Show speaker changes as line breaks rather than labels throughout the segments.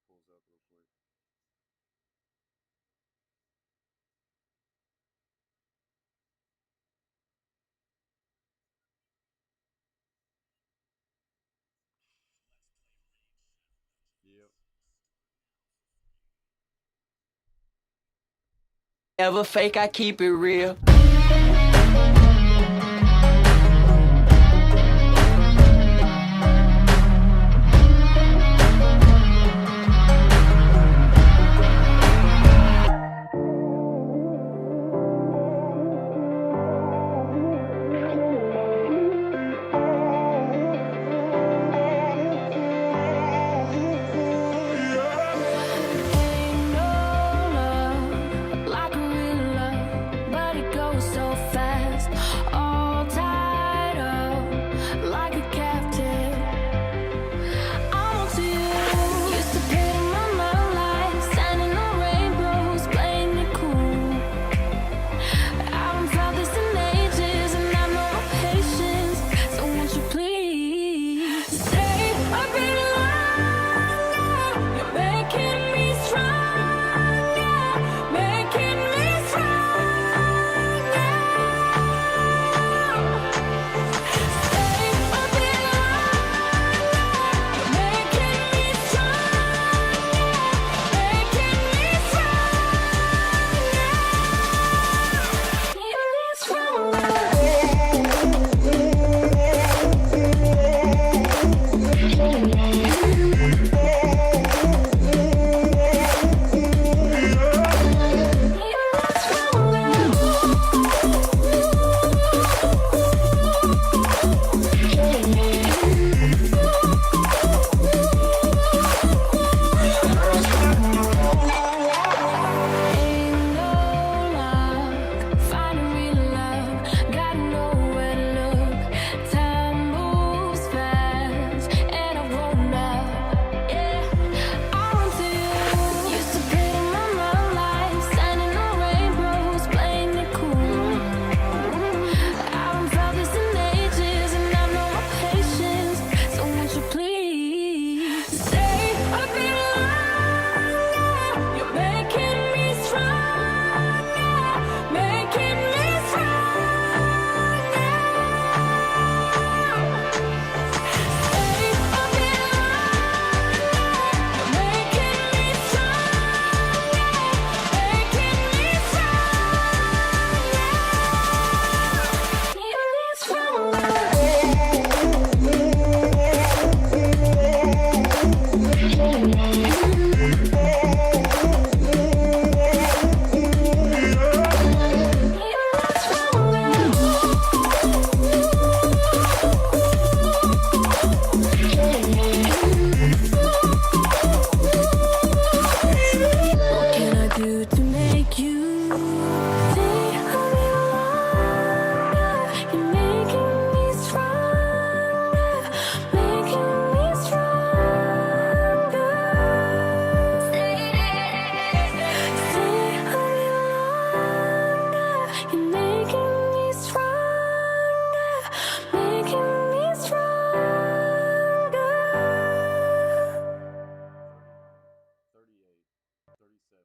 pulls up real quick. Yep.
Never fake, I keep it real. Ain't no love like a real love, but it goes so fast. All tied up like a captive. I'm on to you. Used to pay my mind like standing on rainbows, playing it cool. I haven't felt this in ages, and I know my patience. So won't you please stay a bit longer? You're making me stronger, making me stronger. Stay a bit longer. You're making me stronger, making me Ain't no luck finding real love. Gotta know where to look. Time moves fast, and I've grown up. Yeah, I want to you. Used to pay my mind like standing on rainbows, playing it cool. I haven't felt this in ages, and I know my patience. So won't you please stay a bit longer? You're making me stronger, making me stronger. Stay a bit longer. You're making me stronger, making me What can I do to make you stay a bit longer? You're making me stronger, making me stronger. Stay a bit longer. You're making me stronger, making me stronger.
38, 37.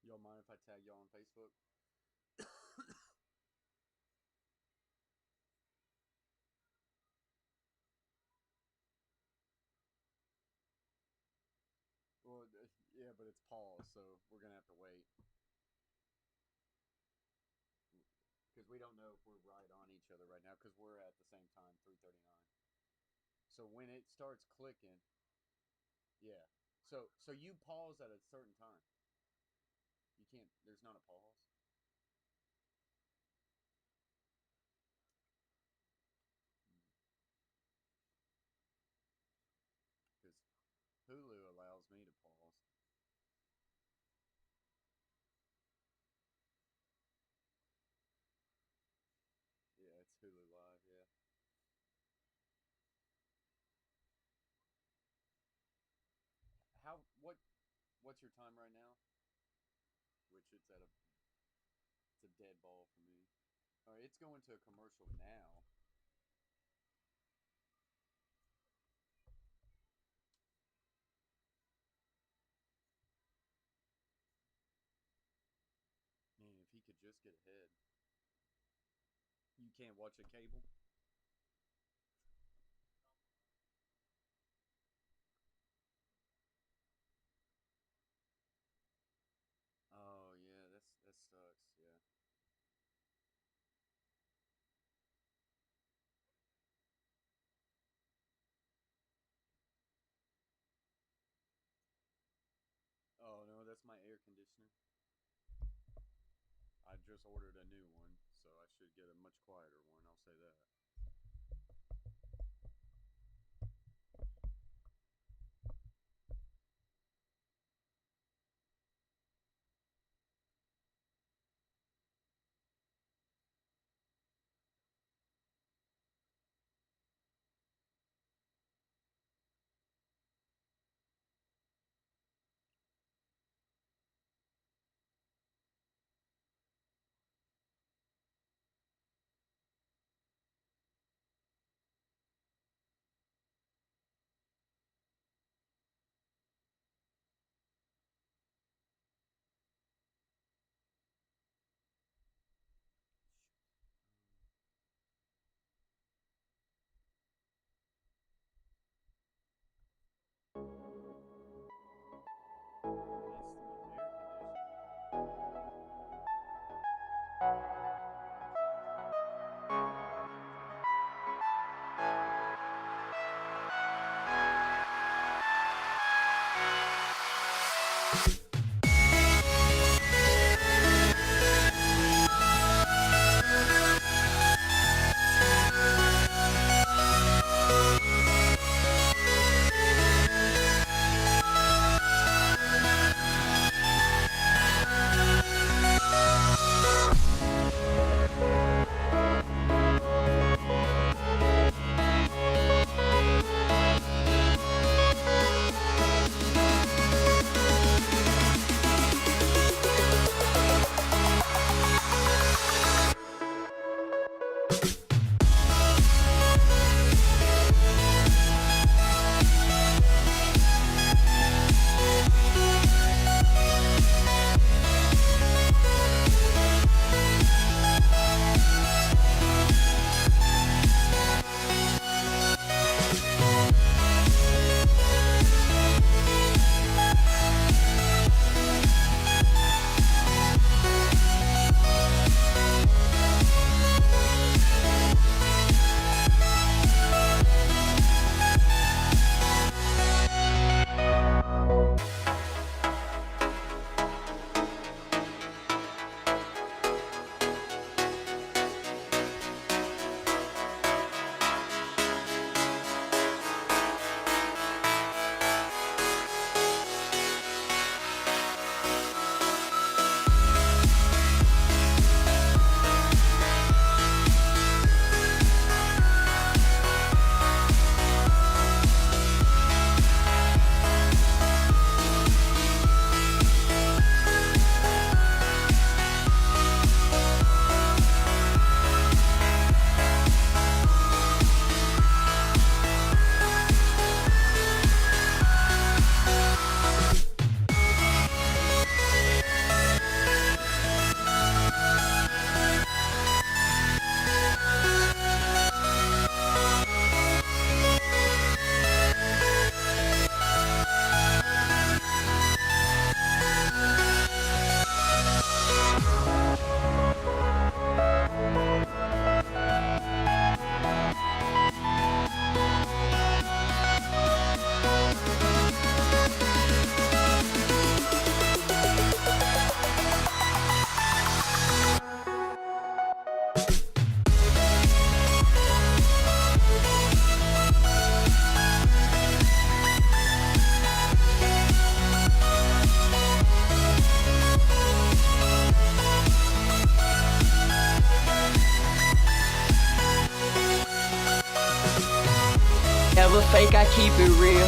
Y'all mind if I tag y'all on Facebook? Well, yeah, but it's paused, so we're gonna have to wait. we don't know if we're right on each other right now because we're at the same time, 3:39. So when it starts clicking, yeah. So you pause at a certain time. You can't. There's not a pause. Because Hulu allows me to pause. Yeah, it's Hulu Live. Yeah. How? What's your time right now? Which it's a dead ball for me. All right, it's going to a commercial now. Man, if he could just get ahead. You can't watch a cable. Oh yeah, that sucks. Yeah. Oh no, that's my air conditioner. I just ordered a new one, so I should get a much quieter one. I'll say that. That's the air conditioner. I can't turn it off.
Never fake, I keep it real.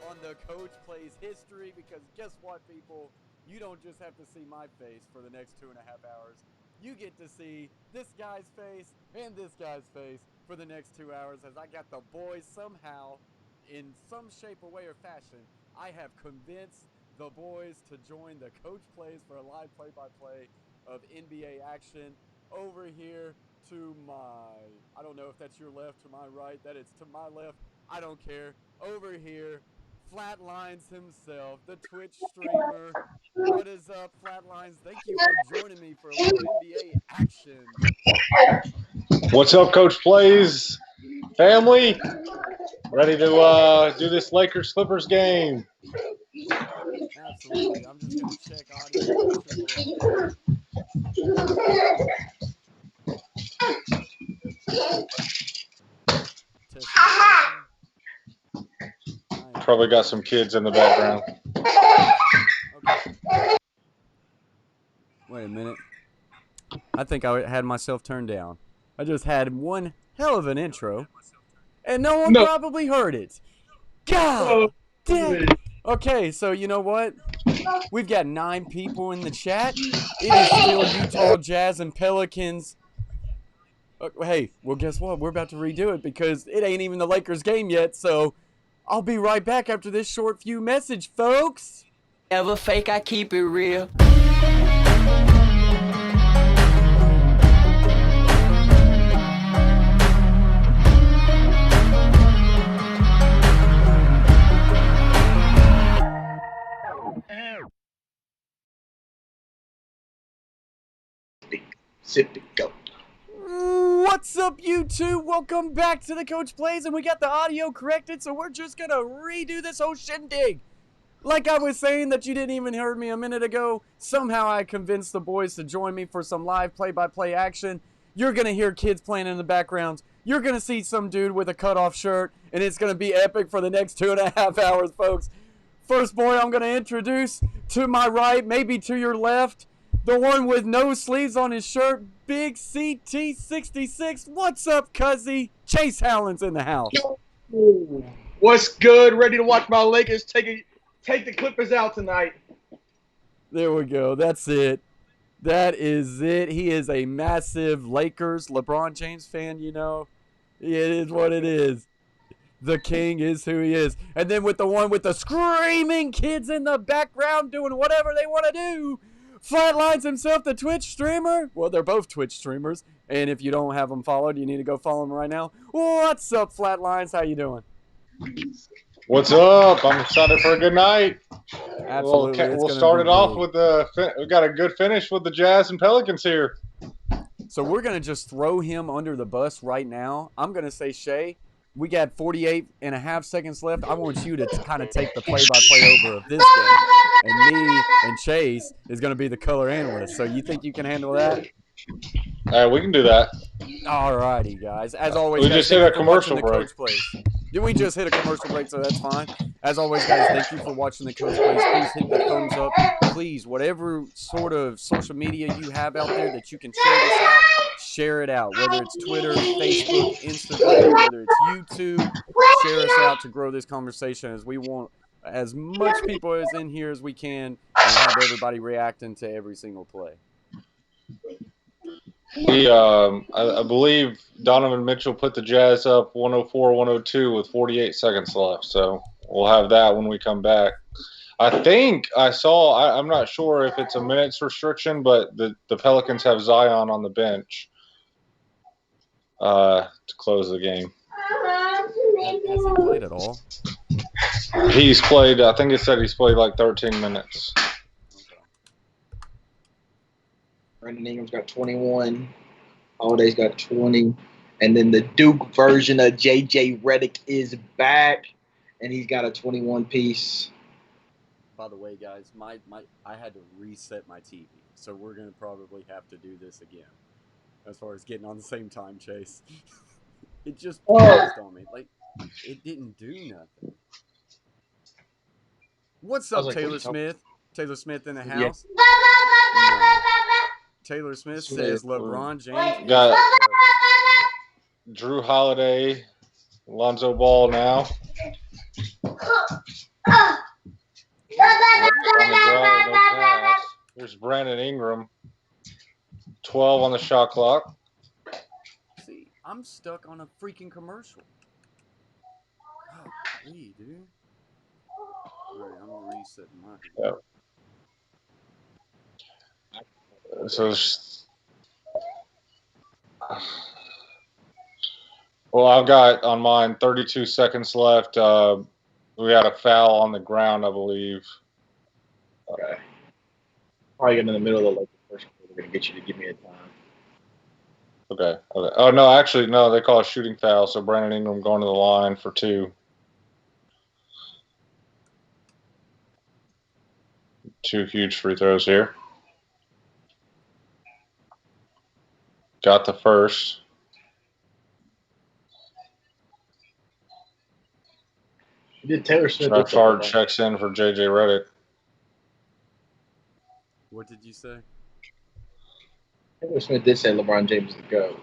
On the Coach Plays history, because guess what, people? You don't just have to see my face for the next 2.5 hours. You get to see this guy's face and this guy's face for the next 2 hours, as I got the boys somehow, in some shape or way or fashion, I have convinced the boys to join the Coach Plays for a live play-by-play of NBA action. Over here to my, I don't know if that's your left, to my right, that is to my left, I don't care. Over here, Flattlines himself, the Twitch streamer. What is up, Flattlines? Thank you for joining me for a little NBA action.
What's up, Coach Plays family? Ready to do this Lakers Clippers game?
Absolutely. I'm just going to check audio, make sure we're all good.
Probably got some kids in the background.
Okay. Wait a minute. I think I had myself turned down. I just had one hell of an intro, and no one probably heard it. God damn. Okay, so you know what? We've got 9 people in the chat. It is still Utah Jazz and Pelicans. Hey, well, guess what? We're about to redo it because it ain't even the Lakers game yet, so I'll be right back after this short few message, folks.
Never fake, I keep it real.
Go.
What's up, YouTube? Welcome back to the Coach Plays, and we got the audio corrected, so we're just gonna redo this whole shindig. Like I was saying that you didn't even hear me a minute ago, somehow I convinced the boys to join me for some live play-by-play action. You're gonna hear kids playing in the background. You're gonna see some dude with a cutoff shirt, and it's gonna be epic for the next 2.5 hours, folks. First boy I'm gonna introduce, to my right, maybe to your left, the one with no sleeves on his shirt, big CT66. What's up, cuzzy? Chase Hallen's in the house.
What's good? Ready to watch my Lakers take the Clippers out tonight.
There we go. That's it. That is it. He is a massive Lakers, LeBron James fan, you know. It is what it is. The king is who he is. And then with the one with the screaming kids in the background doing whatever they want to do, Flattlines himself, the Twitch streamer. Well, they're both Twitch streamers. And if you don't have them followed, you need to go follow them right now. What's up, Flattlines? How you doing?
What's up? I'm excited for a good night.
Absolutely.
We'll start it off with we got a good finish with the Jazz and Pelicans here.
So we're going to just throw him under the bus right now. I'm going to say, Shay, we got 48.5 seconds left. I want you to kind of take the play-by-play over of this game. And me and Chase is going to be the color analyst. So you think you can handle that?
We can do that.
All righty, guys. As always,
we
guys,
just hit a commercial break.
We just hit a commercial break, so that's fine. As always, guys, thank you for watching the Coach Plays. Please hit the thumbs up. Please, whatever sort of social media you have out there that you can share this out, share it out. Whether it's Twitter, Facebook, Instagram, whether it's YouTube, share us out to grow this conversation, as we want as much people as in here as we can and have everybody reacting to every single play.
I believe Donovan Mitchell put the Jazz up 104-102 with 48 seconds left. So we'll have that when we come back. I think I saw, I'm not sure if it's a minutes restriction, but the Pelicans have Zion on the bench to close the game.
Has he played at all?
He's played, I think it said he's played like 13 minutes.
Brandon Ingram's got 21. Holiday's got 20. And then the Duke version of J.J. Redick is back, and he's got a 21 piece.
By the way, guys, I had to reset my TV, so we're gonna probably have to do this again. As far as getting on the same time, Chase, it just paused on me. Like it didn't do nothing. What's
I was
up,
like,
Taylor
what are you talking
Smith? Taylor Smith in the
about? Yeah.
house. No. Taylor Smith says LeBron James is
Got
the GOAT.
Drew Holiday, Lonzo Ball now. On the drive, no pass. There's Brandon Ingram. 12 on the shot clock.
See, I'm stuck on a freaking commercial. Golly, dude. Alright, I'm resetting my.
Yep. So, well, I've got on mine 32 seconds left. We had a foul on the ground, I believe.
Okay. Probably getting in the middle of the first quarter. We're going to get you to give me a time.
Okay. Oh, no, actually, no, they call a shooting foul. So Brandon Ingram going to the line for 2. 2 huge free throws here. Got the first.
Did Taylor Smith?
Jeff Hard checks in for J.J. Redick.
What did you say?
Taylor Smith did say LeBron James is the GOAT.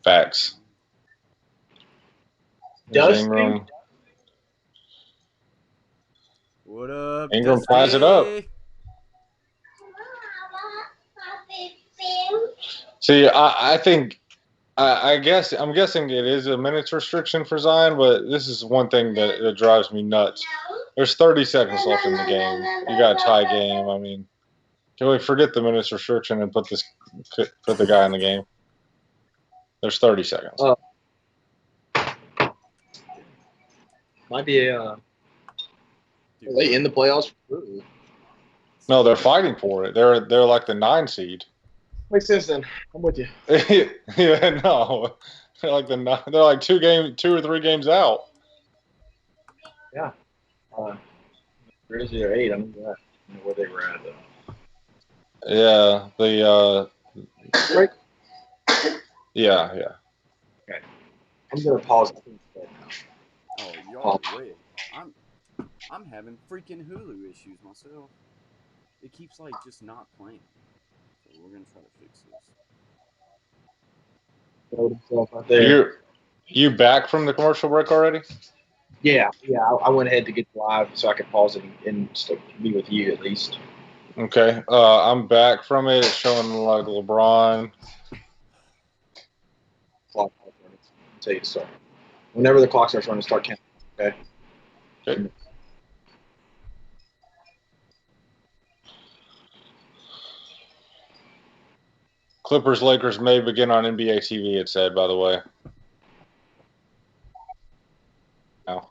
Facts.
Does
Ingram.
What up,
Ingram
Dusty?
ties it up. See, I think, I'm guessing it is a minutes restriction for Zion, but this is one thing that drives me nuts. There's 30 seconds left in the game. You got a tie game. I mean, can we forget the minutes restriction and put the guy in the game? There's 30 seconds.
Might be late in the playoffs.
No, they're fighting for it. They're like the 9 seed.
Makes sense then. I'm with you.
Yeah, no, they're like they're like 2 or 3 games out.
Yeah. Grizzlies are 8. I don't know where they were at though.
Yeah,
Right.
Yeah.
Okay. I'm gonna pause.
Oh, y'all wait. I'm having freaking Hulu issues myself. It keeps like just not playing. So we're gonna try to fix this.
You back from the commercial break already?
Yeah. I went ahead to get live so I could pause it and still be with you at least.
Okay. I'm back from it. It's showing like LeBron.
Clock until you start. Whenever the clock starts running, start counting. Okay.
Clippers Lakers may begin on NBA TV. It said, by the way. Now,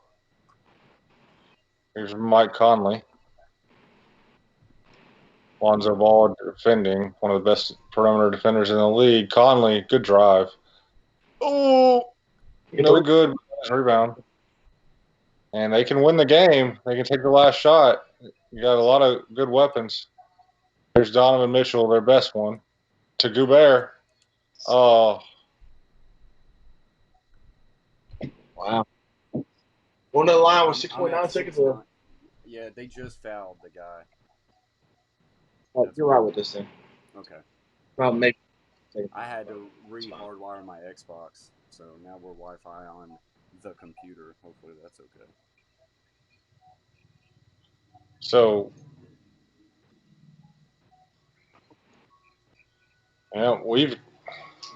here's Mike Conley. Lonzo Ball defending, one of the best perimeter defenders in the league. Conley, good drive. Oh, no good. Rebound. And they can win the game. They can take the last shot. You got a lot of good weapons. There's Donovan Mitchell, their best one. To Gobert. Oh.
Wow. Going to the line with 6.9 seconds left.
Yeah, they just fouled the guy.
Oh, you're right with this thing.
Okay.
Well, maybe.
I had to re-hardwire my Xbox, so now we're Wi-Fi on the computer. Hopefully that's okay.
So, yeah,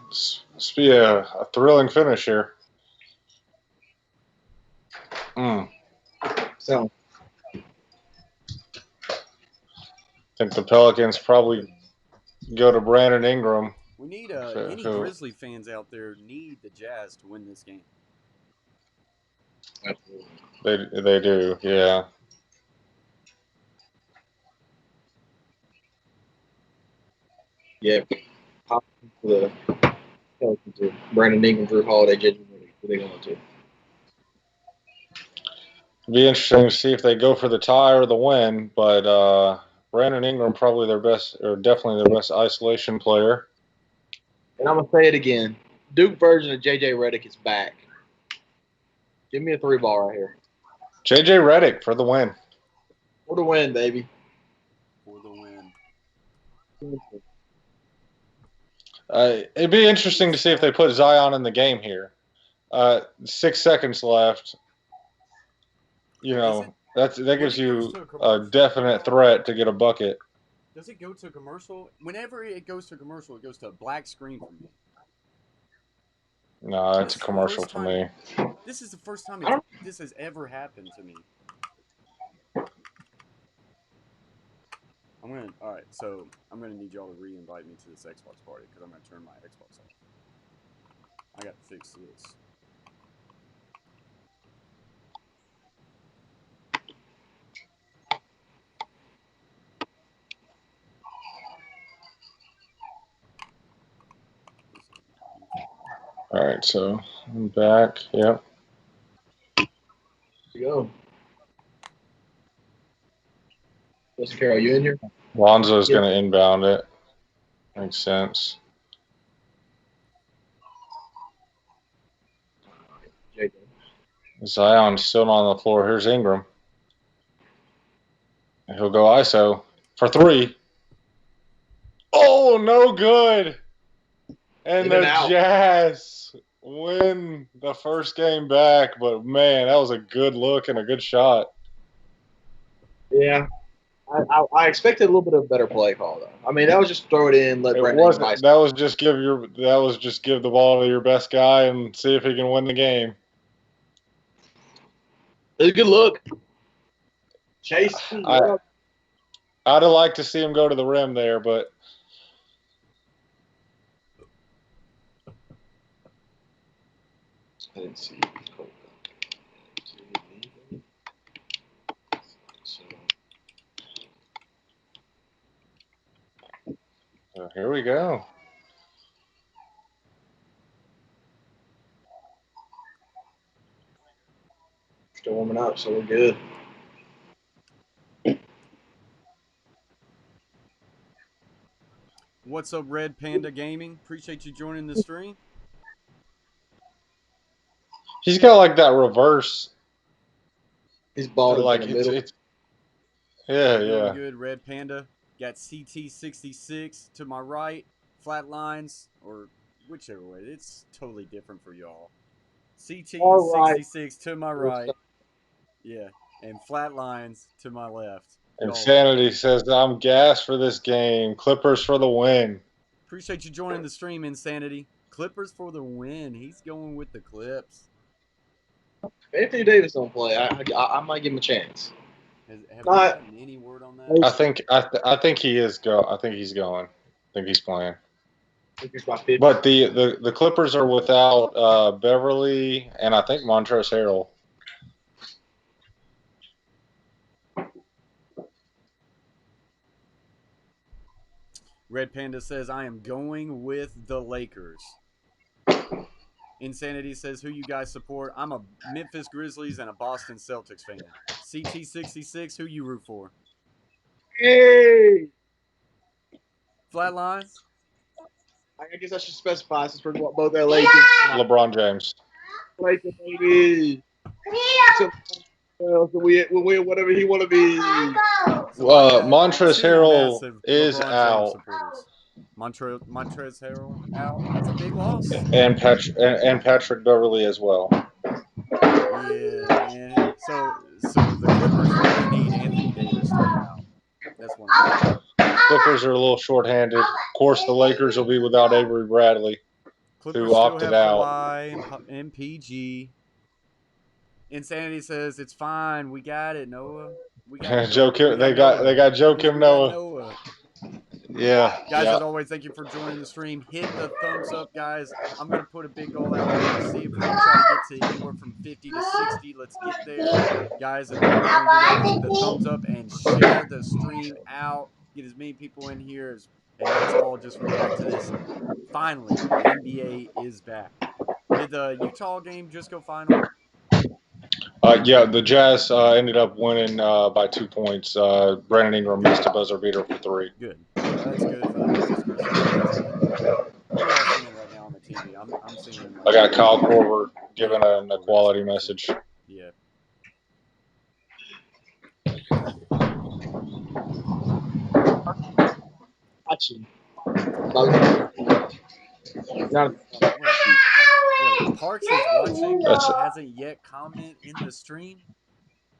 this be a thrilling finish here.
So,
I think the Pelicans probably go to Brandon Ingram.
We need any Grizzly fans out there need the Jazz to win this game.
They do, yeah.
Yeah. The Pelicans are Brandon Ingram, Drew Holiday, JJ Redick. Who they going to?
It'd be interesting to see if they go for the tie or the win, but Brandon Ingram probably their best, or definitely their best isolation player.
And I'm going to say it again. Duke version of JJ Redick is back. Give me a 3-ball right here.
JJ Redick for the win.
For the win, baby.
For the win.
It'd be interesting to see if they put Zion in the game here. 6 seconds left. You know, that gives you a definite threat to get a bucket.
Does it go to commercial? Whenever it goes to commercial, it goes to a black screen for me.
No, it's a commercial for me.
This is the first time this has ever happened to me. All right, so I'm gonna need y'all to re-invite me to this Xbox party because I'm gonna turn my Xbox off. I got to fix this.
All right, so I'm back. Yep.
Here you go. Mr. Carroll, you in here?
Lonzo's going to inbound it. Makes sense. Zion's still on the floor. Here's Ingram. And he'll go ISO for 3. Oh, no good. And the Jazz win the first game back. But, man, that was a good look and a good shot.
Yeah. I expected a little bit of a better play call, though. I mean, that was just throw it in, let Brandon Ingram.
That was just give the ball to your best guy and see if he can win the game.
It was a good look. Chase.
I'd have liked to see him go to the rim there, but
I didn't see.
So here we go.
Still warming up, so we're good.
What's up, Red Panda Gaming? Appreciate you joining the stream.
He's got like that reverse.
His ball
like
in the middle.
Yeah.
Good, Red Panda. Got CT66 to my right, Flattlines, or whichever way. It's totally different for y'all. CT66 to my right. Yeah, and Flattlines to my left.
Insanity says, I'm gassed for this game. Clippers for the win.
Appreciate you joining the stream, Insanity. Clippers for the win. He's going with the Clips.
Anthony Davis don't play. I might give him a chance.
Have you gotten any word on that?
I think he is I think he's going. I think he's playing. But the Clippers are without Beverly and I think Montrezl Harrell.
Red Panda says, I am going with the Lakers. Insanity says, who you guys support? I'm a Memphis Grizzlies and a Boston Celtics fan. CT66, who you root for?
Hey!
Flatlines?
I guess I should specify since we're both LA teams.
LeBron James.
Lakers, baby. So we whatever he want to be.
Montrezl Harrell is out.
Montrezl Harrell out. That's a big loss.
And Patrick Beverly as well.
Yeah, man. So the Clippers really need Anthony Davis to be out. That's one of them.
Clippers are a little shorthanded. Of course, the Lakers will be without Avery Bradley, who opted out.
Kawhi and PG. Insanity says it's fine. We got it, Noah. We got
they got Joakim Noah. Yeah.
Guys, as always, thank you for joining the stream. Hit the thumbs up, guys. I'm going to put a big goal out there to see if we can try to get to anywhere from 50 to 60. Let's get there. Guys, if you're going to do that, hit the thumbs up and share the stream out. Get as many people in here and let's all just react to this. Finally, the NBA is back. Did the Utah game just go final?
Yeah, the Jazz ended up winning by 2 points. Brandon Ingram missed a buzzer beater for 3.
Good. That's good for the Memphis Grizzlies fans out there. What are y'all seeing right now on the TV? I'm seeing.
I got Kyle Korver giving
Kyle
an
Korver,
equality
that's
message.
Yeah.
Watching.
Wait, Parks is watching but hasn't yet commented in the stream?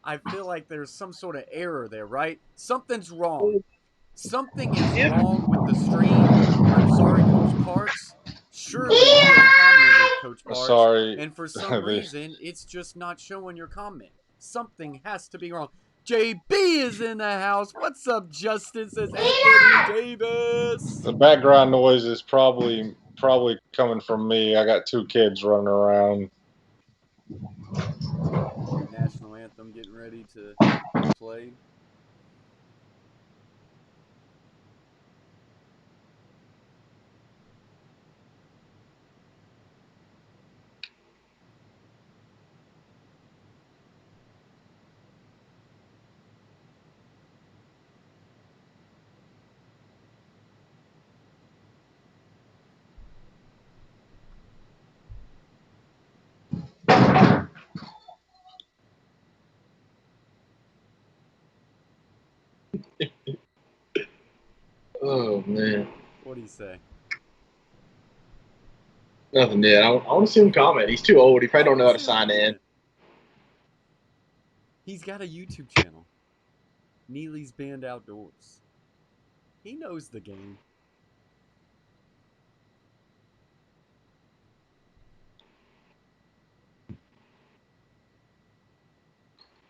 I feel like there's some sort of error there, right? Something's wrong. Something is wrong with the stream. I'm sorry, Coach Parks. Surely you have commented, Coach Parks.
Sorry.
And for some reason, it's just not showing your comment. Something has to be wrong. JB is in the house. What's up, Justin? Says Anthony Davis.
The background noise is probably coming from me. I got 2 kids running around.
National anthem getting ready to play.
Oh man.
What do you say?
Nothing, man. I want to see him comment. He's too old. He probably don't know how to sign in.
He's got a YouTube channel. Neely's Band Outdoors. He knows the game.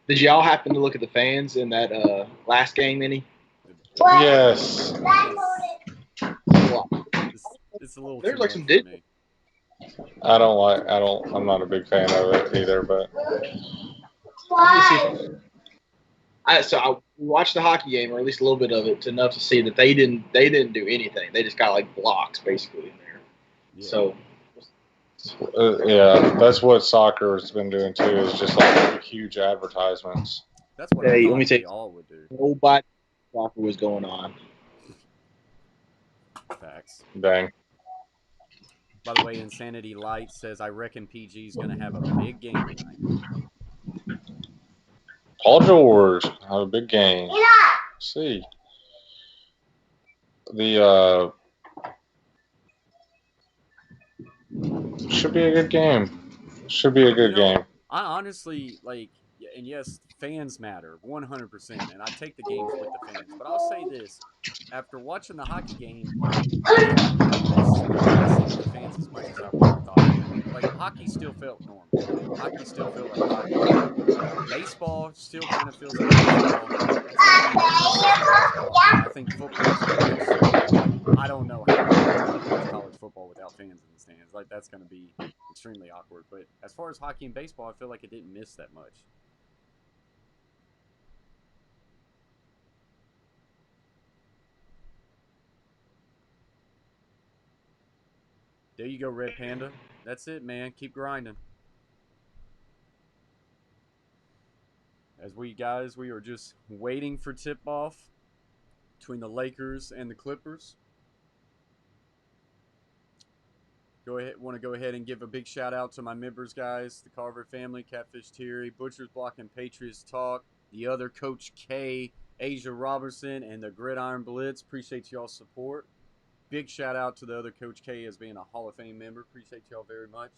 Did y'all happen to look at the fans in that last game, Minnie?
Yes.
It's a little.
There's
too
like
much
some
for me.
I'm not a big fan of it either, but
I watched the hockey game, or at least a little bit of it, enough to see that they didn't do anything. They just got like blocks basically in there. Yeah. So
yeah, that's what soccer has been doing too. Is just like huge advertisements.
That's what I thought they all would do.
Nobody soccer was going on.
Facts.
Dang.
By the way, Insanity Light says, I reckon PG's going to have a big game tonight.
Paul George have a big game. Let's see. The should be a good game. Should be a good game.
I honestly, like, and yes, fans matter, 100%, and I take the games with the fans. But I'll say this, after watching the hockey game, I didn't miss the fans as much as I would have thought. Like, hockey still felt normal. Hockey still felt like hockey. Baseball still kind of feels like baseball. I think football, I don't know how to watch college football without fans in the stands. Like, that's going to be extremely awkward. But as far as hockey and baseball, I feel like it didn't miss that much. There you go, Red Panda. That's it, man. Keep grinding. As we are just waiting for tip-off between the Lakers and the Clippers. Want to go ahead and give a big shout out to my members, guys. The Carver family, Catfish Terry, Butcher's Block and Patriots Talk, the other Coach K, Asia Robertson, and the Gridiron Blitz. Appreciate y'all's support. Big shout out to the other Coach K as being a Hall of Fame member. Appreciate y'all very much.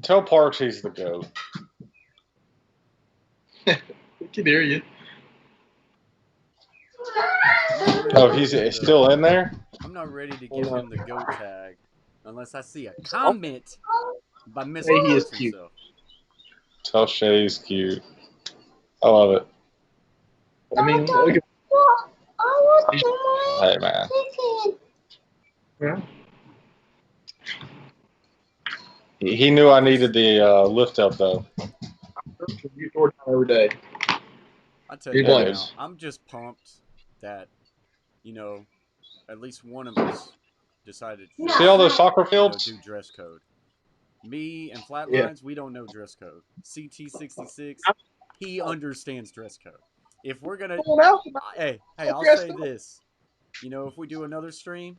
Tell Parks he's the GOAT.
We can hear you.
Oh, he's still in there?
I'm not ready to give him the GOAT tag unless I see a comment by Mr.
Hey, he is
Brooks
cute.
himself.
Tell Shay he's cute. I love it.
I mean, look at,
Hey, man.
yeah.
He knew I needed the lift up, though.
You short time every day.
I tell
He
you right
blames.
now, I'm just pumped that at least one of us decided to
See all those soccer
do
fields?
dress code. Me and
Yeah.
Flattlines, we don't know dress code. CT66, he understands dress code. If we're gonna, hey, I'll say this. If we do another stream,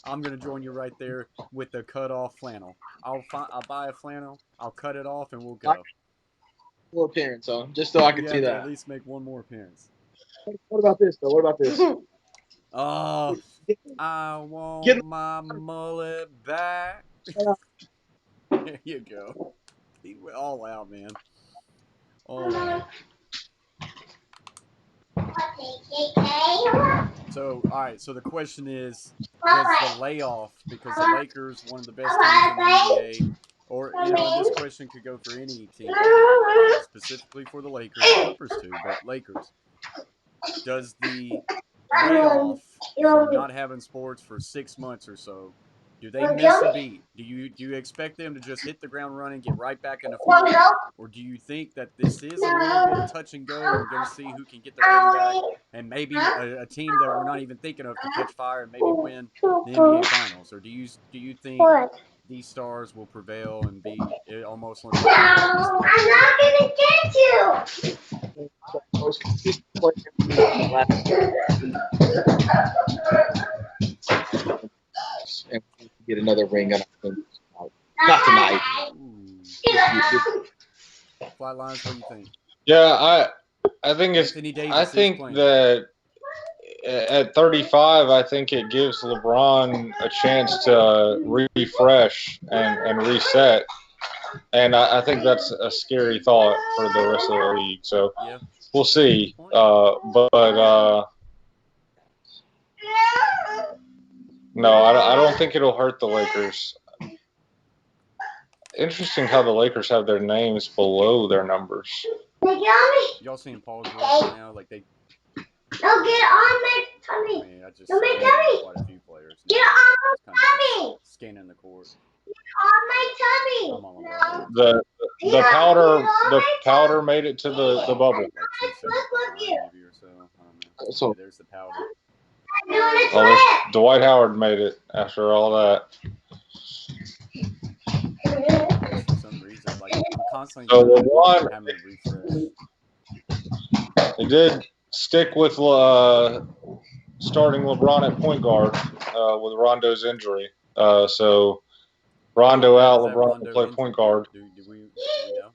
I'm gonna join you right there with the cut off flannel. I'll buy a flannel, I'll cut it off, and we'll go.
Full appearance on, just so I can
You
see
have to
that.
at least make one more appearance.
What about this though? What about this?
Oh, I want my mullet back. There you go. He went all out, man. All out. So, all right. So the question is, does the layoff, because the Lakers, one of the best teams in the NBA, or and this question could go for any team, but specifically for the Lakers, Clippers too, but Lakers, does the layoff from not having sports for 6 months or so, do they miss a beat? Do you expect them to just hit the ground running, get right back in the flow, or do you think that this is a little bit of touch and go and going to see who can get their game back, and maybe a team that we're not even thinking of to catch fire and maybe win the NBA Finals? Or do you think these stars will prevail and be almost one of the best in the NBA?
Most consistent player and get another ring. Not tonight.
Flatlines, what do you think?
Yeah, I think it's.
Anthony Davis
I
is
think
playing.
that at 35, I think it gives LeBron a chance to refresh and reset. And I think that's a scary thought for the rest of the league. So
Yeah.
we'll see. No, I don't think it'll hurt the Lakers. Interesting how the Lakers have their names below their numbers.
Y'all seen Paul George right now? Like they.
No, get on my tummy.
I mean, I just quite a few players.
Get on my tummy.
Scanning the court.
On my tummy.
I'm on my
The powder made it to the bubble.
Like 279 maybe or so. I don't know.
So
there's the powder.
Oh, Dwight Howard made it after all that.
For some reason, like I'm constantly having to refresh.
They did stick with starting LeBron at point guard with Rondo's injury. So Rondo out, LeBron will play point guard.
Do we know?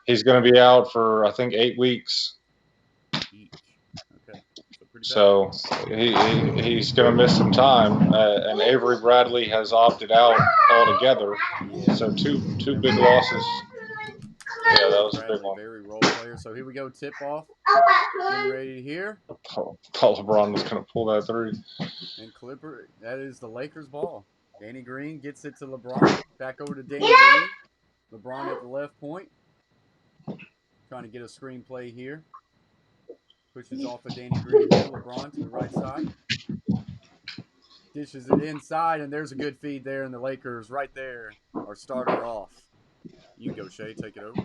He's going to be out for, I think, 8 weeks.
Okay.
So he's going to miss some time. And Avery Bradley has opted out altogether.
Yeah.
So two big losses. Yeah, that was
Bradley,
a big one.
Very role player. So here we go. Tip off. Getting ready here.
Thought LeBron was going to pull that through.
And Clipper, that is the Lakers ball. Danny Green gets it to LeBron. Back over to Danny Green. LeBron at the left point. Trying to get a screen play here. Pushes off of Danny Green to LeBron to the right side. Dishes it inside, and there's a good feed there, and the Lakers right there are starter off. You go, Shay. Take it over.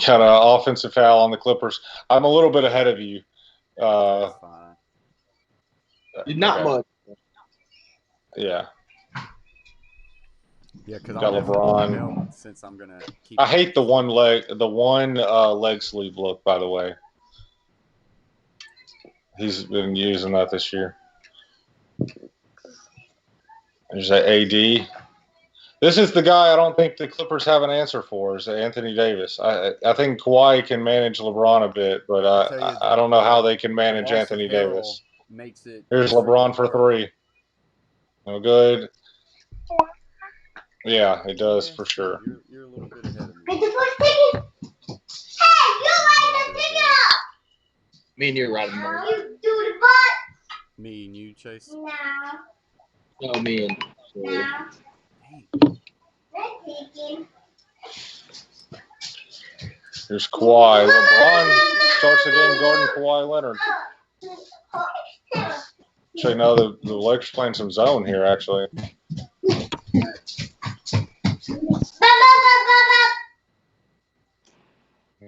Got an offensive foul on the Clippers. I'm a little bit ahead of you.
That's fine.
Not much.
Yeah.
Yeah, because
got LeBron.
Since I'm gonna keep.
I hate the one leg sleeve look. By the way, he's been using that this year. There's that AD. This is the guy I don't think the Clippers have an answer for. Is Anthony Davis. I think Kawhi can manage LeBron a bit, but I don't know how they can manage Anthony Davis.
Makes it.
Here's LeBron for 3. No good. Yeah, it does for sure.
You're a little bit ahead of me.
Hey, you light the thing up.
Me and you are right in the
You do the butt.
Me and you, Chase.
No.
No, me and Philly.
Here's Kawhi. LeBron starts the game guarding Kawhi Leonard. Actually, no, the Lakers playing some zone here, actually.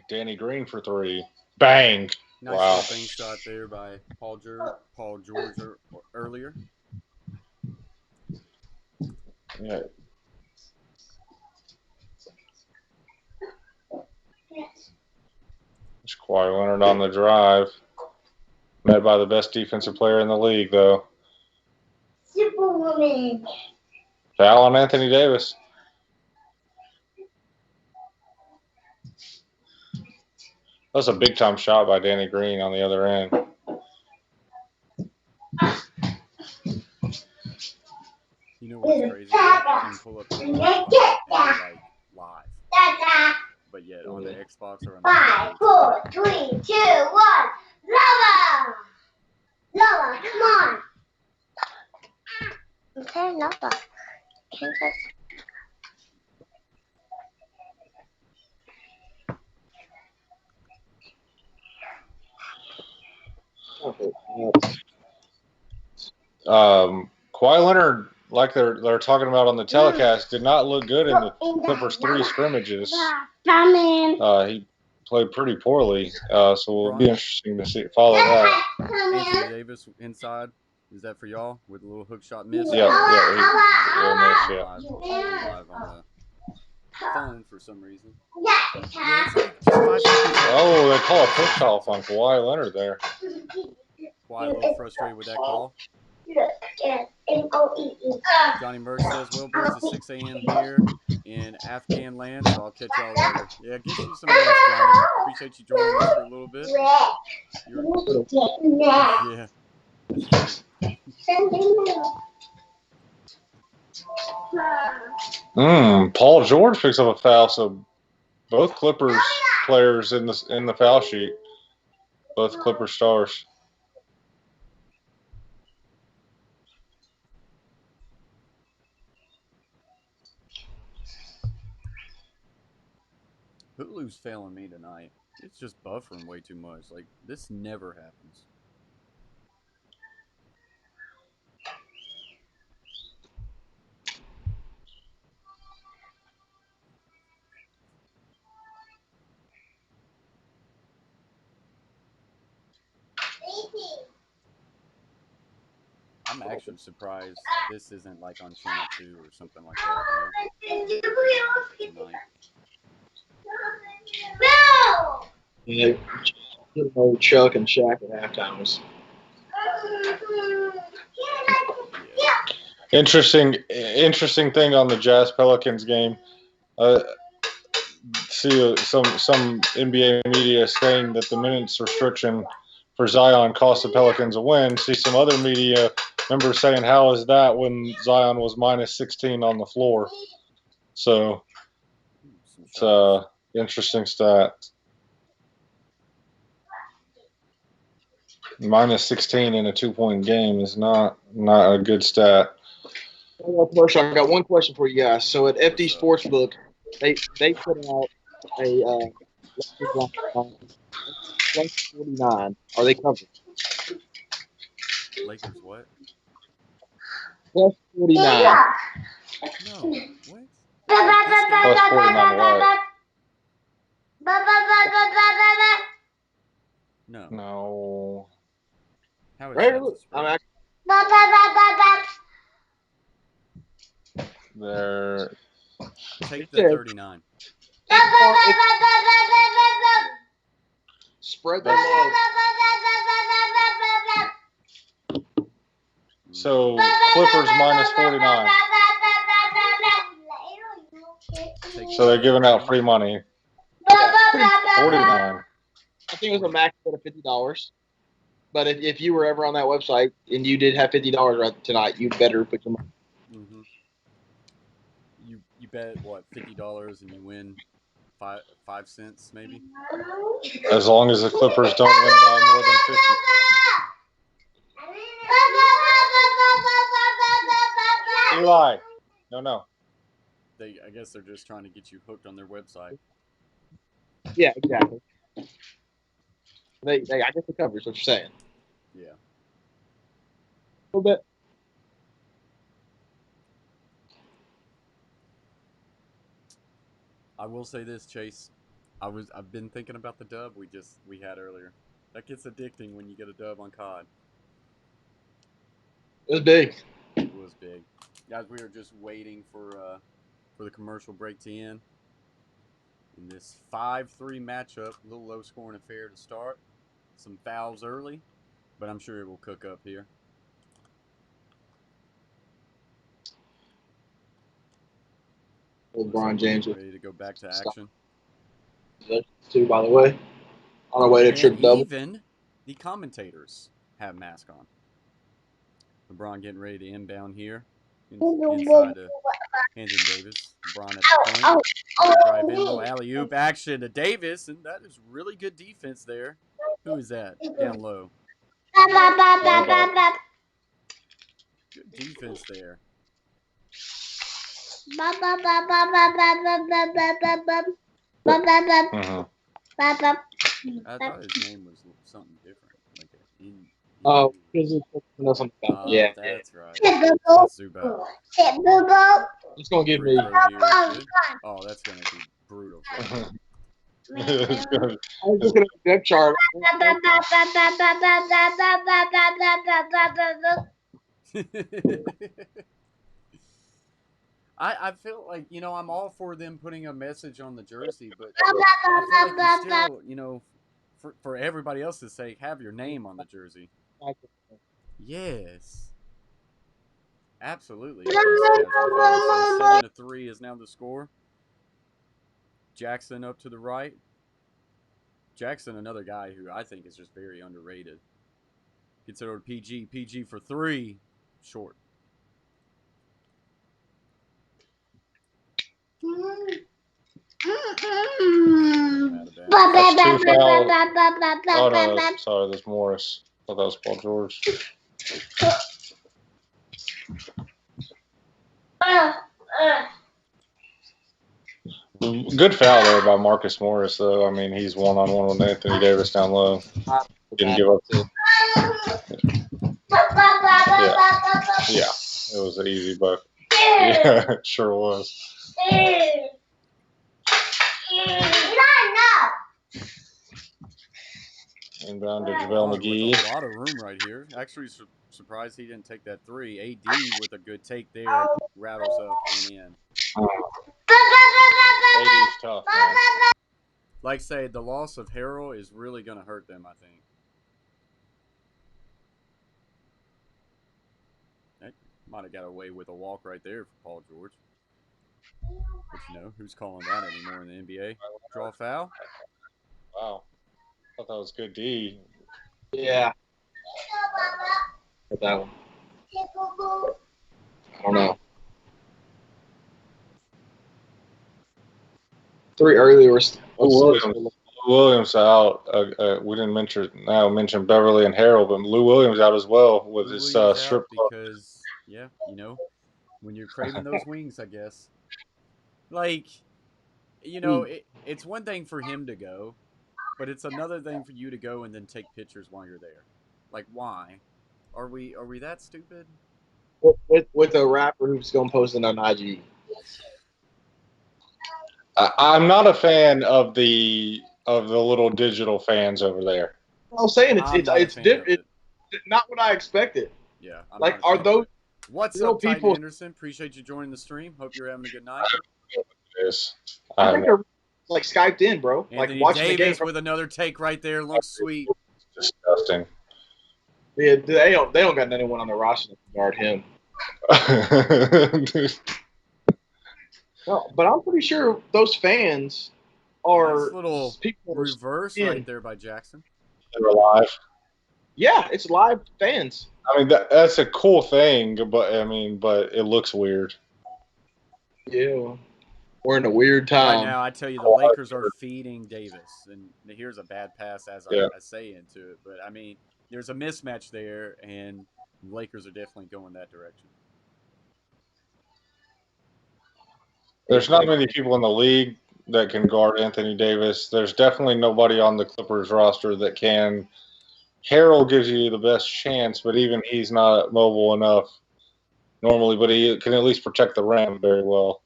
Danny Green for three. Bang.
Nice
Wow.
little bank shot there by Paul George earlier.
Yeah. There's Kawhi Leonard on the drive. Met by the best defensive player in the league, though.
Superwoman.
Foul on Anthony Davis. That's a big-time shot by Danny Green on the other end.
You know what's crazy? You can pull up the highlight and like live. But yet on the Xbox or on the
5, 4, 3, 2, 1. Lava! Lava, come on. Okay, lava. Can't just...
Kawhi Leonard, like they're talking about on the telecast, did not look good in the Clippers' 3 scrimmages. He played pretty poorly, so it'll be interesting to follow that.
Anthony Davis inside. Is that for y'all with a little hook shot miss?
Yeah, he will miss, yeah.
Live on the phone for some reason. Yeah, it's like just 5 seconds.
Oh, they call a push off on Kawhi Leonard there.
Kawhi a little frustrated with that call. Johnny Merck says, well, boys, it's 6 a.m. here in Afghan land, so I'll catch y'all later. Yeah, get you some rest, Johnny. Appreciate you joining us for a little bit. Yeah.
Paul George picks up a foul, so both Clippers players in the foul sheet. Both Clipper stars.
Hulu's failing me tonight. It's just buffering way too much. Like, this never happens. I'm actually surprised this isn't like on Channel 2 or something like that. Tonight.
Yeah, old Chuck and Shaq at halftime was.
Interesting thing on the Jazz Pelicans game. See some NBA media saying that the minutes restriction for Zion cost the Pelicans a win. See some other media members saying, how is that when Zion was minus 16 on the floor? So it's interesting stat. Minus 16 in a 2-point game is not a good stat.
I got one question for you guys. So at FD Sportsbook, they put out a plus 49. Are they covered?
Lakers what?
Plus 49.
No. What?
Plus 49 what?
No.
No.
How is
Right,
that
look,
the spread?
They're
Take the 39.
Spread the love.
so Clippers minus 49. So they're giving out free money. 49.
I think it was a max bet of $50. But if you were ever on that website and you did have $50 right tonight, you better put some money.
Mm-hmm. You bet what, $50 and you win 5 cents maybe.
As long as the Clippers don't win by more than 50. Eli. No.
I guess they're just trying to get you hooked on their website.
Yeah, exactly. I guess it covers what you're saying.
Yeah.
A little bit.
I will say this, Chase. I've been thinking about the dub we had earlier. That gets addicting when you get a dub on COD.
It was big.
It was big. Guys, we are just waiting for the commercial break to end. In this 5-3 matchup, a little low scoring affair to start. Some fouls early, but I'm sure it will cook up here.
LeBron James
ready to go back to action.
Too, by the way, on our way to
And
triple double.
even the commentators have masks on. LeBron getting ready to inbound here. Inside to Anthony Davis. LeBron at the point. Drive in, little alley-oop action to Davis, and that is really good defense there. Who is that? Down low. Good defense there. I thought his name was something different. Like
Oh, because it's something. Yeah,
that's right. That's Zubac.
It's gonna give
Free
me.
throw here is good. Oh, that's gonna be brutal.
I was just gonna depth chart.
I feel like, I'm all for them putting a message on the jersey, but I feel like you still, for everybody else's sake, have your name on the jersey. Yes. Absolutely. So 7-3 is now the score. Jackson up to the right. Jackson, another guy who I think is just very underrated. Gets it over to PG. PG for 3. Short.
That's 2 fouls. Oh, no. Sorry, that's Morris. I thought that was Paul George. Good foul there by Marcus Morris, though. I mean, he's one-on-one with Anthony Davis down low. Didn't give up. Yeah, it was an easy buck. Yeah, it sure was. Inbound to JaVale McGee.
With a lot of room right here. Actually, surprised he didn't take that 3. AD with a good take there. Rattles up and in.
AD's tough, man.
Like I say, the loss of Harrell is really going to hurt them, I think. Might have got away with a walk right there for Paul George. But who's calling that anymore in the NBA? Draw foul?
Wow. I thought that was good D.
Yeah. That one. I don't know. 3 earlier.
Williams out. We didn't mention Beverly and Harold, but Lou Williams out as well with his strip club.
Because when you're craving those wings, I guess. Like, it's one thing for him to go, but it's another thing for you to go and then take pictures while you're there. Like, why? Are we that stupid?
With a rapper who's going to post it on IG.
I'm not a fan of the little digital fans over there.
I'm saying it's different. It's not what I expected.
Yeah.
Are those
What's up, Titan Anderson? Appreciate you joining the stream. Hope you're having a good night.
Yes.
I think they're like Skyped in, bro.
Anthony
like watching
Davis
the game
with another take right there. Looks sweet.
Disgusting.
Yeah, they don't got anyone on the roster to guard him. No, but I'm pretty sure those fans are
nice little
people
reverse right there by Jackson.
They're alive.
Yeah, it's live fans.
I mean, that's a cool thing, but it looks weird.
Yeah, we're in a weird time.
Right now, I tell you, the Lakers are feeding Davis, and here's a bad pass as I say into it. But I mean, there's a mismatch there, and the Lakers are definitely going that direction.
There's not many people in the league that can guard Anthony Davis. There's definitely nobody on the Clippers roster that can. Harrell gives you the best chance, but even he's not mobile enough normally, but he can at least protect the rim very well.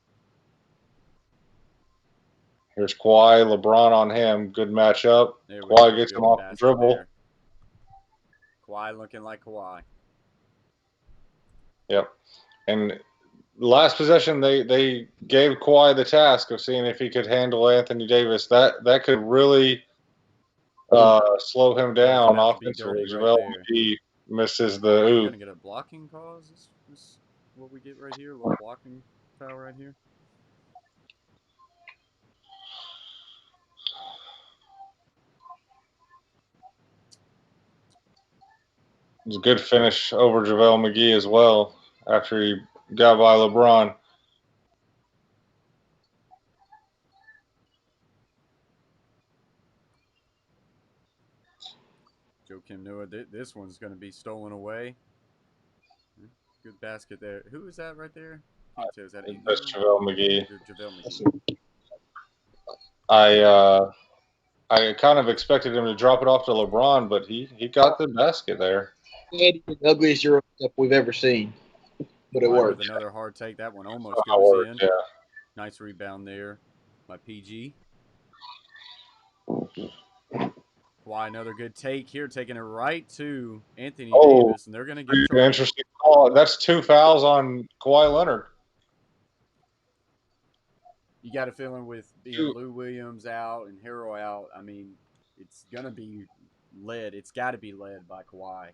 Here's Kawhi, LeBron on him. Good matchup. Kawhi gets him off the dribble.
There. Kawhi looking like Kawhi.
Yep. And last possession, they gave Kawhi the task of seeing if he could handle Anthony Davis. That could really slow him down offensively. JaVale McGee misses the
We're
oop.
going to get a blocking cause. This what we get right here. A little blocking foul right here.
It was a good finish over JaVale McGee as well after he got by LeBron.
Joakim Noah, this one's going to be stolen away. Good basket there. Who is that right there? Can't tell. Is that
That's JaVale McGee.
JaVale McGee.
I kind of expected him to drop it off to LeBron, but he got the basket there.
The ugliest Euro step we've ever seen, but it worked.
With another hard take. That one almost goes in.
Yeah.
Nice rebound there by PG. Kawhi, another good take here, taking it right to Anthony Davis, and they're going to get
an interesting call. That's 2 fouls on Kawhi Leonard.
You got a feeling with Lou Williams out and Harrell out, I mean, it's going to be led. It's got to be led by Kawhi.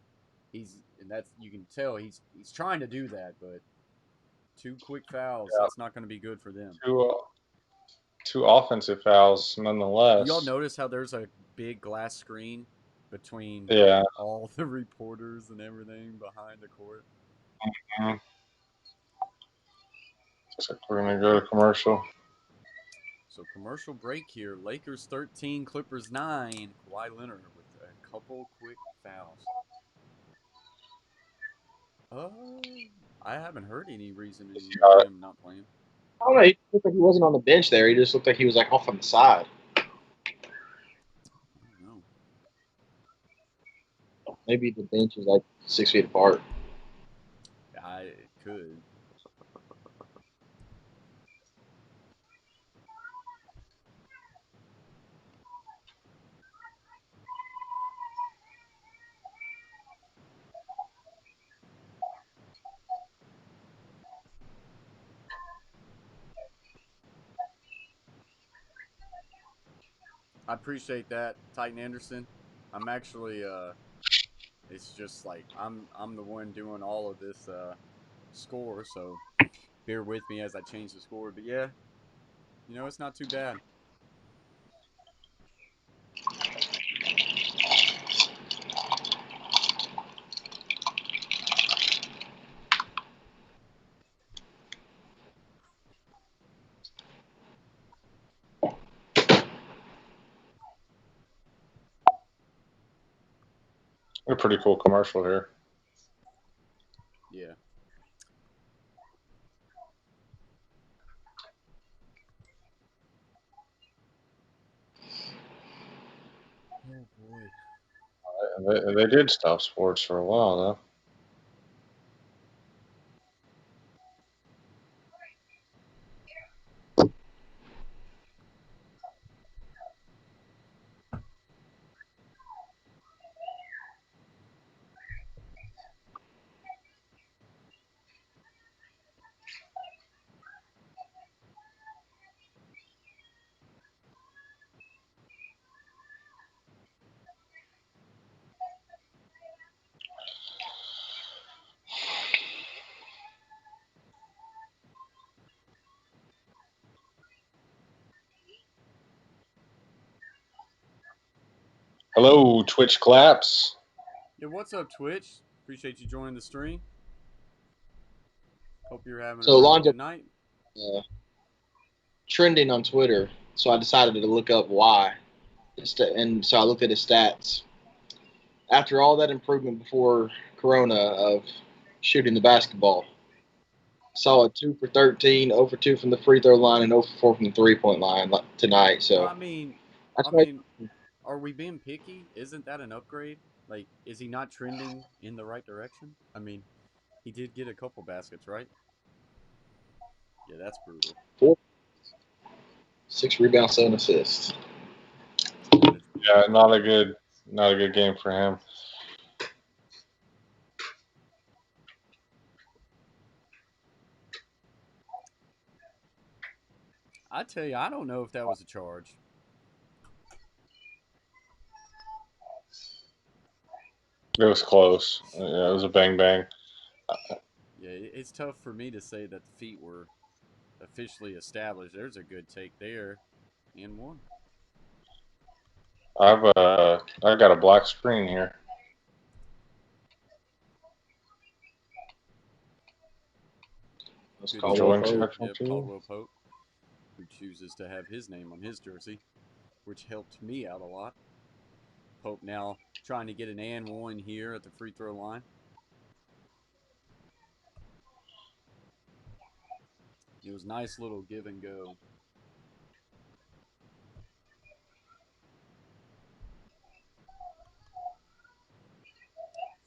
You can tell he's trying to do that, but 2 quick fouls, that's not going to be good for them.
2 offensive fouls, nonetheless.
Y'all notice how there's a big glass screen between all the reporters and everything behind the court?
Mm-hmm. Looks like we're going to go to commercial.
So commercial break here. Lakers 13, Clippers 9. Kawhi Leonard with a couple quick fouls. I haven't heard any reason for him not playing.
I don't know. He looked like he wasn't on the bench there. He just looked like he was like off on the side.
I don't know.
Maybe the bench is like 6 feet apart.
It could. I appreciate that, Titan Anderson. I'm actually it's just like I'm the one doing all of this score, so bear with me as I change the score. But yeah, it's not too bad.
A pretty cool commercial here.
Yeah. Oh boy.
They did stop sports for a while though. Hello, Twitch claps.
Yeah, what's up, Twitch? Appreciate you joining the stream. Hope you're having a good night.
Trending on Twitter, so I decided to look up why. And so I looked at his stats. After all that improvement before Corona of shooting the basketball, solid 2 for 13, 0 for 2 from the free throw line, and 0 for 4 from the 3-point line tonight. So
I mean,
that's
I
why
mean, are we being picky? Isn't that an upgrade? Like, is he not trending in the right direction? I mean, he did get a couple baskets, right? Yeah, that's brutal.
4, 6 rebounds, 7 assists.
That is brutal.
Yeah, not a good game for him.
I tell you, I don't know if that was a charge.
It was close. Yeah, it was a bang bang.
Yeah, it's tough for me to say that the feet were officially established. There's a good take there, and one.
I got a black screen here.
That's
Good
Caldwell
Enjoying
job.
Pope.
section
Yep,
two.
Caldwell Pope, who chooses to have his name on his jersey, which helped me out a lot. Pope now trying to get an and one here at the free throw line. It was nice little give and go.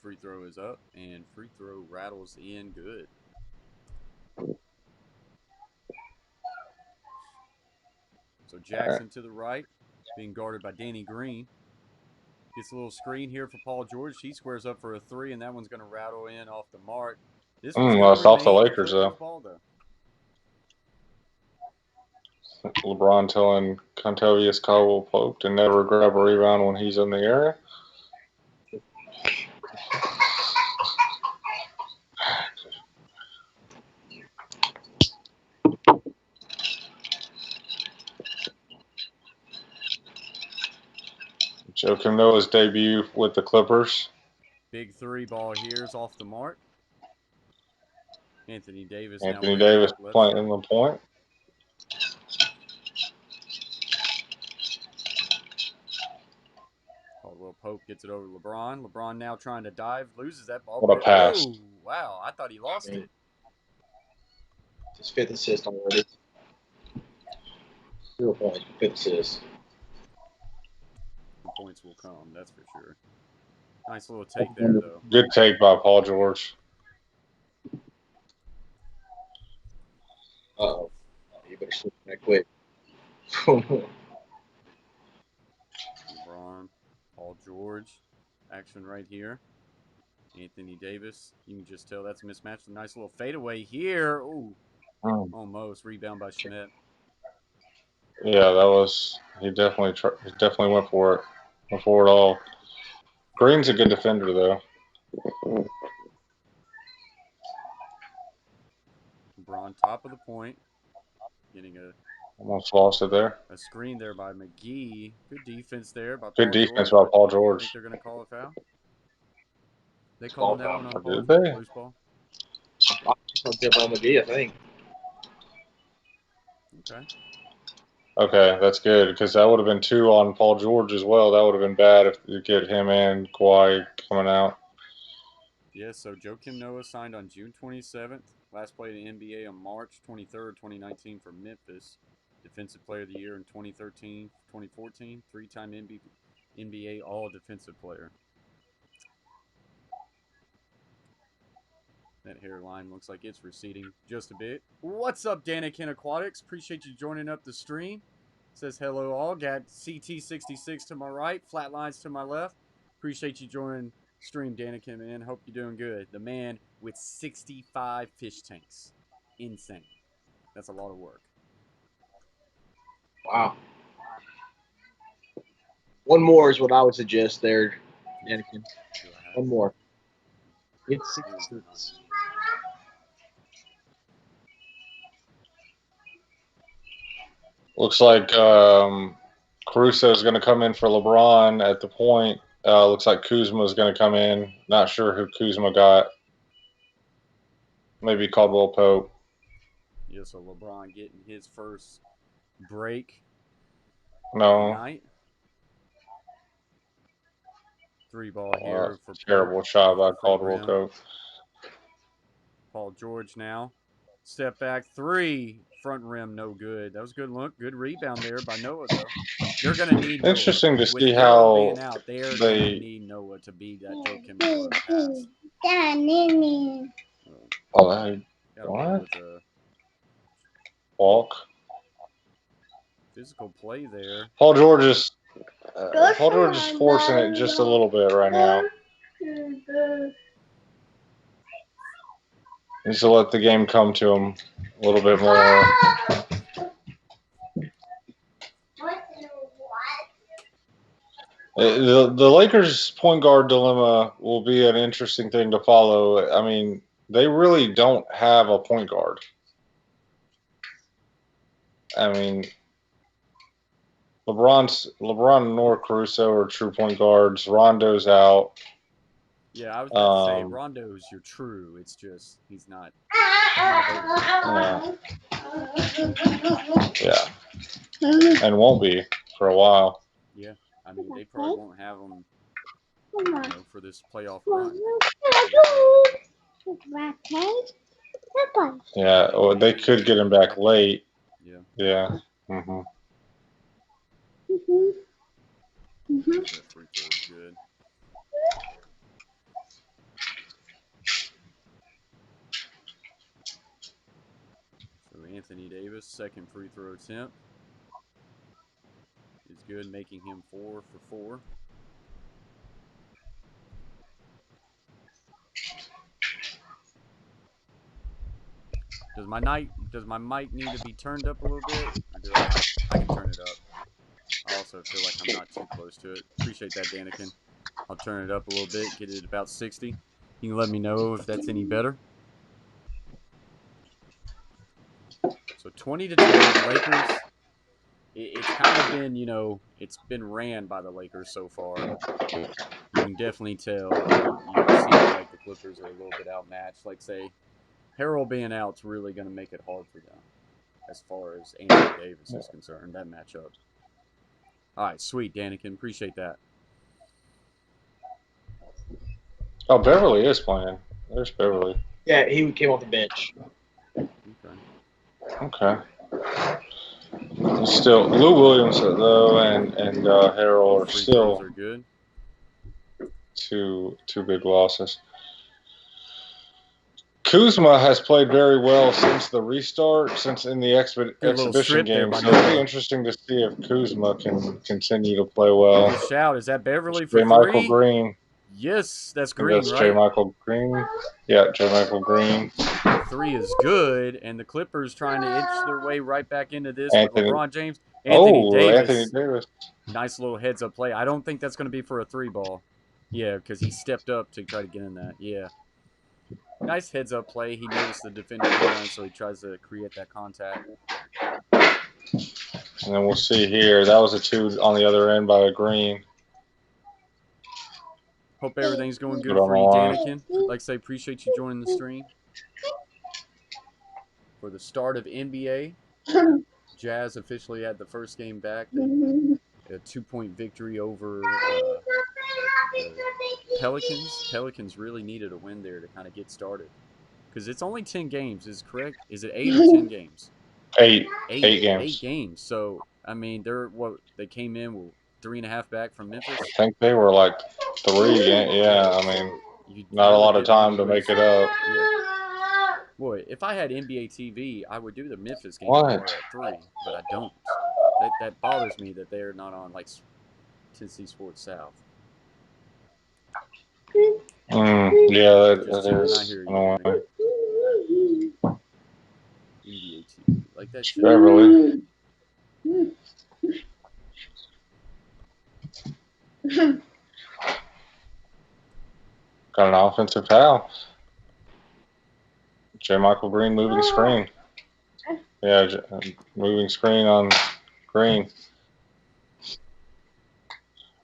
Free throw is up, and free throw rattles in good. So Jackson to the right, being guarded by Danny Green. Gets a little screen here for Paul George. He squares up for a three, and that one's going to rattle in off the mark. This was going to
It's off the
remain the
Lakers
Clippers'
though.
ball, though.
LeBron telling Contavious Caldwell Pope to never grab a rebound when he's in the area. Joakim Noah's debut with the Clippers.
Big three ball here is off the mark. Anthony Davis now
Anthony
bringing
Davis
up left
playing
side.
the point.
Caldwell Pope gets it over to LeBron. LeBron now trying to dive, loses that ball,
What
but
a pass.
oh wow! I thought he lost it.
His 5th assist already. 0 points, 5th assist.
The points will come, that's for sure. Nice little take there, though.
Good take by Paul George.
Uh-oh. You better switch that quick.
LeBron, Paul George, action right here. Anthony Davis, you can just tell that's a mismatch. A nice little fadeaway here. Ooh, almost rebound by Schmidt.
Yeah, that was he definitely went for it. Went for it all. Green's a good defender though.
LeBron, top of the point, getting
Almost lost it there.
a screen there by McGee. Good defense there by
Good
Paul
defense
George,
by
but
Paul
I think
George.
they're going to call a foul. They
Ball
calling that
foul.
one
Or
uncalled
did
for?
they?
Loose ball.
I'll give on McGee, I think.
Okay.
Okay, that's good because that would have been 2 on Paul George as well. That would have been bad if you get him and Kawhi coming out.
Yeah, so Joakim Noah signed on June 27th. Last played in the NBA on March 23rd, 2019 for Memphis. Defensive Player of the Year in 2013, 2014. Three-time NBA All-Defensive Player. That hairline looks like it's receding just a bit. What's up, Danikin Aquatics? Appreciate you joining up the stream. Says hello all. Got CT66 to my right, Flattlines to my left. Appreciate you joining stream, Danikin, man. Hope you're doing good. The man with 65 fish tanks. Insane. That's a lot of work.
Wow. One more is what I would suggest there, Anakin.
Do I have?
One more. Get
Who is that?
66.
Looks like Caruso is going to come in for LeBron at the point. Looks like Kuzma is going to come in. Not sure who Kuzma got. Maybe Caldwell Pope.
Yeah, so LeBron getting his first break of the
No.
night. Three ball here for Pope.
Terrible shot
Off
by
the front
Caldwell
rim.
Pope.
Paul George now Step back 3. Front rim, no good. That was good look. Good rebound there by Noah, though. They're going to need Noah.
Interesting to
With
see
Harrell
how
being out, they're going to need Noah to be that Joe Kimball pass.
Oh,
what? With a
walk.
Physical play there.
Paul George is forcing it just a little bit right now. Needs to let the game come to him a little bit more. The Lakers' point guard dilemma will be an interesting thing to follow. I mean, they really don't have a point guard. I mean, LeBron nor Caruso are true point guards. Rondo's out.
Yeah, I was about to say Rondo's your true. It's just he's not.
Yeah, and won't be for a while.
Yeah, I mean they probably won't have him for this playoff run.
Yeah, or they could get him back late.
Yeah.
Yeah. Mm-hmm.
That free throw's good. So Anthony Davis, second free throw attempt is good, making him 4 for 4. Does my mic need to be turned up a little bit? Or I can turn it up. I also feel like I'm not too close to it. Appreciate that, Danikin. I'll turn it up a little bit, get it at about 60. You can let me know if that's any better. So 20-12 Lakers. It's kind of been, it's been ran by the Lakers so far. You can definitely tell. It seems like the Clippers are a little bit outmatched. Like, say, Harrell being out's really going to make it hard for them as far as Anthony Davis is concerned, that matchup. All right, sweet, Danikin. Appreciate that.
Oh, Beverly is playing. There's Beverly.
Yeah, he came off the bench.
Okay. Still, Lou Williams though, and Harrell are still
good.
Two big losses. Kuzma has played very well since the restart, since in the exhibition game. So it'll be interesting to see if Kuzma can continue to play well.
Good shout. Is that Beverly for 3?
Michael Green.
Yes, that's Green,
that's
right?
J. Michael Green. Yeah, J. Michael Green.
3 is good, and the Clippers trying to inch their way right back into this with LeBron James.
Anthony Davis.
Nice little heads-up play. I don't think that's going to be for a 3 ball. Yeah, because he stepped up to try to get in that. Yeah. Nice heads-up play. He noticed the defender going, so he tries to create that contact.
And then we'll see here. That was a 2 on the other end by Green.
Hope everything's going good for you, Danikin. Like I say, appreciate you joining the stream. For the start of NBA, Jazz officially had the first game back. A 2-point victory over Pelicans. Pelicans really needed a win there to kind of get started. Because it's only 10 games, is correct? Is it 8 or 10 games?
8 games.
8 games. So, I mean, they came in with 3.5 back from Memphis.
I think they were like 3. Yeah, I mean, not a lot of time to make it up.
Yeah. Boy, if I had NBA TV, I would do the Memphis game at 3, but I don't. That bothers me that they're not on like Tennessee Sports South.
Yeah, that is annoying.
NBA TV, like that shit.
Beverly. Got an offensive foul. J. Michael Green moving screen. Yeah, moving screen on Green.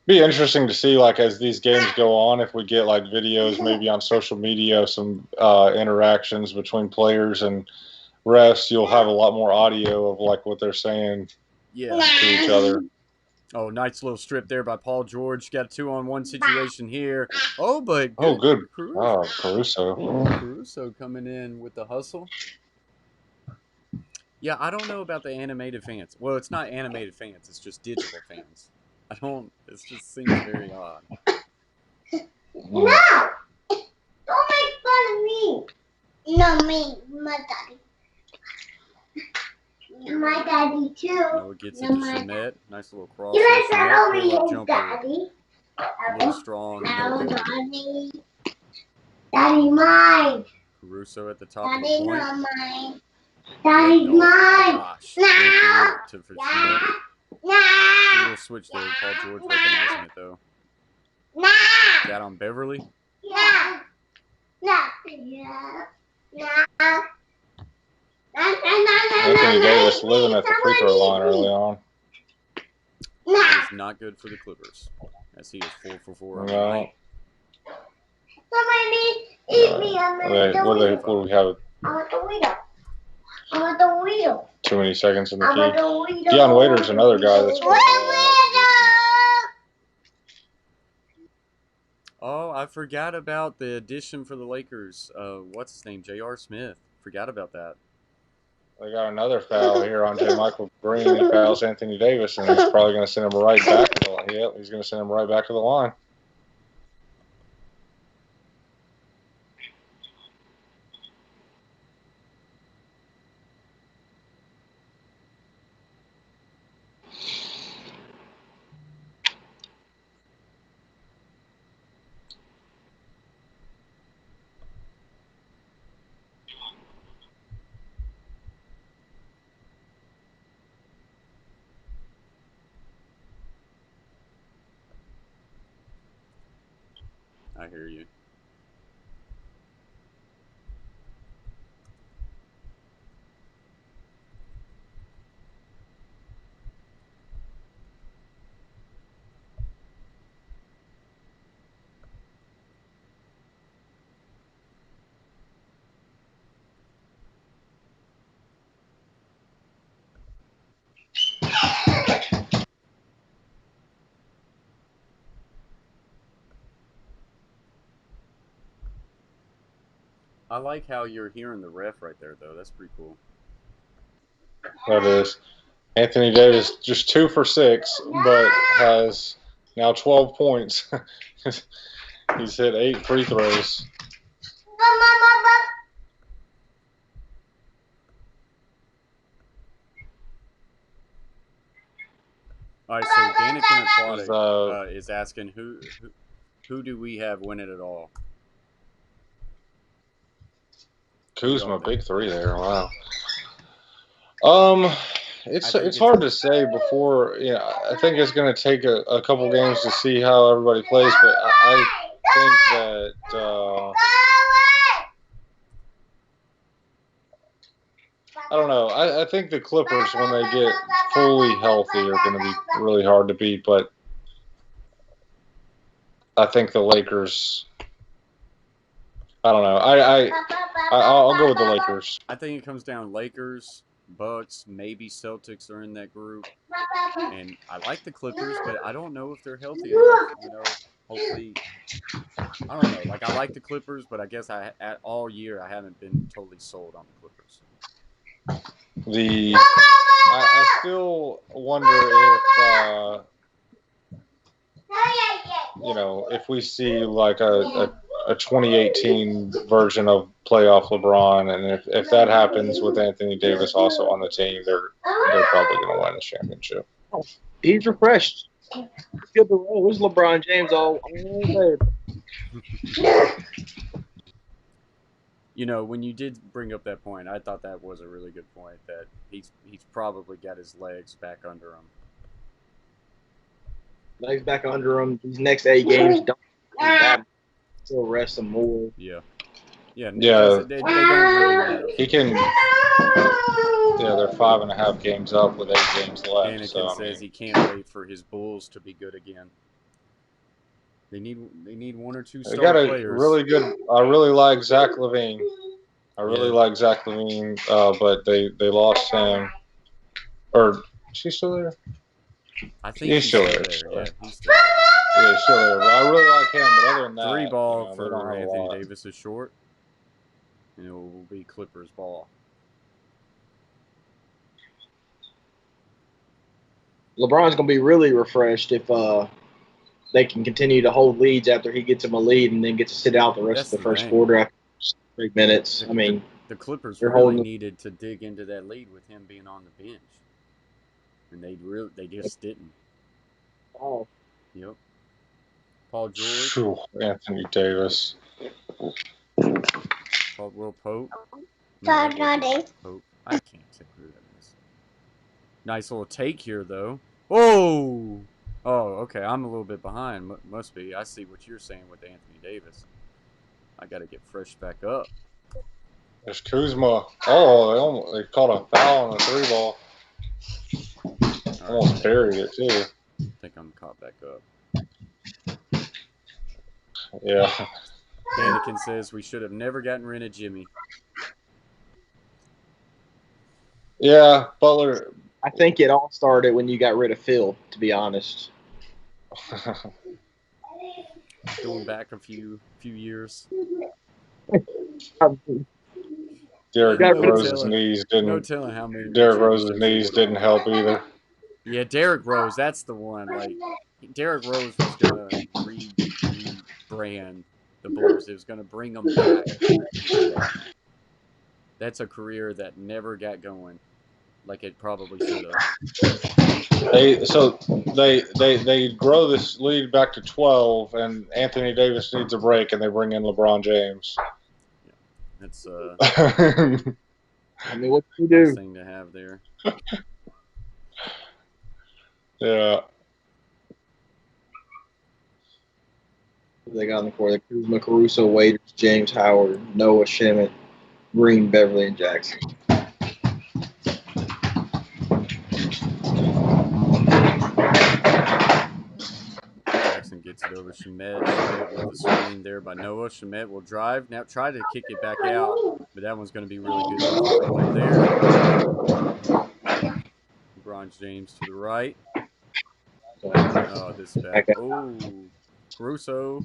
Be interesting to see, like, as these games go on, if we get like videos maybe on social media, some interactions between players and refs. You'll have a lot more audio of like what they're saying to each other.
Oh, nice little strip there by Paul George. Got a 2-on-1 situation here. Oh, but
good.
Caruso.
Oh, Caruso.
Caruso coming in with the hustle. Yeah, I don't know about the animated fans. Well, it's not animated fans. It's just digital fans. I don't. It just seems very odd.
No! Don't make fun of me. No, me. My daddy. My daddy too.
Noah gets it to Shemet. Nice little cross.
You
Here.
guys
Shemet
are over
pull up
here,
jumper.
daddy.
A little strong. No good.
Daddy. Daddy, mine.
Caruso at the top of the
Daddy,
point.
not mine. Daddy,
Oh my
mine.
gosh.
No.
For Shemet.
No.
A little switch there. Paul George recognizing it though.
No.
Got on Beverly.
Yeah. No. Yeah. No.
Anthony Davis living at the free throw line early on.
That is not good for the Clippers, as he is 4 for 4 on the night.
Somebody eat me.
What do we have?
I want the wheel. I want the wheel.
Too many seconds in the
I want
key.
the wheel.
Dion Waiter's another guy that's.
Oh, I forgot about the addition for the Lakers. What's his name? J.R. Smith. Forgot about that.
They got another foul here on J. Michael Green. He fouls Anthony Davis, and he's probably going to send him right back to the line. Yep, he's going to send him right back to the line.
I hear you. I like how you're hearing the ref right there, though. That's pretty cool.
That is. Anthony Davis just 2 for 6, but has now 12 points. He's hit 8 free throws.
All right, so Danikin Aquatic is asking who do we have winning it all?
Kuzma, big 3 there. Wow. It's hard to say before. I think it's going to take a couple games to see how everybody plays, but I think that I don't know. I think the Clippers, when they get fully healthy, are going to be really hard to beat, but I think the Lakers. I don't know. I'll go with the Lakers.
I think it comes down Lakers, Bucks, maybe Celtics are in that group. And I like the Clippers, but I don't know if they're healthy enough. Hopefully, I don't know. Like, I like the Clippers, but I guess all year I haven't been totally sold on the Clippers.
I still wonder if we see like a 2018 version of playoff LeBron, and if that happens with Anthony Davis also on the team, they're probably going to win the championship.
He's refreshed. Good to roll. There's LeBron James all day.
When you did bring up that point, I thought that was a really good point, that he's probably got his legs back under him.
Legs back under him. These next 8 games don't still rest some more.
Yeah.
Yeah.
They don't really matter.
He can. Yeah, they're 5.5 games up with 8 games left.
Anakin says he can't wait for his Bulls to be good again. They need 1 or 2 star players.
Really good. I really like Zach LaVine. But they lost him. Or is he still there?
I think he's still there. Yeah, he's still there.
Yeah, he's still there. But I really like him. But other than that,
3 ball for Anthony Davis is short, and it will be Clippers ball.
LeBron's going to be really refreshed if they can continue to hold leads after he gets him a lead and then gets to sit out the rest
That's
of the
the
first
thing.
quarter after 3 minutes. I mean,
the Clippers
they're
really
holding.
needed to dig into that lead with him being on the bench, and they just didn't.
Oh,
Yep. Paul George,
Phew, Anthony Davis.
Caldwell Pope. No, that wasn't Pope. I can't tell who that is. Nice little take here, though. Whoa! Oh, okay. I'm a little bit behind. Must be. I see what you're saying with Anthony Davis. I got to get fresh back up.
There's Kuzma. Oh, they called a foul on the 3 ball. Almost
Right,
buried it, too.
I think I'm caught back up.
Yeah.
Danikin says we should have never gotten rid of Jimmy.
Yeah, Butler.
I think it all started when you got rid of Phil, to be honest.
Going back a few years.
Derrick Rose's knees didn't.
No telling how many more
Derrick Rose's knees
championships
didn't help either.
Yeah, Derrick Rose, that's the one. Like, Derrick Rose was gonna rebrand the Bulls. It was gonna bring them back. That's a career that never got going, like it probably should have.
They grow this lead back to 12, and Anthony Davis needs a break, and they bring in LeBron James.
Yeah, that's
I mean, what can you do?
nice thing to have there.
Yeah.
They got on the court: Kuzma, Caruso, Waiters, James Howard, Noah Shemet, Green, Beverly, and Jackson.
Jackson gets it over Shemet. Shemet with the screen there by Noah. Shemet will drive. Now try to kick it back out, but that one's going to be really good defensive play there. LeBron James to the right. Oh, this is bad. Oh, Caruso.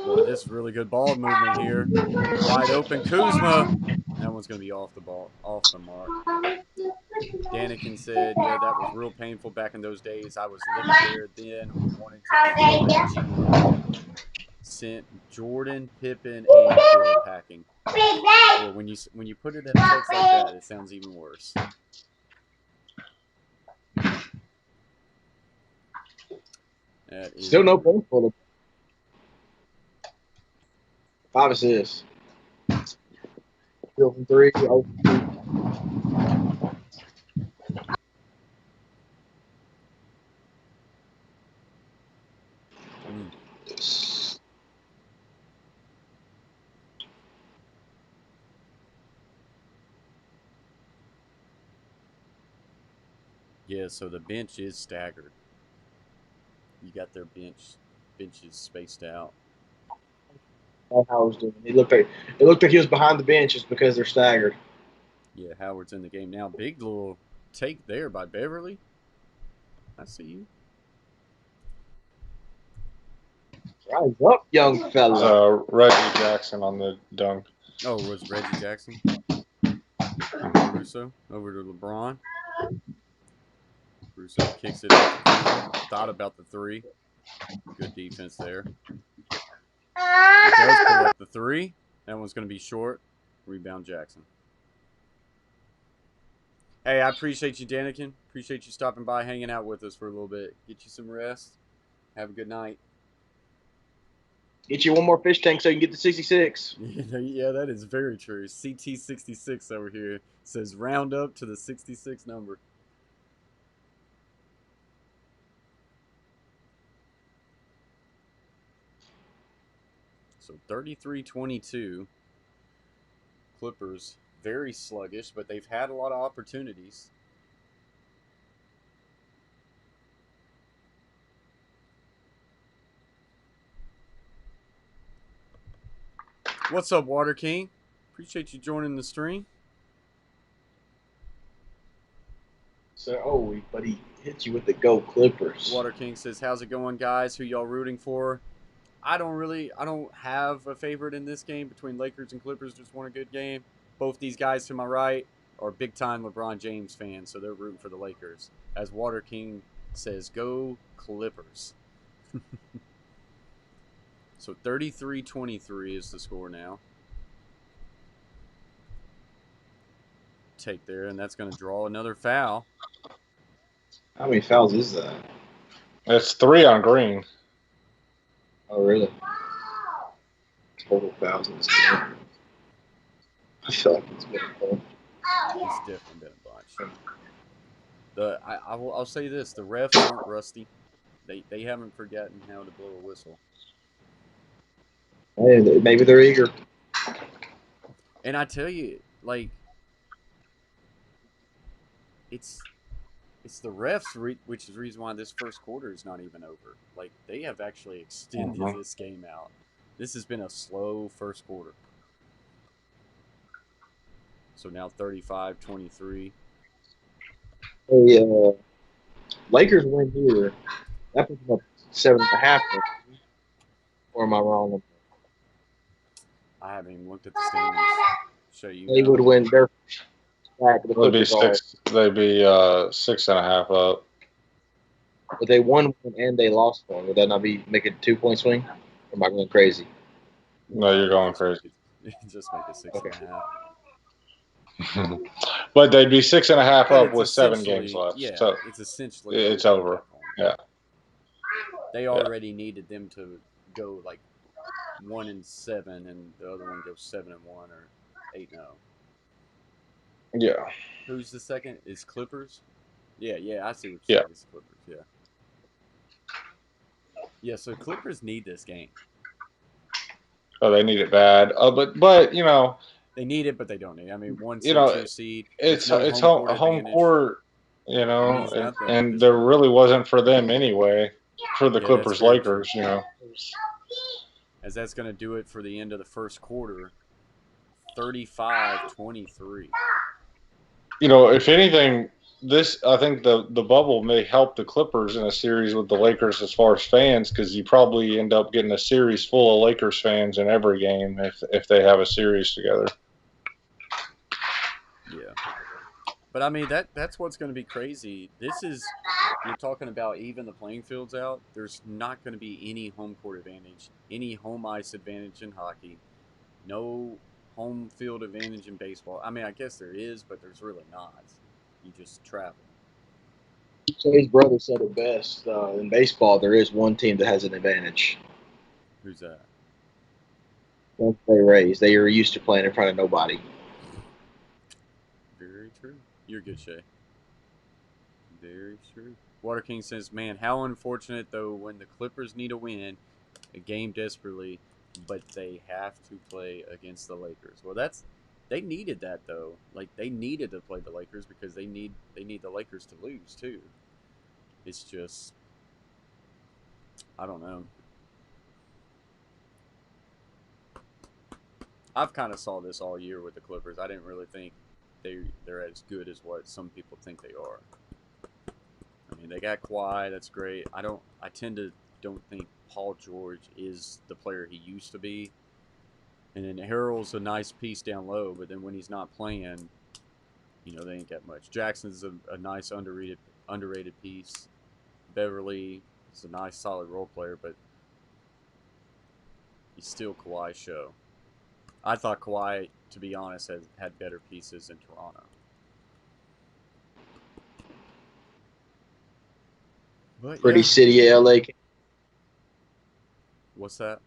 Boy, this is really good ball movement here. Wide open Kuzma. That one's going to be off the mark. Danikin said, yeah, that was real painful back in those days. I was living there then. We wanted to throw it. Sent Jordan, Pippen, and Phil packing. Well, when you put it in text like that, it sounds even worse.
Still no points for them. 5 assists. Phil from 3. Oh.
Yeah, so the bench is staggered. You got their benches spaced out.
Howard's doing. It looked like he was behind the bench just because they're staggered.
Yeah, Howard's in the game now. Big little take there by Beverly. I see you.
Rise up, young fella.
Reggie Jackson on the dunk.
Oh, it was Reggie Jackson? Russo over to LeBron. Russo kicks it out. Thought about the 3. Good defense there. He does pull up the 3. That one's going to be short. Rebound Jackson. Hey, I appreciate you, Danikin. Appreciate you stopping by, hanging out with us for a little bit. Get you some rest. Have a good night.
Get you one more fish tank so you can get the 66.
Yeah, that is very true. CT66 over here says round up to the 66 number. So 33-22. Clippers very sluggish, but they've had a lot of opportunities. What's up, Water King? Appreciate you joining the stream.
So, but he hits you with the Go Clippers.
Water King says, how's it going, guys? Who y'all rooting for? I don't have a favorite in this game between Lakers and Clippers. Just want a good game. Both these guys to my right, are big time LeBron James fans, so they're rooting for the Lakers. As Water King says, "Go Clippers." So 33-23 is the score now. Take there, and that's going to draw another foul.
How many fouls is that?
It's 3 on Green.
Oh, really? Total fouls in this game. I feel like it's been a bunch.
It's definitely been a bunch. I'll say this: the refs aren't rusty. They haven't forgotten how to blow a whistle.
Hey, maybe they're eager.
And I tell you, like, it's the refs, which is the reason why this first quarter is not even over. Like, they have actually extended this game out. This has been a slow first quarter. So now 35-23.
Hey, Lakers win here. That puts them up 7.5. Or am I wrong?
I haven't even looked at the standings. Show you.
They would win. They're back. The
They'd be
Clippers are.
6. They'd be 6.5 up.
But they won one and they lost one. Would that not be make it a 2-point swing? Or am I going crazy?
No, you're going crazy.
Just make it 6.5.
But they'd be 6.5
But
up
it's
with 7
essentially-
games left.
Yeah,
So
it's essentially
it's
at
over.
that point.
Yeah.
They already needed them to go like 1-7, and the other one goes 7-1 or 8-0.
Yeah.
Who's the second? Is Clippers? Yeah, I see what
Yeah.
you're saying. It's Clippers, yeah. Yeah, so Clippers need this game.
Oh, they need it bad. But you know,
They need it, but they don't need it. I mean, one
you
seed,
know,
2 seed.
it's
no
it's
home court
home
advantage.
court, you know,
means nothing
and
this
there
point.
really wasn't for them anyway. For the
Yeah, that's
Clippers
very
Lakers,
true.
you know.
As that's going to do it for the end of the first quarter. 35-23.
You know, if anything, I think the bubble may help the Clippers in a series with the Lakers as far as fans, because you probably end up getting a series full of Lakers fans in every game if they have a series together.
Yeah. But I mean that's what's going to be crazy. This is you're talking about even the playing fields out. There's not going to be any home court advantage, any home ice advantage in hockey, no home field advantage in baseball. I mean, I guess there is, but there's really not. You just travel.
So his brother said it best. In baseball, there is one team that has an advantage.
Who's that?
Once they raise, they are used to playing in front of nobody.
Very true. You're good, Shay. Very true. Water King says, "Man, how unfortunate though when the Clippers need a win, a game desperately, but they have to play against the Lakers." Well, they needed that though. Like they needed to play the Lakers because they need the Lakers to lose too. It's just I don't know. I've kind of saw this all year with the Clippers. I didn't really think they're as good as what some people think they are. I mean, they got Kawhi. That's great. I tend to don't think Paul George is the player he used to be. And then Harrell's a nice piece down low, but then when he's not playing, they ain't got much. Jackson's a nice underrated piece. Beverly is a nice solid role player, but he's still Kawhi's show. I thought Kawhi, to be honest, had better pieces in Toronto. But
Pretty
yeah.
city of LA.
What's that?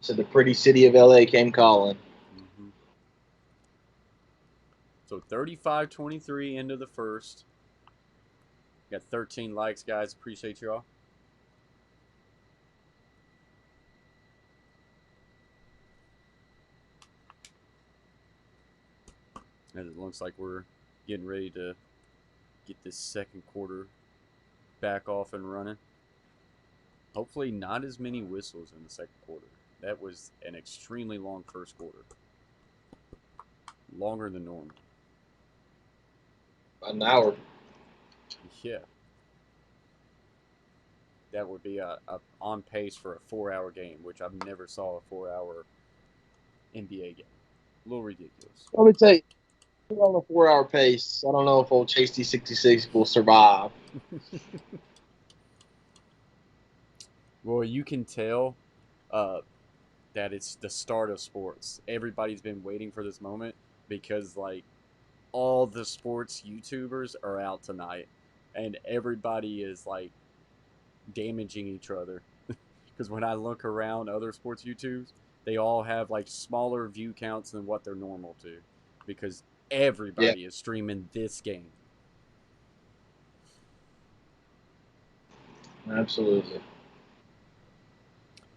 So the pretty city of LA came calling.
Mm-hmm. So 35-23 into the first. Got 13 likes, guys. Appreciate y'all. And it looks like we're getting ready to get this second quarter back off and running. Hopefully not as many whistles in the second quarter. That was an extremely long first quarter. Longer than normal.
An hour.
Yeah. That would be on pace for a 4-hour game, which I've never saw a 4-hour NBA game. A little ridiculous.
Let me tell you, We're on a 4-hour pace. I don't know if old CT66 will survive.
Well, you can tell that it's the start of sports. Everybody's been waiting for this moment because, like, all the sports YouTubers are out tonight, and everybody is like damaging each other. Because when I look around other sports YouTubes, they all have like smaller view counts than what they're normal to, because
Yeah,
everybody is streaming this game.
absolutely.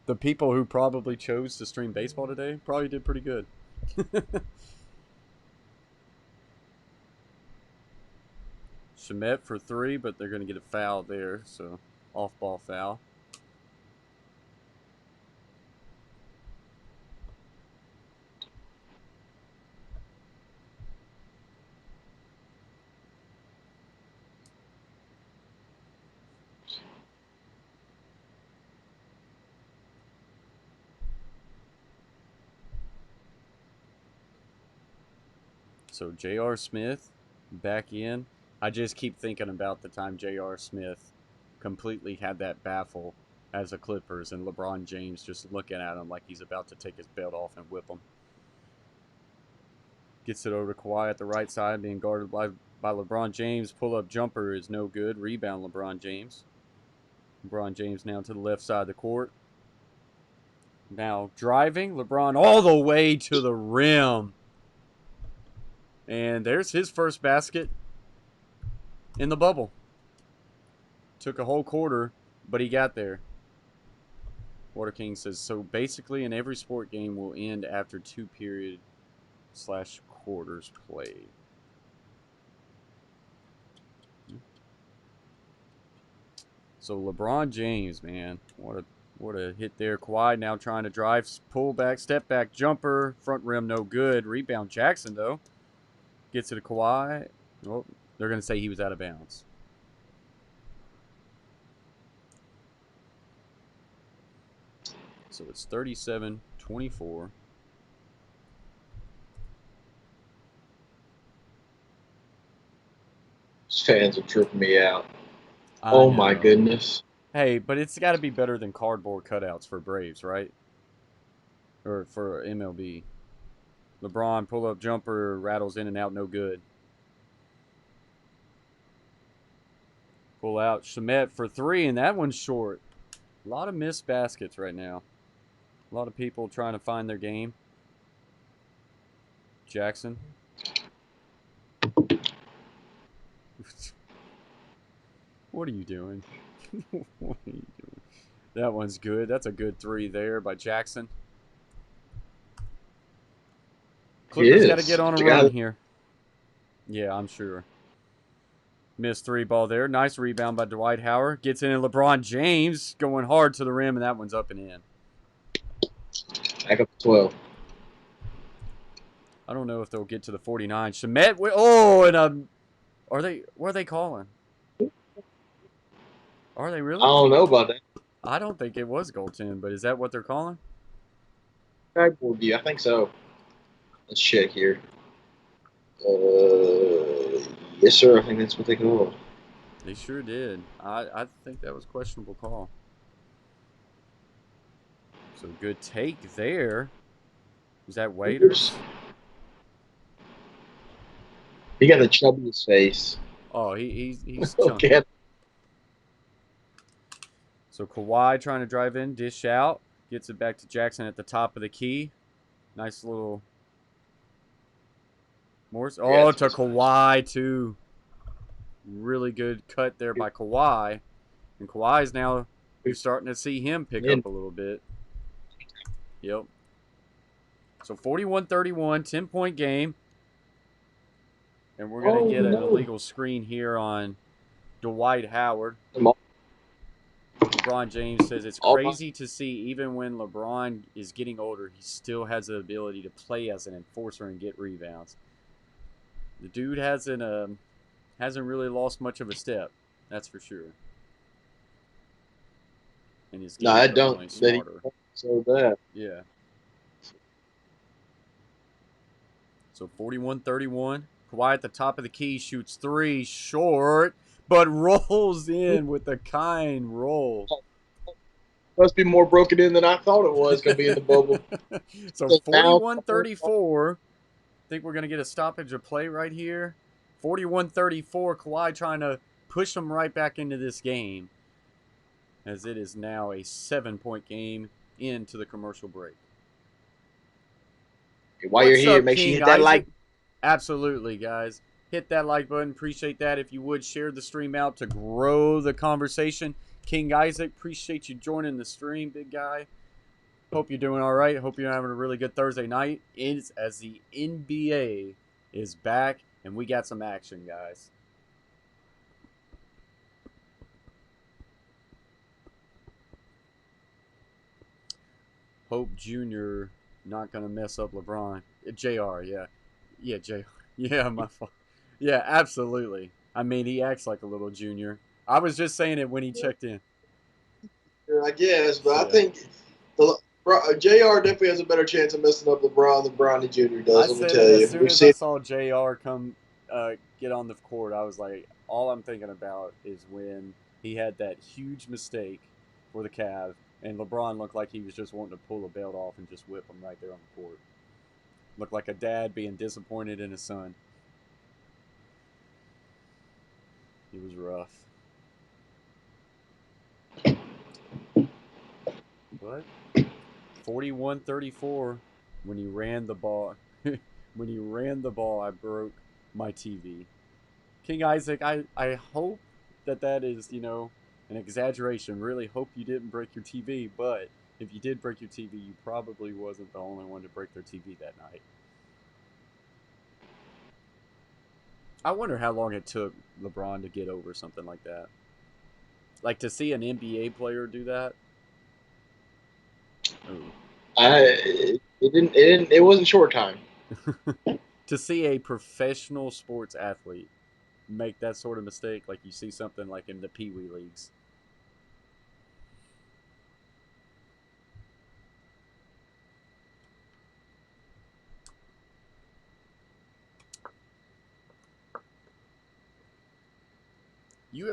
The people who probably chose to stream baseball today probably did pretty good. Shemet for 3, but they're going to get a foul there, so off ball foul. So J.R. Smith back in. I just keep thinking about the time J.R. Smith completely had that baffle as a Clippers and LeBron James just looking at him like he's about to take his belt off and whip him. Gets it over to Kawhi at the right side, being guarded by LeBron James. Pull-up jumper is no good. Rebound LeBron James. LeBron James now to the left side of the court. Now driving. LeBron all the way to the rim. And there's his first basket in the bubble. Took a whole quarter, but he got there. Water King says, so basically in every sport game will end after 2 period / quarters played. So LeBron James, man, what a hit there. Kawhi now trying to drive, pull back, step back, jumper, front rim, no good. Rebound Jackson, though. Gets it to Kawhi. Oh, they're going to say he was out of bounds. So it's 37-24.
These fans are tripping me out.
I
Oh,
know.
my goodness.
Hey, but it's got to be better than cardboard cutouts for Braves, right? Or for MLB. LeBron pull-up jumper rattles in and out, no good. Pull out Shemet for 3, and that one's short. A lot of missed baskets right now. A lot of people trying to find their game. Jackson. What are you doing? What are you doing? That one's good. That's a good 3 there by Jackson. Clippers got to get on a run here. Yeah, I'm sure. Missed 3 ball there. Nice rebound by Dwight Howard. Gets in, and LeBron James going hard to the rim, and that one's up and in.
Back up to 12.
I don't know if they'll get to the 49. Shemet. Oh, and are they? What are they calling? Are they really?
I don't know about that.
I don't think it was goaltend, but is that what they're calling?
Backboard view. I think so. Let's check here. Yes, sir. I think that's what they call it.
They sure did. I think that was a questionable call. So good take there. Was that Waiters?
He got the chubbiest face.
Oh, he's chunky.
Okay.
So Kawhi trying to drive in, dish out, gets it back to Jackson at the top of the key. Nice little Morris. Oh, to Kawhi too. Really good cut there by Kawhi. And Kawhi's now, you're starting to see him pick up a little bit. Yep. So 41-31, 10-point game. And we're going to get an illegal screen here on Dwight Howard. LeBron James says it's crazy to see, even when LeBron is getting older, he still has the ability to play as an enforcer and get rebounds. The dude hasn't really lost much of a step, that's for sure. And his
no, I don't. So that.
Yeah. So 41-31. Kawhi at the top of the key shoots 3, short, but rolls in with a kind roll.
Must be more broken in than I thought it was going to be in the bubble.
So 41-34. I think we're going to get a stoppage of play right here. 41-34. Kawhi trying to push them right back into this game, as it is now a 7-point game into the commercial break.
While you're here, make sure you hit that like.
Absolutely, guys. Hit that like button. Appreciate that. If you would, share the stream out to grow the conversation. King Isaac, appreciate you joining the stream, big guy. Hope you're doing all right. Hope you're having a really good Thursday night. It's as the NBA is back, and we got some action, guys. Hope Jr. not going to mess up LeBron. JR, yeah. Yeah, JR. Yeah, my fault. Yeah, absolutely. I mean, he acts like a little junior. I was just saying it when he checked in.
I guess, but I think JR definitely has a better chance of messing up LeBron than Bronny Jr. does.
I said it as soon as I saw JR come get on the court, I was like, all I'm thinking about is when he had that huge mistake for the Cavs, and LeBron looked like he was just wanting to pull the belt off and just whip him right there on the court. Looked like a dad being disappointed in his son. It was rough. But 41-34 when he ran the ball. When he ran the ball, I broke my TV. King Isaac, I hope that is, an exaggeration. Really hope you didn't break your TV, but if you did break your TV, you probably wasn't the only one to break their TV that night. I wonder how long it took LeBron to get over something like that. Like to see an NBA player do that. Ooh.
It wasn't short time.
To see a professional sports athlete make that sort of mistake, like you see something like in the Pee Wee leagues.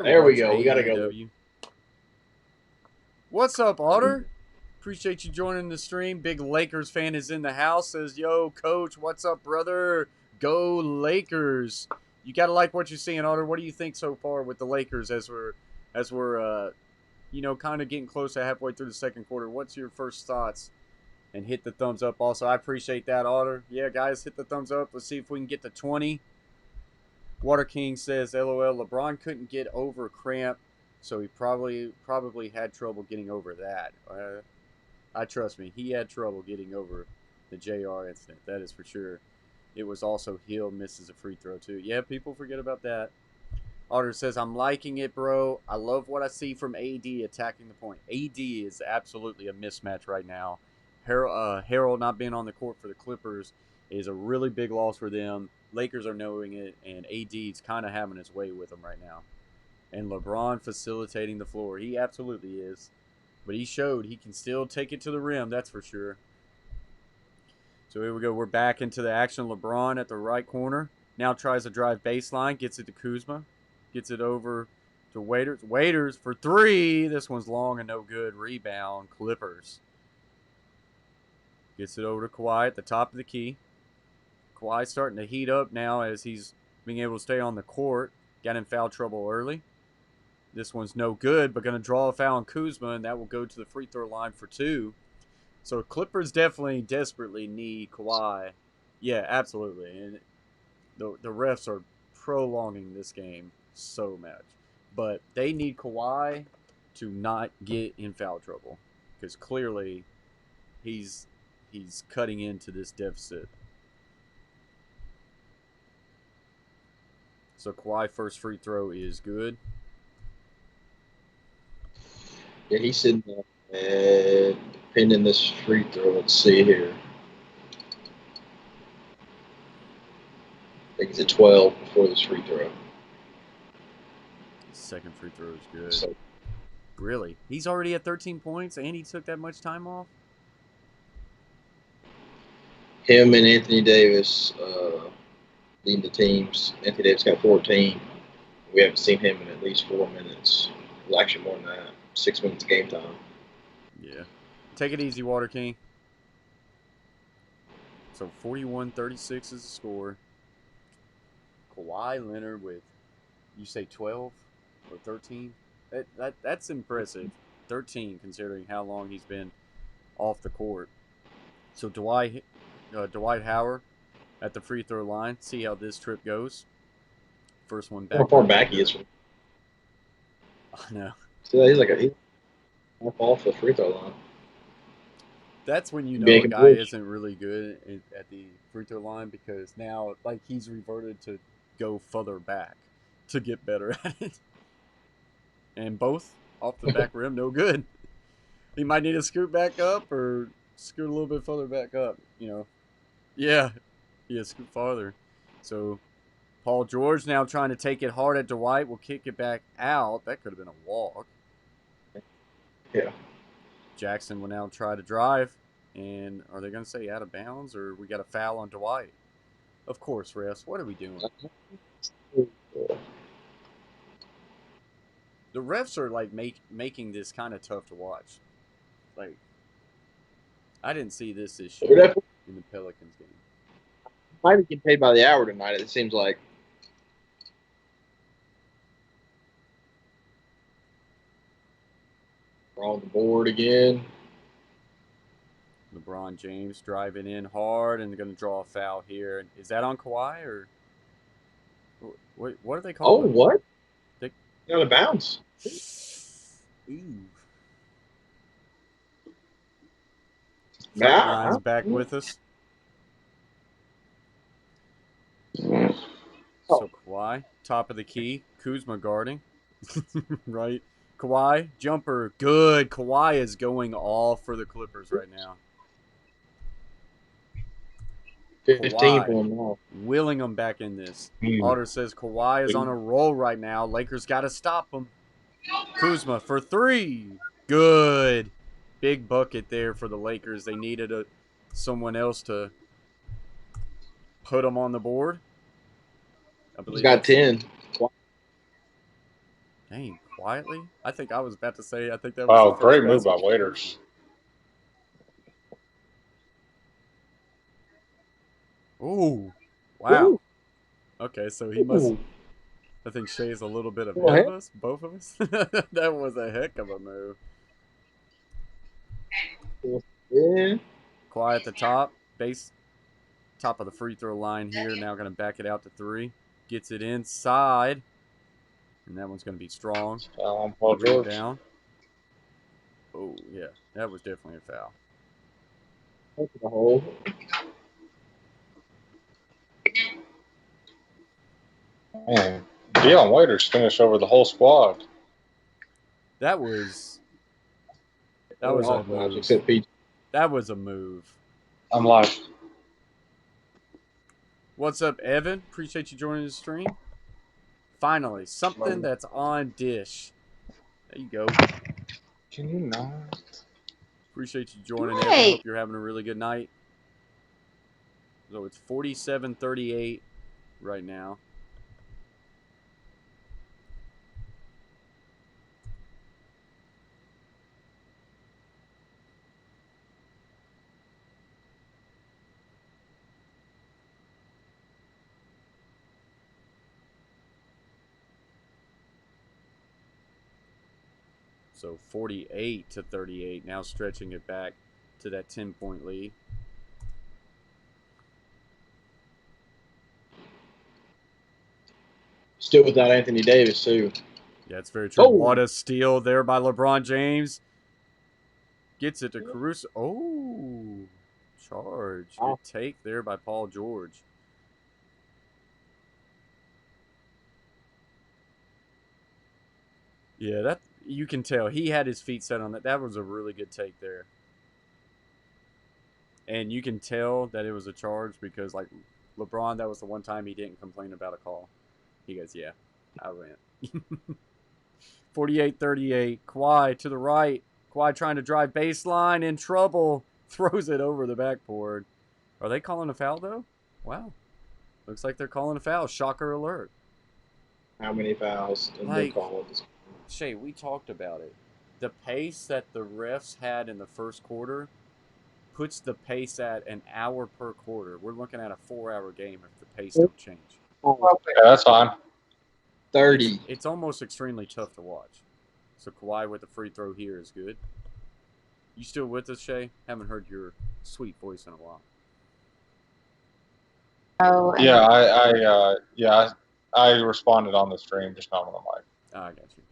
There we go. We gotta go.
What's up, Otter? Appreciate you joining the stream. Big Lakers fan is in the house. Says, yo, coach, what's up, brother? Go Lakers. You got to like what you're seeing, Otter. What do you think so far with the Lakers as we're kind of getting close to halfway through the second quarter? What's your first thoughts? And hit the thumbs up also. I appreciate that, Otter. Yeah, guys, hit the thumbs up. Let's see if we can get to 20. Water King says, LOL, LeBron couldn't get over cramp, so he probably had trouble getting over that. I trust me, he had trouble getting over the JR incident. That is for sure. It was also Hill misses a free throw too. Yeah, people forget about that. Otter says, I'm liking it, bro. I love what I see from AD attacking the point. AD is absolutely a mismatch right now. Harold not being on the court for the Clippers is a really big loss for them. Lakers are knowing it, and AD's kind of having his way with them right now. And LeBron facilitating the floor. He absolutely is. But he showed he can still take it to the rim, that's for sure. So here we go. We're back into the action. LeBron at the right corner. Now tries to drive baseline. Gets it to Kuzma. Gets it over to Waiters. Waiters for 3. This one's long and no good. Rebound. Clippers. Gets it over to Kawhi at the top of the key. Kawhi starting to heat up now as he's being able to stay on the court. Got in foul trouble early. This one's no good, but going to draw a foul on Kuzma, and that will go to the free throw line for 2. So Clippers definitely desperately need Kawhi. Yeah, absolutely. And the refs are prolonging this game so much. But they need Kawhi to not get in foul trouble, because clearly he's cutting into this deficit. So Kawhi first free throw is good.
Yeah, he's sitting there pinning this free throw. Let's see here. I think he's at 12 before this free throw.
Second free throw is good.
So,
really? He's already at 13 points and he took that much time off?
Him and Anthony Davis leading the teams. Anthony Davis got 14. We haven't seen him in at least 4 minutes. Well, actually, more than that. 6 minutes game time.
Yeah. Take it easy, Water King. So 41-36 is the score. Kawhi Leonard with, you say 12 or 13? That's impressive. 13 considering how long he's been off the court. So Dwight Howard at the free throw line. See how this trip goes. First one back.
How far back he is from.
I know.
So he's off the free throw line.
That's when you know a guy isn't really good at the free throw line, because now like he's reverted to go further back to get better at it. And both off the back rim, no good. He might need to scoot back up or scoot a little bit further back up, you know. Yeah, scoot farther. So Paul George now trying to take it hard at Dwight. Will kick it back out. That could have been a walk.
Yeah.
Jackson will now try to drive. And are they going to say out of bounds, or we got a foul on Dwight? Of course, refs. What are we doing? The refs are like making this kind of tough to watch. Like, I didn't see this issue in the Pelicans game.
Might be getting paid by the hour tonight, it seems like. We're on the board again.
LeBron James driving in hard and going to draw a foul here. Is that on Kawhi, or what are they calling?
Oh, what? They out of bounds.
Ooh. Flattlines back with us. So Kawhi, top of the key. Kuzma guarding. Right. Kawhi, jumper, good. Kawhi is going all for the Clippers right now.
15 for him now.
Willing them back in this. Otter says Kawhi is on a roll right now. Lakers got to stop him. Kuzma for 3. Good. Big bucket there for the Lakers. They needed someone else to put them on the board. I believe
he's got 10.
Dang, quietly? I think I was about to say, I think that was the first
great move by Waiters.
Ooh, wow. Ooh. Okay, so he must. I think Shay's a little bit ahead of us, both of us. That was a heck of a move.
Yeah.
Kawhi at the top, top of the free throw line here. Now going to back it out to 3. Gets it inside, and that one's going to be strong.
Foul on Paul George.
Down. Oh yeah, that was definitely a foul.
The hole.
Man, Dion Waiters finished over the whole squad.
That was a move. That was a move.
I'm live.
What's up, Evan? Appreciate you joining the stream. Finally, something that's on Dish. There you go.
Can you not?
Appreciate you joining, Evan. Hope you're having a really good night. So it's 47-38 right now. So 48-38, now stretching it back to that 10-point lead.
Still without Anthony Davis, too.
Yeah, it's very true. Oh. What a steal there by LeBron James. Gets it to Caruso. Oh, charge. Good take there by Paul George. Yeah, that you can tell. He had his feet set on that. That was a really good take there. And you can tell that it was a charge because, like, LeBron, that was the one time he didn't complain about a call. He goes, yeah, I went. 48-38. Kawhi to the right. Kawhi trying to drive baseline, in trouble. Throws it over the backboard. Are they calling a foul, though? Wow. Looks like they're calling a foul. Shocker alert.
How many fouls did they
Like,
call at this point?
Shay, we talked about it. The pace that the refs had in the first quarter puts the pace at an hour per quarter. We're looking at a 4-hour game if the pace don't change.
Yeah, that's fine.
30.
It's almost extremely tough to watch. So Kawhi with the free throw here is good. You still with us, Shay? Haven't heard your sweet voice in a while.
Oh,
Yeah, I responded on the stream, just not on the mic.
Oh, I got you.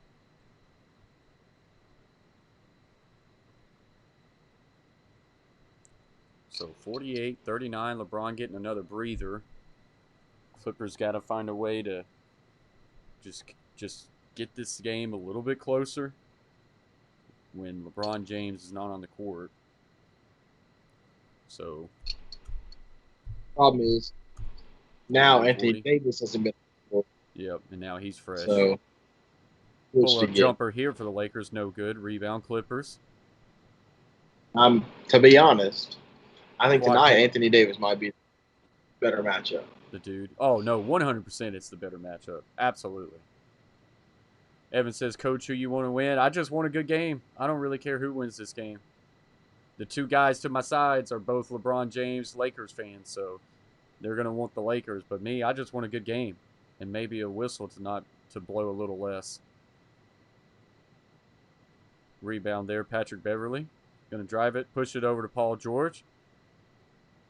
So 48-39, LeBron getting another breather. Clippers got to find a way to just get this game a little bit closer when LeBron James is not on the court. So
Problem is, now
40.
Anthony Davis hasn't been.
Yep, and now he's fresh.
So,
pull-up jumper here for the Lakers, no good. Rebound Clippers.
To be honest, I think
Quad
tonight
pull.
Anthony Davis might be a better matchup.
The dude. Oh, no, 100% it's the better matchup. Absolutely. Evan says, Coach, who you want to win? I just want a good game. I don't really care who wins this game. The two guys to my sides are both LeBron James Lakers fans, so they're going to want the Lakers. But me, I just want a good game and maybe a whistle to blow a little less. Rebound there, Patrick Beverly. Going to drive it, push it over to Paul George.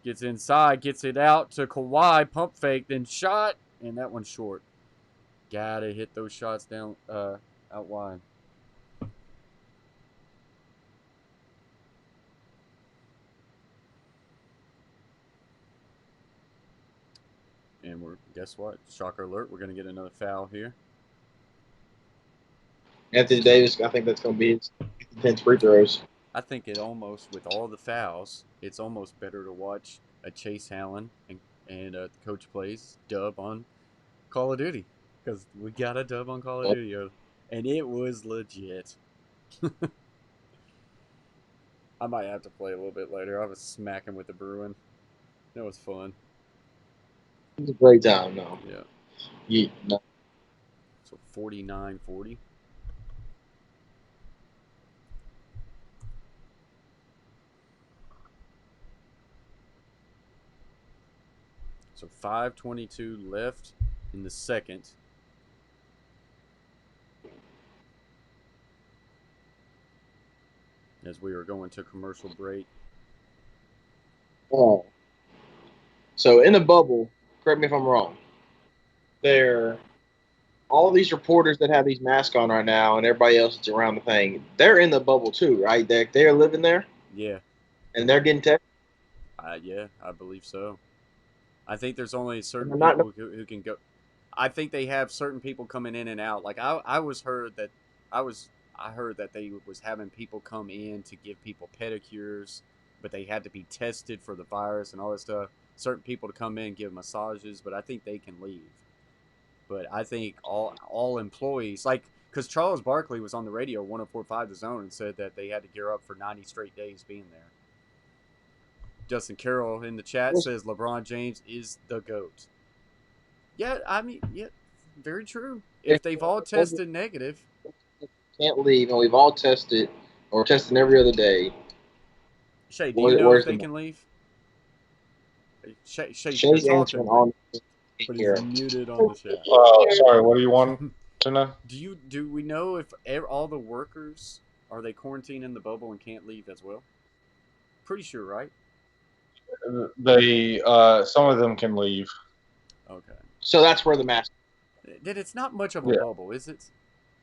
Gets inside, gets it out to Kawhi, pump fake, then shot, and that one's short. Gotta hit those shots down out wide. And guess what? Shocker alert, we're gonna get another foul here.
Anthony Davis, I think that's going to be his 10 free throws.
I think it almost, with all the fouls, it's almost better to watch a Chase Allen and Coach Plays dub on Call of Duty. Because we got a dub on Call of Duty, and it was legit. I might have to play a little bit later. I was smacking with the Bruin. It was fun.
It was a great time, no.
Yeah.
No.
So 49-40. So 5:22 left in the second. As we are going to commercial break.
Oh. So in the bubble, correct me if I'm wrong, all these reporters that have these masks on right now and everybody else that's around the thing, they're in the bubble too, right? They're living there?
Yeah.
And they're getting tested?
Yeah, I believe so. I think there's only certain people who can go. I think they have certain people coming in and out. Like I heard that they was having people come in to give people pedicures, but they had to be tested for the virus and all that stuff. Certain people to come in give massages, but I think they can leave. But I think all employees, like, because Charles Barkley was on the radio 104.5 The Zone and said that they had to gear up for 90 straight days being there. Justin Carroll in the chat says LeBron James is the GOAT. Yeah, I mean, yeah, very true. If they've all tested negative.
Can't leave, and we've all tested, or testing every other day.
Shay, do you know if they can leave? Shay's
answering on
but he's muted on the chat.
Sorry, what do you want to know?
Do we know if all the workers, are they quarantined in the bubble and can't leave as well? Pretty sure, right?
They some of them can leave.
Okay.
So that's where the mask.
Then it's not much of a bubble, is it?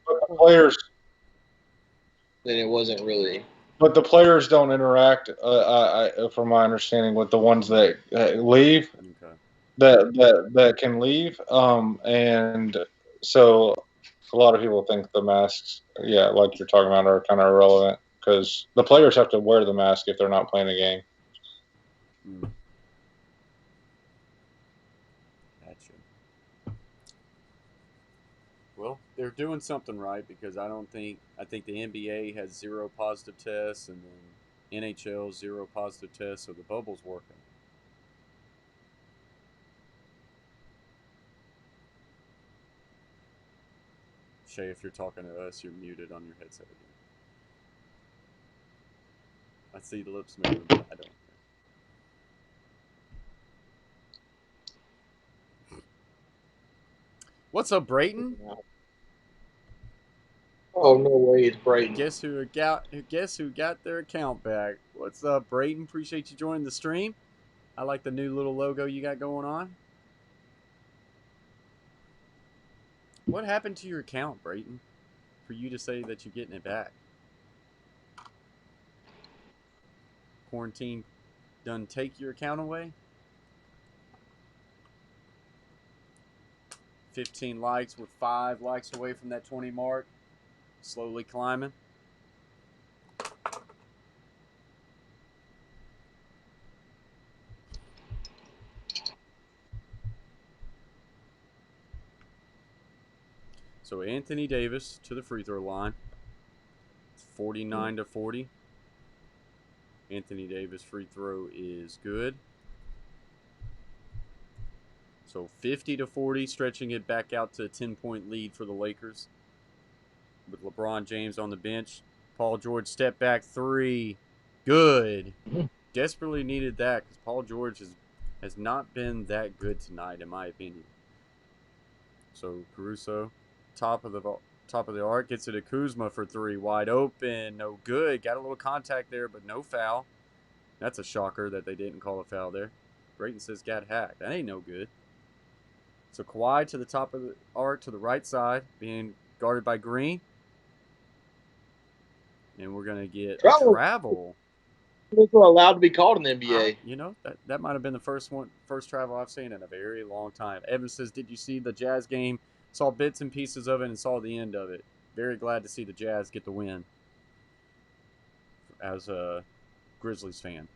But the players.
Then it wasn't really.
But the players don't interact, from my understanding, with the ones that leave.
Okay.
That can leave. And so a lot of people think the masks, like you're talking about, are kind of irrelevant because the players have to wear the mask if they're not playing a game.
Gotcha. Well, they're doing something right because I think the NBA has 0 positive tests and then NHL 0 positive tests, so the bubble's working. Shay, if you're talking to us, you're muted on your headset again. I see the lips moving, but I don't hear. What's up, Brayton?
Oh, no way, it's Brayton.
Guess who got their account back? What's up, Brayton? Appreciate you joining the stream. I like the new little logo you got going on. What happened to your account, Brayton, for you to say that you're getting it back? Quarantine done take your account away? 15 likes. We're 5 likes away from that 20 mark. Slowly climbing. So Anthony Davis to the free throw line. It's 49-40. Anthony Davis free throw is good. So 50-40, stretching it back out to a 10-point lead for the Lakers. With LeBron James on the bench. Paul George step back three. Good. Desperately needed that because Paul George has not been that good tonight, in my opinion. So Caruso, top of the arc, gets it to Kuzma for three. Wide open. No good. Got a little contact there, but no foul. That's a shocker that they didn't call a foul there. Brayton says got hacked. That ain't no good. So Kawhi to the top of the arc to the right side, being guarded by Green. And we're going to get travel.
Those are allowed to be called in the NBA.
You know, that might have been the first travel I've seen in a very long time. Evan says, did you see the Jazz game? Saw bits and pieces of it and saw the end of it. Very glad to see the Jazz get the win as a Grizzlies fan.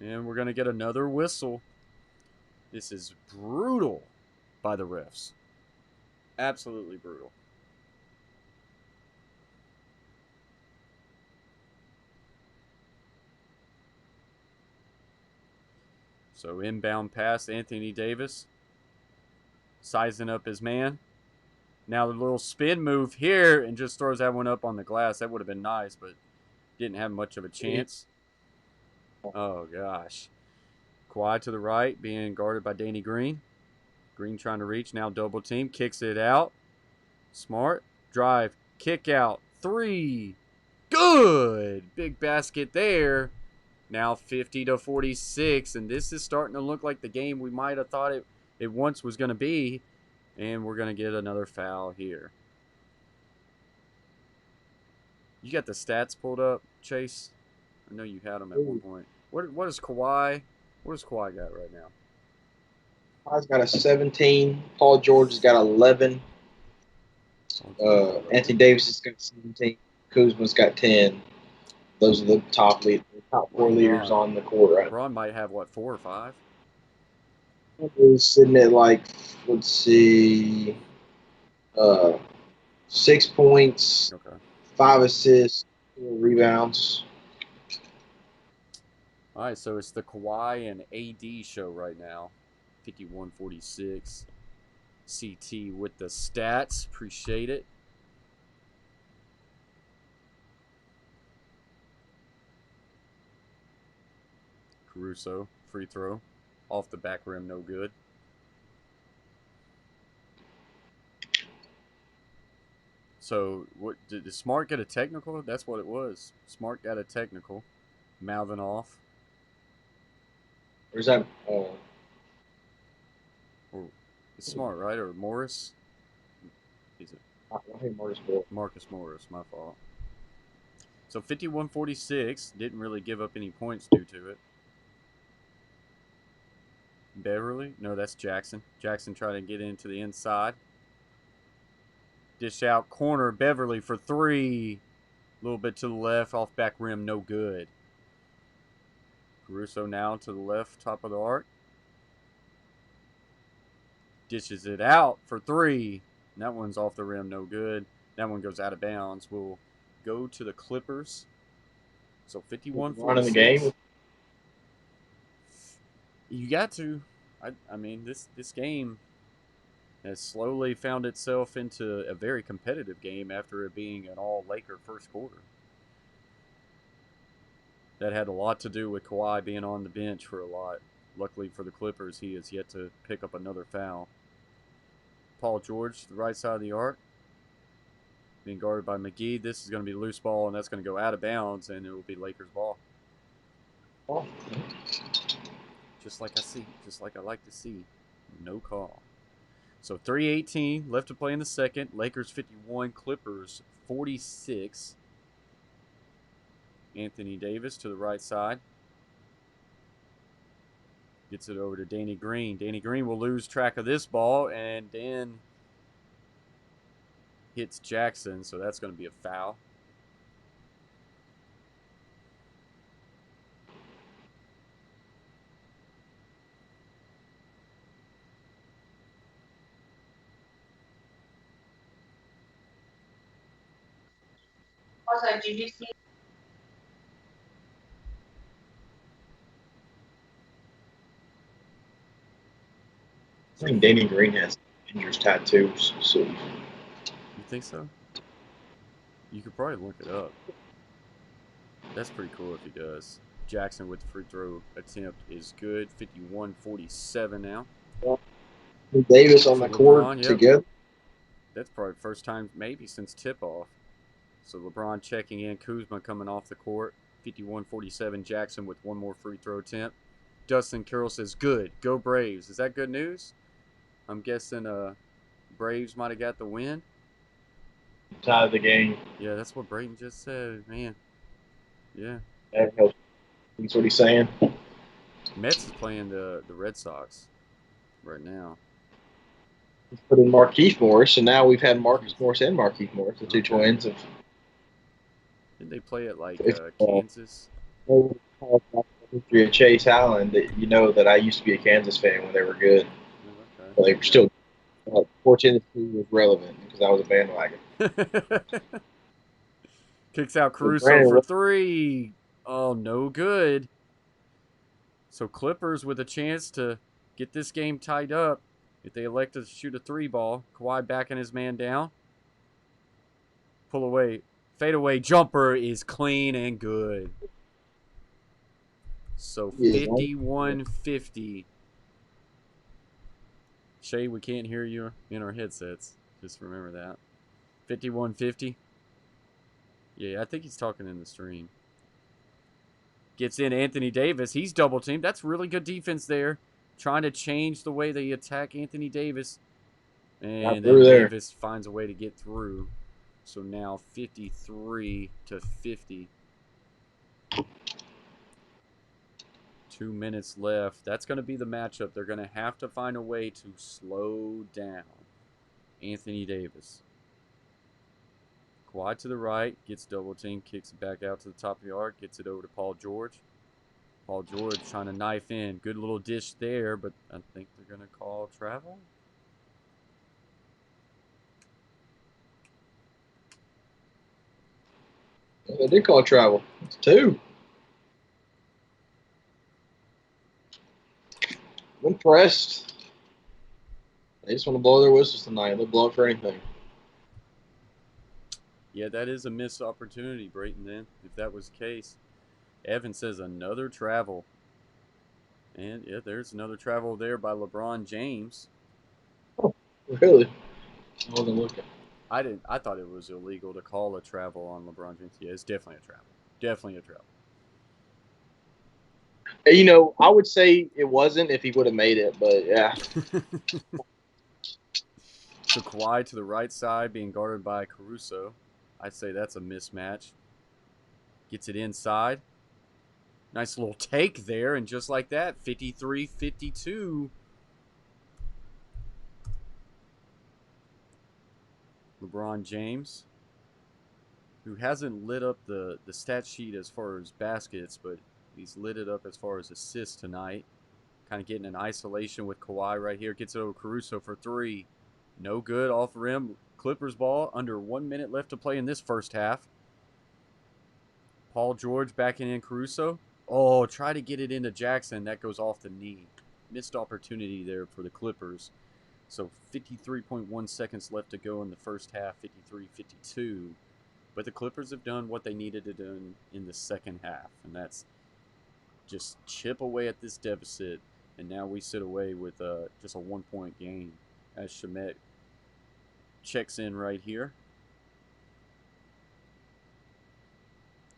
And we're going to get another whistle. This is brutal by the refs. Absolutely brutal. So inbound pass, Anthony Davis. Sizing up his man. Now the little spin move here and just throws that one up on the glass. That would have been nice, but didn't have much of a chance. Oh, gosh. Kawhi to the right, being guarded by Danny Green. Green trying to reach, now double team, kicks it out. Smart, drive, kick out, three. Good! Big basket there. Now 50-46, and this is starting to look like the game we might have thought it once was going to be. And we're going to get another foul here. You got the stats pulled up, Chase? I know you had them at one point. What is Kawhi? What does Kawhi got right now?
Kawhi's got a 17. Paul George has got 11. Anthony Davis has got 17. Kuzma's got 10. Those are the top four leaders on the court right now.
LeBron might have, 4 or 5?
He's sitting at let's see, 6 points, 5 assists, 4 rebounds.
All right, so it's the Kawhi and AD show right now. 51-46. CT with the stats. Appreciate it. Caruso, free throw. Off the back rim, no good. So, what did Smart get a technical? That's what it was. Smart got a technical. Mouthing off.
Or is that?
Or it's Smart, right? Or Morris? Is it?
I think
Marcus Morris, my fault. So 51-46. Didn't really give up any points due to it. Beverly? No, that's Jackson. Jackson trying to get into the inside. Dish out corner. Beverly for three. A little bit to the left. Off back rim. No good. Caruso now to the left. Top of the arc. Dishes it out for three. And that one's off the rim. No good. That one goes out of bounds. We'll go to the Clippers. So 51-46.
Running the game.
You got to. I mean, this game, has slowly found itself into a very competitive game after it being an all-Laker first quarter. That had a lot to do with Kawhi being on the bench for a lot. Luckily for the Clippers, he has yet to pick up another foul. Paul George to the right side of the arc, being guarded by McGee. This is going to be a loose ball, and that's going to go out of bounds, and it will be Lakers ball. Just like I see. Just like I like to see. No call. So 3:18 left to play in the second. Lakers 51, Clippers 46. Anthony Davis to the right side. Gets it over to Danny Green. Danny Green will lose track of this ball and then hits Jackson, so that's going to be a foul.
I think Danny Green has dangerous tattoos. So
You think so? You could probably look it up. That's pretty cool if he does. Jackson with the free throw attempt is good. 51-47 now.
Davis on the court
LeBron, yep.
together.
That's probably the first time maybe since tip-off. So LeBron checking in. Kuzma coming off the court. 51-47. Jackson with one more free throw attempt. Dustin Carroll says, good. Go Braves. Is that good news? I'm guessing Braves might have got the win.
Tie of the game.
Yeah, that's what Brayton just said, man. Yeah.
I don't know. That's what he's saying.
Mets is playing the Red Sox right now.
He's put in Markieff Morris, and now we've had Marcus Morris and Markieff Morris, the two twins.
Didn't they play at like Kansas?
History of Chase Allen, that you know that I used to be a Kansas fan when they were good.
Okay.
But they were still. Poor Tennessee was relevant because I was a bandwagon.
Kicks out Caruso for three. Oh, no good. So Clippers with a chance to get this game tied up if they elect to shoot a three ball. Kawhi backing his man down. Pull away. Fadeaway jumper is clean and good. So 51-50. Shay, we can't hear you in our headsets. Just remember that. 51-50. Yeah, I think he's talking in the stream. Gets in Anthony Davis. He's double teamed. That's really good defense there. Trying to change the way they attack Anthony Davis. And then Davis finds a way to get through. So now 53-50. 2 minutes left. That's going to be the matchup. They're going to have to find a way to slow down Anthony Davis. Kawhi to the right, gets double team, kicks it back out to the top of the arc, gets it over to Paul George. Paul George trying to knife in. Good little dish there, but I think they're going to call travel.
Yeah, they did call travel. It's two. I'm impressed. They just want to blow their whistles tonight. They'll blow it for anything.
Yeah, that is a missed opportunity, Brayton, then, if that was the case. Evan says another travel. And, yeah, there's another travel there by LeBron James.
Oh, really? I wasn't looking.
I thought it was illegal to call a travel on LeBron James. Yeah, it's definitely a travel. Definitely a travel.
You know, I would say it wasn't if he would have made it, but yeah.
So Kawhi to the right side being guarded by Caruso. I'd say that's a mismatch. Gets it inside. Nice little take there, and just like that, 53-52. LeBron James, who hasn't lit up the stat sheet as far as baskets, but he's lit it up as far as assists tonight. Kind of getting an isolation with Kawhi right here. Gets it over Caruso for three. No good off rim. Clippers ball. Under 1 minute left to play in this first half. Paul George backing in Caruso. Oh, try to get it into Jackson. That goes off the knee. Missed opportunity there for the Clippers. So 53.1 seconds left to go in the first half, 53-52. But the Clippers have done what they needed to do in the second half, and that's just chip away at this deficit. And now we sit away with just a 1-point gain as Shamet checks in right here.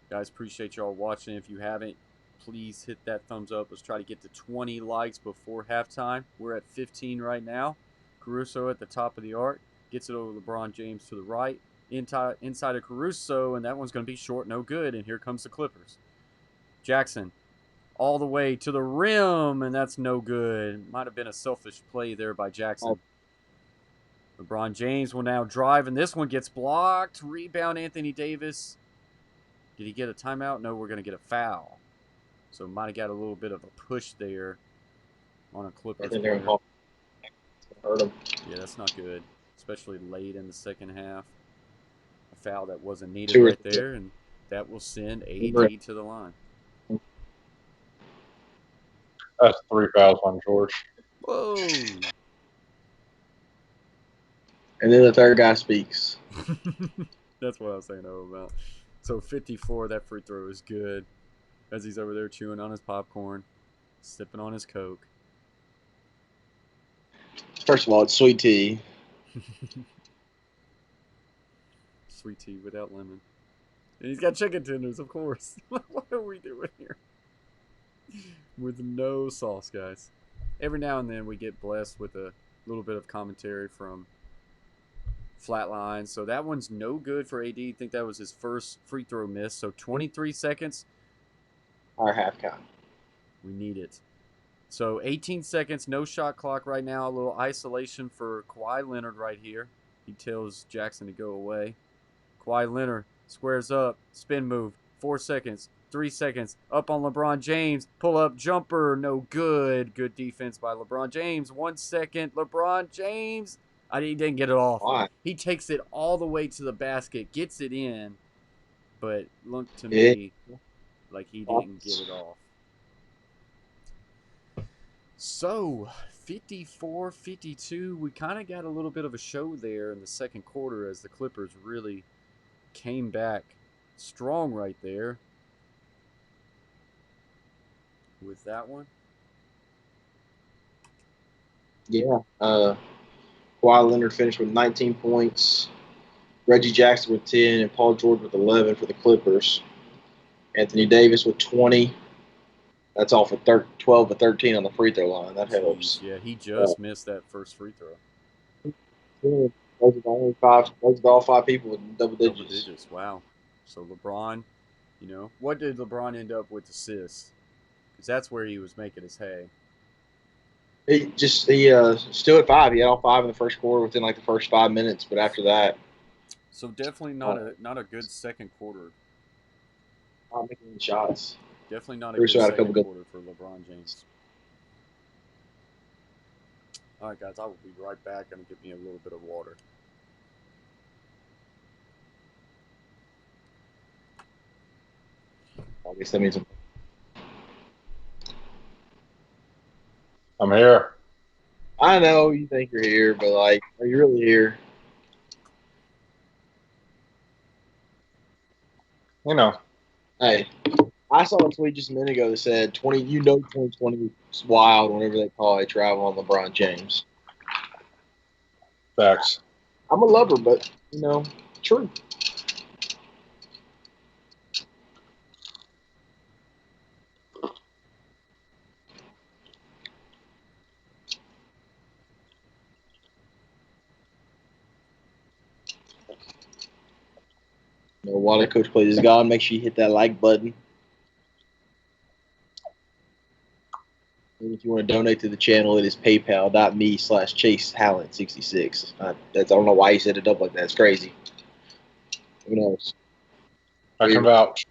Guys, appreciate y'all watching. If you haven't, please hit that thumbs up. Let's try to get to 20 likes before halftime. We're at 15 right now. Caruso at the top of the arc. Gets it over LeBron James to the right. Inside of Caruso, and that one's going to be short, no good. And here comes the Clippers. Jackson all the way to the rim, and that's no good. Might have been a selfish play there by Jackson. LeBron James will now drive, and this one gets blocked. Rebound, Anthony Davis. Did he get a timeout? No, we're going to get a foul. So might have got a little bit of a push there on a Clippers player.
Hurt him.
Yeah, that's not good, especially late in the second half. A foul that wasn't needed right there, and that will send AD to the line.
That's 3 fouls on George.
Whoa.
And then the third guy speaks.
That's what I was saying about. So 54, that free throw is good. As he's over there chewing on his popcorn, sipping on his Coke.
First of all, it's sweet tea.
Sweet tea without lemon. And he's got chicken tenders, of course. What are we doing here? With no sauce, guys. Every now and then we get blessed with a little bit of commentary from Flattlines. So that one's no good for AD. I think that was his first free throw miss. So 23 seconds.
Our half count.
We need it. So 18 seconds, no shot clock right now. A little isolation for Kawhi Leonard right here. He tells Jackson to go away. Kawhi Leonard squares up, spin move, 4 seconds, 3 seconds, up on LeBron James, pull up jumper, no good. Good defense by LeBron James. 1 second, LeBron James. He didn't get it off.
Why?
He takes it all the way to the basket, gets it in, but looked to me like he didn't get it off. So, 54-52, we kind of got a little bit of a show there in the second quarter as the Clippers really came back strong right there with that one.
Yeah. Kawhi Leonard finished with 19 points. Reggie Jackson with 10 and Paul George with 11 for the Clippers. Anthony Davis with 20. That's all for 12 to 13 on the free throw line. That helps.
Yeah, he just missed that first free throw.
Yeah, those are all 5 people with double digits.
Wow. So LeBron, what did LeBron end up with assists? Because that's where he was making his hay.
He still at 5. He had all 5 in the first quarter within like the first 5 minutes, but after that.
So definitely not a good second quarter.
Not making any shots.
Definitely not a good second quarter for LeBron James. All right, guys, I will be right back. I'm going to get me a little bit of water.
I guess that means
I'm here.
I know you think you're here, but like, are you really here? Hey, I saw a tweet just a minute ago that said 2020 is wild whenever they call a travel on LeBron James.
Facts.
I'm a lover, but true. While the coach plays is gone, make sure you hit that like button. And if you want to donate to the channel, it is paypal.me/ChaseHallen66. I don't know why he set it up like that. It's crazy. Who knows?
I can vouch.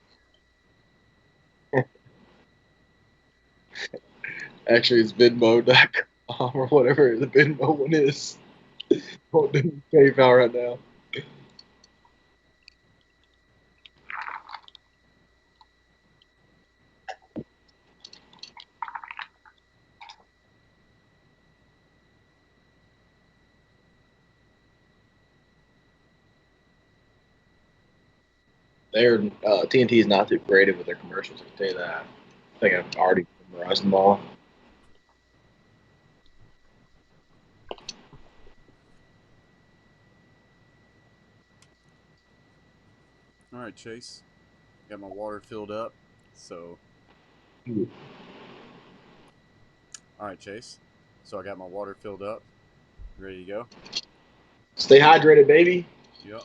Actually, it's Venmo.com or whatever the Venmo one is. Don't do PayPal right now. Their TNT is not too creative with their commercials. I can tell you that. I think I've already memorized them all.
All right, Chase. Got my water filled up. So, all right, Chase. So I got my water filled up. Ready to go?
Stay hydrated, baby.
Yep.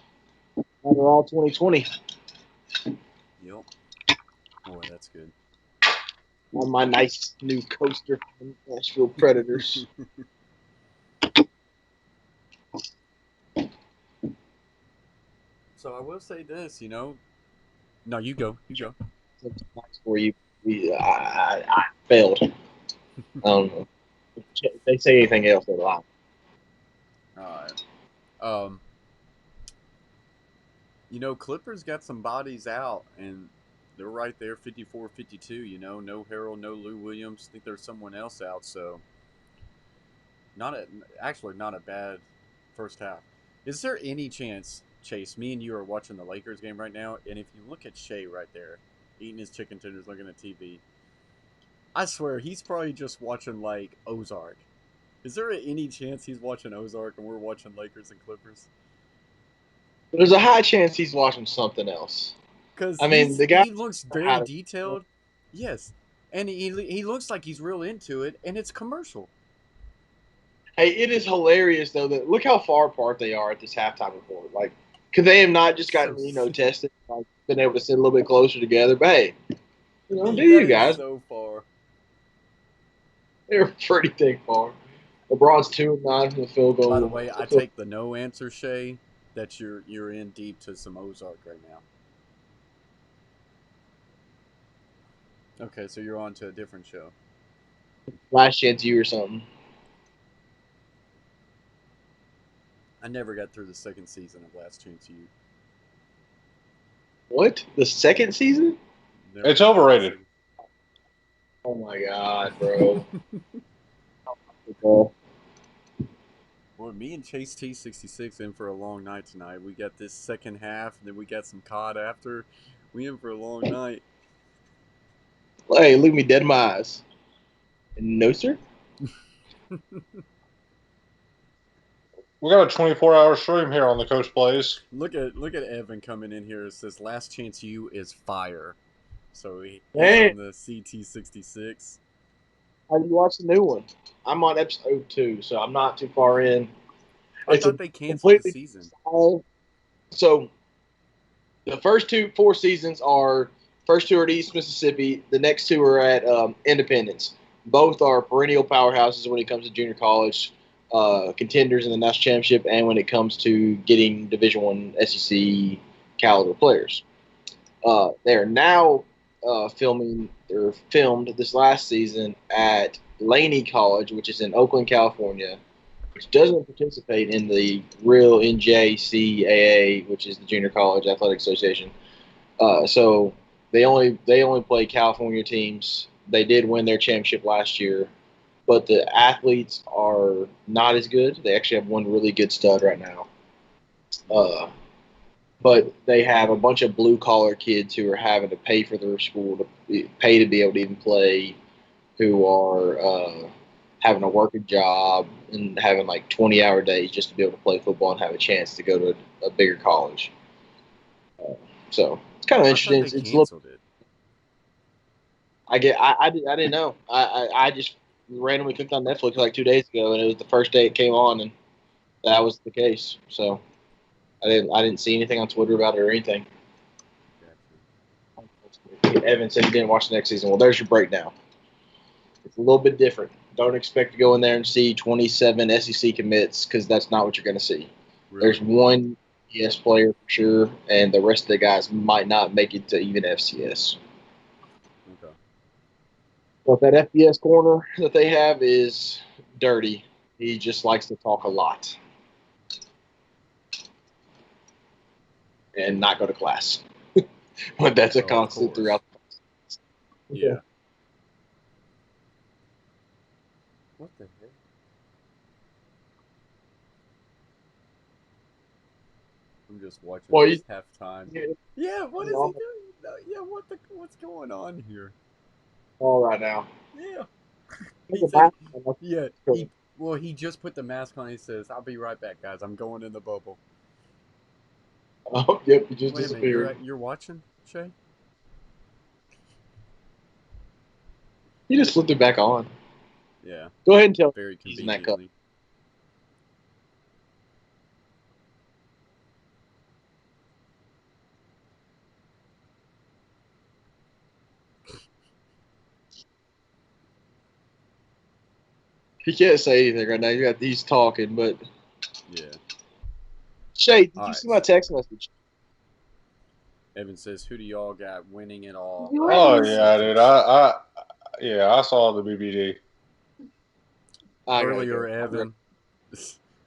Overall 2020
Yep. Boy, that's good.
on my nice new coaster from Nashville Predators.
So I will say this, No, you go. You go.
Nice for you. I failed. I don't know. If they say anything else, they're lying.
All right. Um, Clippers got some bodies out, and they're right there, 54-52. No Harold, no Lou Williams. I think there's someone else out, so not a bad first half. Is there any chance, Chase? Me and you are watching the Lakers game right now, and if you look at Shea right there, eating his chicken tenders, looking at TV, I swear he's probably just watching like Ozark. Is there any chance he's watching Ozark and we're watching Lakers and Clippers?
There's a high chance he's watching something else.
Because
I mean, the guy
he looks very
had
detailed. Yes, and he looks like he's real into it, and it's commercial.
Hey, it is hilarious though that look how far apart they are at this halftime report. Like, could they have not just
So
gotten tested, like been able to sit a little bit closer together? But hey, do
that
you
is
guys?
so far.
They're pretty thick far. LeBron's 2-9 from the field goal.
By the way, I take the no answer, Shay. That you're in deep to some Ozark right now. Okay, so you're on to a different show.
Last Chance U or something.
I never got through the second season of Last Chance U.
What? The second season?
Never
It's
got through the
overrated.
second-
Oh my god, bro.
Well, me and Chase T66 in for a long night tonight. We got this second half, and then we got some COD after. We in for a long night.
Hey, look at me dead in my eyes. No, sir.
We got a 24-hour stream here on the Coach Plays.
Look at Evan coming in here. It says Last Chance U is fire. So he's
Hey.
on the CT66.
How you watch the new one? I'm on episode 2, so I'm not too far in.
I thought they canceled the season.
So the first 4 seasons are first 2 are at East Mississippi. The next 2 are at Independence. Both are perennial powerhouses when it comes to junior college, contenders in the national championship, and when it comes to getting Division I SEC caliber players. They are now filmed this last season at Laney College, which is in Oakland, California, which doesn't participate in the real NJCAA, which is the Junior College Athletic Association. So they only play California teams. They did win their championship last year, but the athletes are not as good. They actually have one really good stud right now. But they have a bunch of blue collar kids who are having to pay for their school to pay to be able to even play, who are having to work a job and having like 20-hour days just to be able to play football and have a chance to go to a bigger college. So it's kind of interesting.
I thought they
It's
canceled it.
I didn't know. I just randomly clicked on Netflix like 2 days ago, and it was the first day it came on, and that was the case. So I didn't see anything on Twitter about it or anything.
Gotcha.
Evan said he didn't watch the next season. Well, there's your breakdown. It's a little bit different. Don't expect to go in there and see 27 SEC commits because that's not what you're going to see.
Really?
There's one ES player for sure, and the rest of the guys might not make it to even FCS.
Okay.
But that FBS corner that they have is dirty. He just likes to talk a lot and not go to class. But that's a constant throughout.
Yeah. What the heck? I'm just watching
Well,
this halftime. Yeah, what is he
all
doing? No, yeah, what's going on here?
right now.
Yeah,
There's
he
a
said.
mask on.
Yeah, he just put the mask on. He says, "I'll be right back, guys. I'm going in the bubble."
Oh, yep, he just
Wait a minute,
disappeared.
you're watching, Shay?
He just flipped it back on.
Yeah,
Go ahead and tell
very
him he's in that cup.
conveniently.
He can't say anything right now. You got these talking, but
Yeah.
Shay, did
All
you
right.
see my text message?
Evan says, "Who do y'all got winning it all?"
Oh yeah, dude.
Celtics.
I saw the BBD.
I gotta
Earlier,
go.
Evan.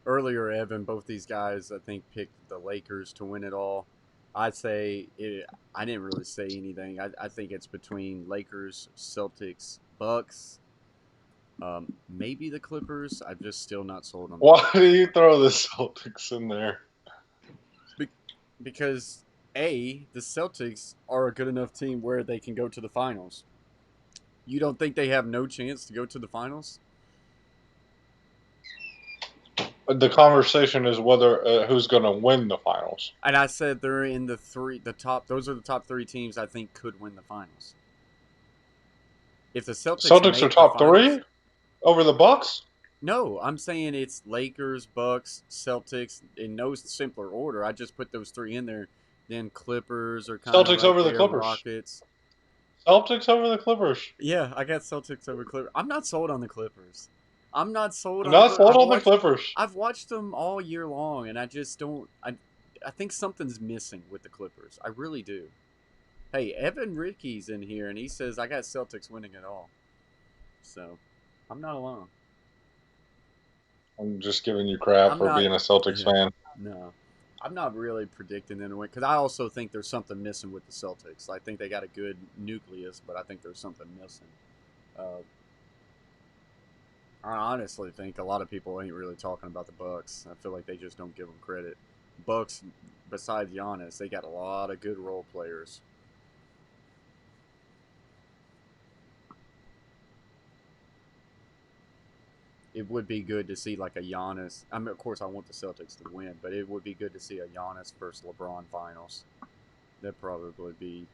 Earlier, Evan. Both these guys, I think, picked the Lakers to win it all. I'd say it, I didn't really say anything. I think it's between Lakers, Celtics, Bucks, maybe the Clippers. I'm just still not sold on the
Why
Bucks.
do you throw the Celtics in there?
Because the Celtics are a good enough team where they can go to the finals. You don't think they have no chance to go to the finals?
The conversation is whether who's going to win the finals.
And I said they're in the top. Those are the top three teams I think could win the finals. If the Celtics
Celtics are
make the
top
finals,
three over the Bucks.
no, I'm saying it's Lakers, Bucks, Celtics in no simpler order. I just put those three in there. Then Clippers are kind of
Celtics
right
over the
there.
Clippers.
Rockets.
Celtics over the Clippers.
Yeah, I got Celtics over Clippers. I'm not sold on the Clippers. I'm not sold on the
Not
Clippers.
sold on the Clippers.
I've watched them all year long, and I just don't. I think something's missing with the Clippers. I really do. Hey, Evan Ricky's in here, and he says I got Celtics winning it all. So, I'm not alone.
I'm just giving you crap
I'm
for
not.
being a Celtics fan.
No, I'm not really predicting them to win because I also think there's something missing with the Celtics. I think they got a good nucleus, but I think there's something missing. Uh, I honestly think a lot of people ain't really talking about the Bucks. I feel like they just don't give them credit. Bucks, besides Giannis, they got a lot of good role players. It would be good to see like a Giannis. I mean, of course, I want the Celtics to win, but it would be good to see a Giannis versus LeBron finals. That'd probably be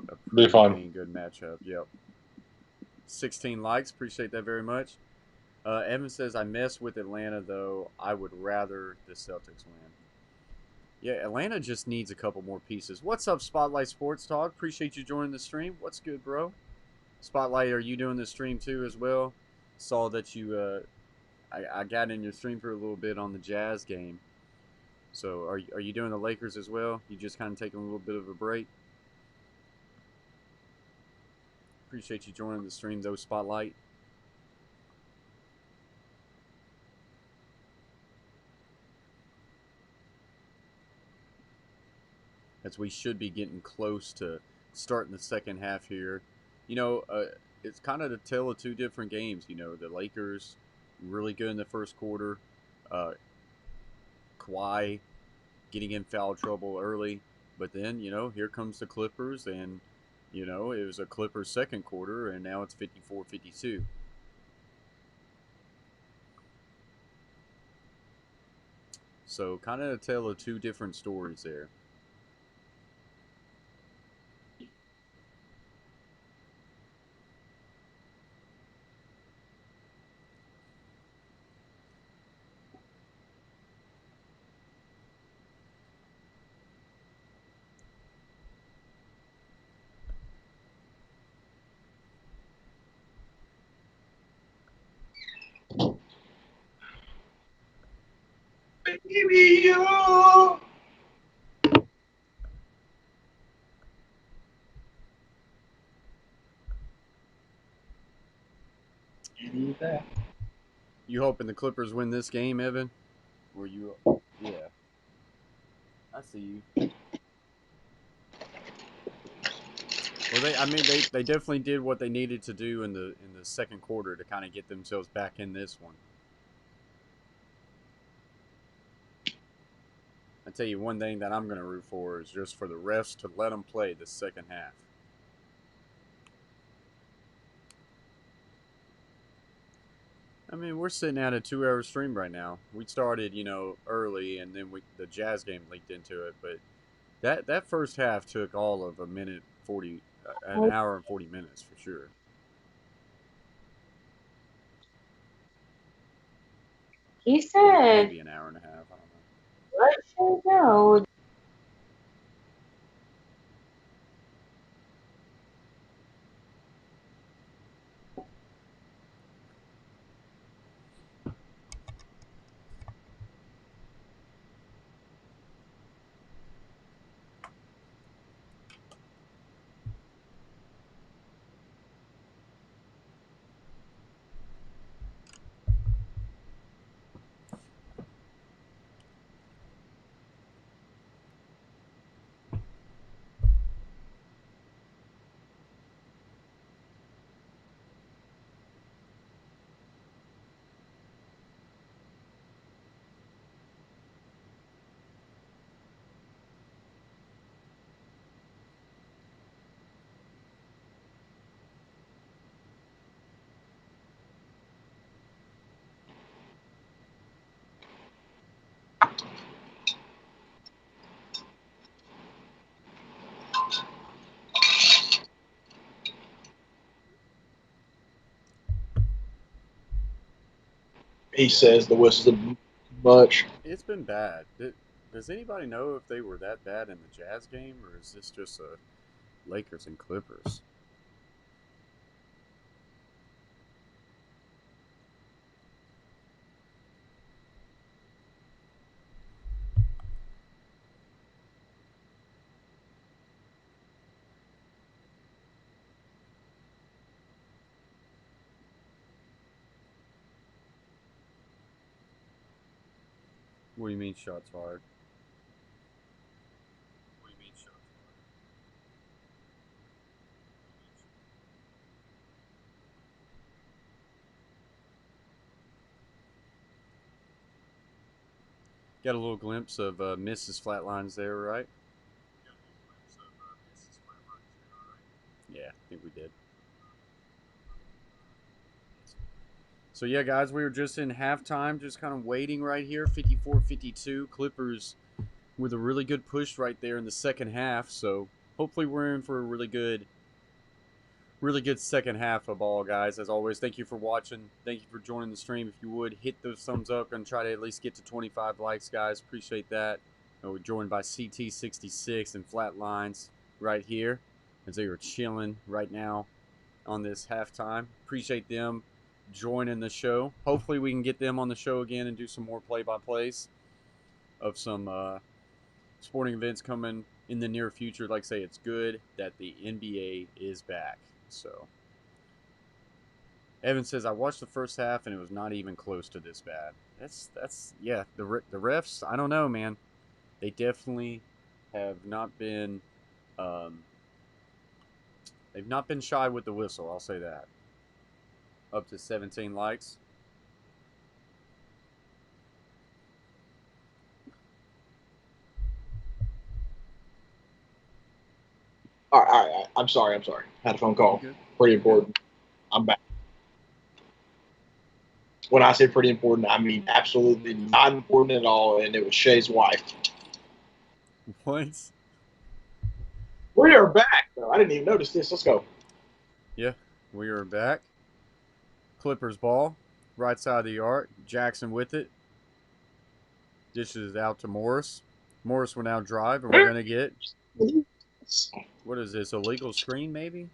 a
Be
pretty
fun.
dang good matchup. Yep. 16 likes. Appreciate that very much. Evan says, I mess with Atlanta, though. I would rather the Celtics win. Yeah, Atlanta just needs a couple more pieces. What's up, Spotlight Sports Talk? Appreciate you joining the stream. What's good, bro? Spotlight, are you doing the stream too as well? Saw that you, I got in your stream for a little bit on the Jazz game. So are you doing the Lakers as well? You just kind of taking a little bit of a break? Appreciate you joining the stream, though, Spotlight. As we should be getting close to starting the second half here. You know, it's kind of the tale of two different games. You know, the Lakers really good in the first quarter. Uh, Kawhi getting in foul trouble early, but then here comes the Clippers, and it was a Clippers second quarter, and now it's 54-52. So kind of a tale of two different stories there.
Baby, you.
You hoping the Clippers win this game, Evan? Were you? Yeah, I see you. Well, they definitely did what they needed to do in the second quarter to kind of get themselves back in this one. I tell you one thing that I'm going to root for is just for the refs to let them play the second half. I mean, we're sitting at a 2-hour stream right now. We started, early, and then the Jazz game leaked into it. But that first half took all of an hour and 40 minutes for sure.
He said,
Maybe an hour and a half. I don't know.
let you know.
He says the whistle's a much.
It's been bad. Does anybody know if they were that bad in the Jazz game, or is this just a Lakers and Clippers? What do you mean shots fired? What do you mean shots fired? Got a little glimpse of Mrs. Flattlines there, right? Yeah, I think we did. So yeah, guys, we were just in halftime, just kind of waiting right here. 54-52, Clippers with a really good push right there in the second half. So hopefully we're in for a really good second half of ball, guys. As always, thank you for watching. Thank you for joining the stream. If you would, hit those thumbs up and try to at least get to 25 likes, guys. Appreciate that. We're joined by CT66 and Flattlines right here as they are chilling right now on this halftime. Appreciate them joining the show. Hopefully we can get them on the show again and do some more play-by-plays of some sporting events coming in the near future. Like I say, it's good that the NBA is back. So Evan says, I watched the first half and it was not even close to this bad. That's yeah, the refs, I don't know, man. They definitely have not been they've not been shy with the whistle, I'll say that. Up to 17 likes.
All right. I'm sorry. Had a phone call. Pretty important. I'm back. When I say pretty important, I mean absolutely not important at all, and it was Shay's wife.
What?
We are back, though. I didn't even notice this. Let's go.
Yeah, we are back. Clippers ball, right side of the arc. Jackson with it. Dishes it out to Morris. Morris will now drive, and we're going to get, what is this, illegal screen maybe?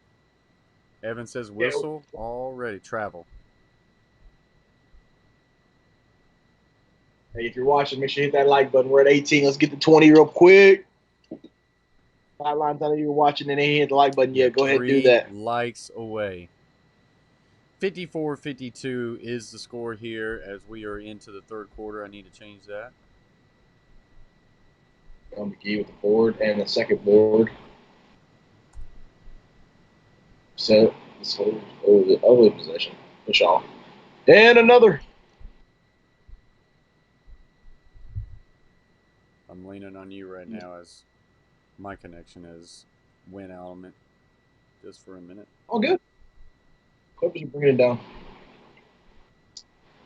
Evan says whistle already. Travel.
Hey, if you're watching, make sure you hit that like button. We're at 18. Let's get to 20 real quick. Flattlines, I know you're watching and ain't hit the like button yet. Go ahead and do that.
3 likes away. 54-52 is the score here as we are into the third quarter. I need to change that.
McGee with the board and the second board. So this whole early possession. Push off. And another.
I'm leaning on you right now as my connection is win element just for a minute.
Oh, good. Clippers are bringing it down.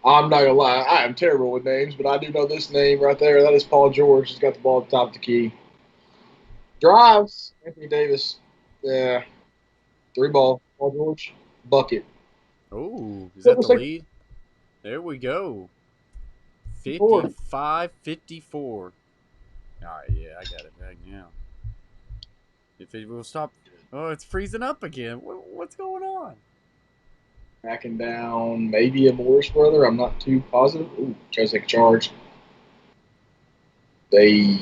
I'm not gonna lie, I am terrible with names, but I do know this name right there. That is Paul George. He's got the ball at the top of the key. Drives. Anthony Davis. Yeah. 3 ball. Paul George. Bucket.
Oh, is that
Clippers
the
take
lead? There we go.
4.
55-54. All right, yeah, I got it back now. If it will stop. Oh, it's freezing up again. What's going on?
Backing down, maybe a Morris brother. I'm not too positive. Ooh, tries to take a charge. They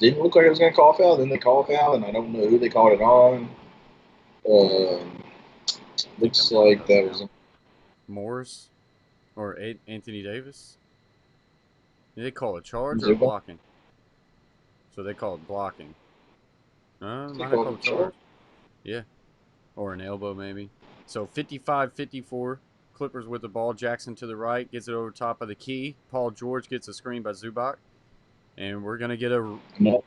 didn't look like it was going to call a foul. Then they call a foul, and I don't know who they called it on. Looks like that was
Morris or Anthony Davis. Did they call a charge or
Zubac.
blocking? So they call it blocking.
They
Might have
called
called
it
a charge.
charge.
Yeah, or an elbow maybe. So 55-54. Clippers with the ball. Jackson to the right gets it over top of the key. Paul George gets a screen by Zubac, and we're gonna get a
No.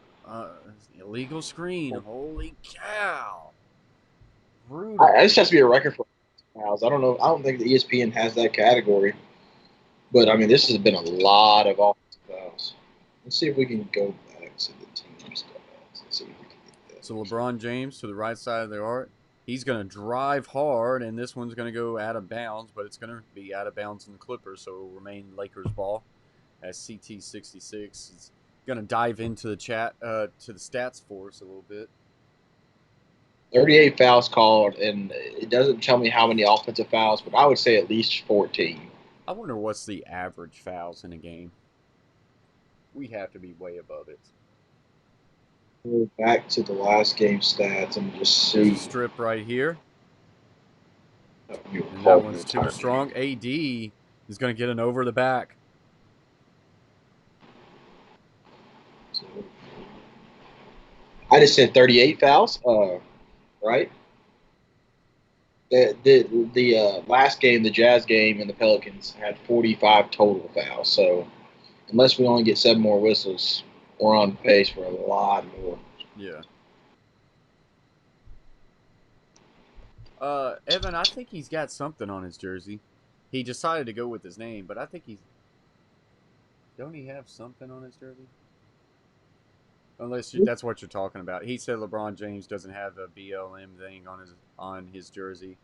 illegal screen. Holy cow! Brutal.
This has to be a record for fouls. I don't know. I don't think the ESPN has that category. But, I mean, this has been a lot of offensive fouls. Let's see if we can go back to the team stats. Let's see if we can get that.
So LeBron James to the right side of the arc. He's going to drive hard, and this one's going to go out of bounds, but it's going to be out of bounds in the Clippers, so it will remain Lakers ball as CT66 is going to dive into the chat, to the stats for us a little bit.
38 fouls called, and it doesn't tell me how many offensive fouls, but I would say at least 14.
I wonder what's the average fouls in a game. We have to be way above it.
Go back to the last game stats and just see.
Strip right here.
And
that one's too strong. AD is going to get an over the back.
So, I just said 38 fouls, right? The last game, the Jazz game, and the Pelicans had 45 total fouls. So unless we only get 7 more whistles, we're on pace for a lot more.
Yeah. Evan, I think he's got something on his jersey. He decided to go with his name, but I think he's. Don't he have something on his jersey? Unless that's what you're talking about. He said LeBron James doesn't have the BLM thing on his jersey.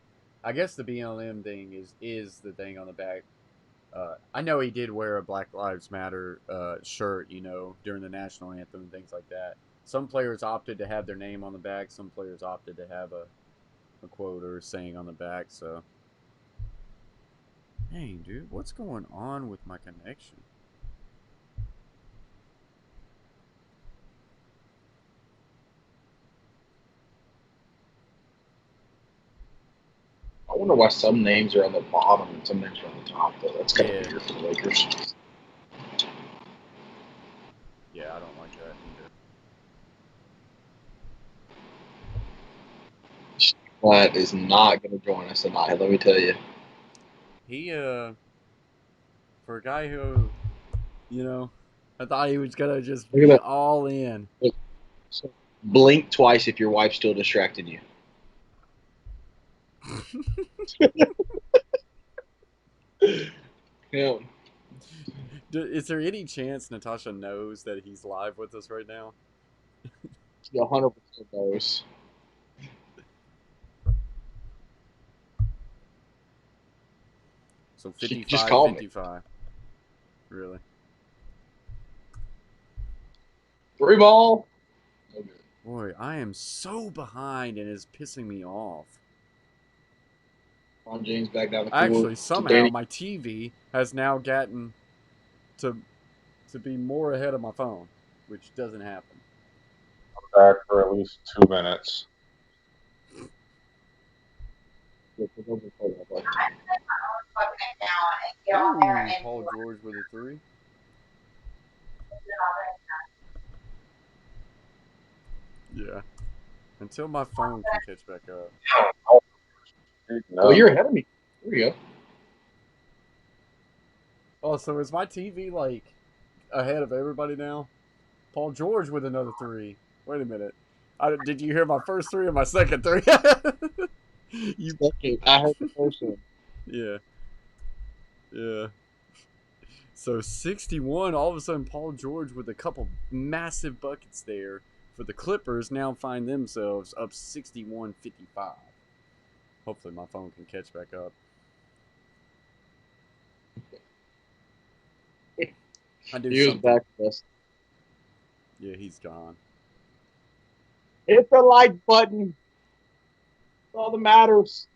I guess the BLM thing is the thing on the back. I know he did wear a Black Lives Matter shirt, during the national anthem and things like that. Some players opted to have their name on the back. Some players opted to have a quote or saying on the back. So, dang, dude, what's going on with my connection?
I wonder why some names are on the bottom and some names are on the top, though. That's kind of weird for the Lakers.
Yeah, I don't like that either.
That is not going to join us tonight, let me tell you.
He, for a guy who, I thought he was going to just be all in.
Blink twice if your wife's still distracting you. Yeah.
Is there any chance Natasha knows that he's live with us right now?
100% knows.
So 55-55. Really?
3 ball.
Okay. Boy, I am so behind and it's pissing me off.
On James back down the court.
Actually, somehow my TV has now gotten to be more ahead of my phone, which doesn't happen.
I'm back for at least 2 minutes.
Ooh, Paul George with a 3. Yeah. Until my phone can catch back up.
No. Oh, you're ahead of me. There you go.
Oh, so is my TV ahead of everybody now. Paul George with another three. Wait a minute. Did you hear my first three or my second three? you,
Okay, I heard the first one.
yeah, yeah. So 61. All of a sudden, Paul George with a couple massive buckets there for the Clippers now find themselves up 61-55. Hopefully, my phone can catch back up. I do
He was
something.
back with us.
Yeah, he's gone.
Hit the like button. That's all that matters.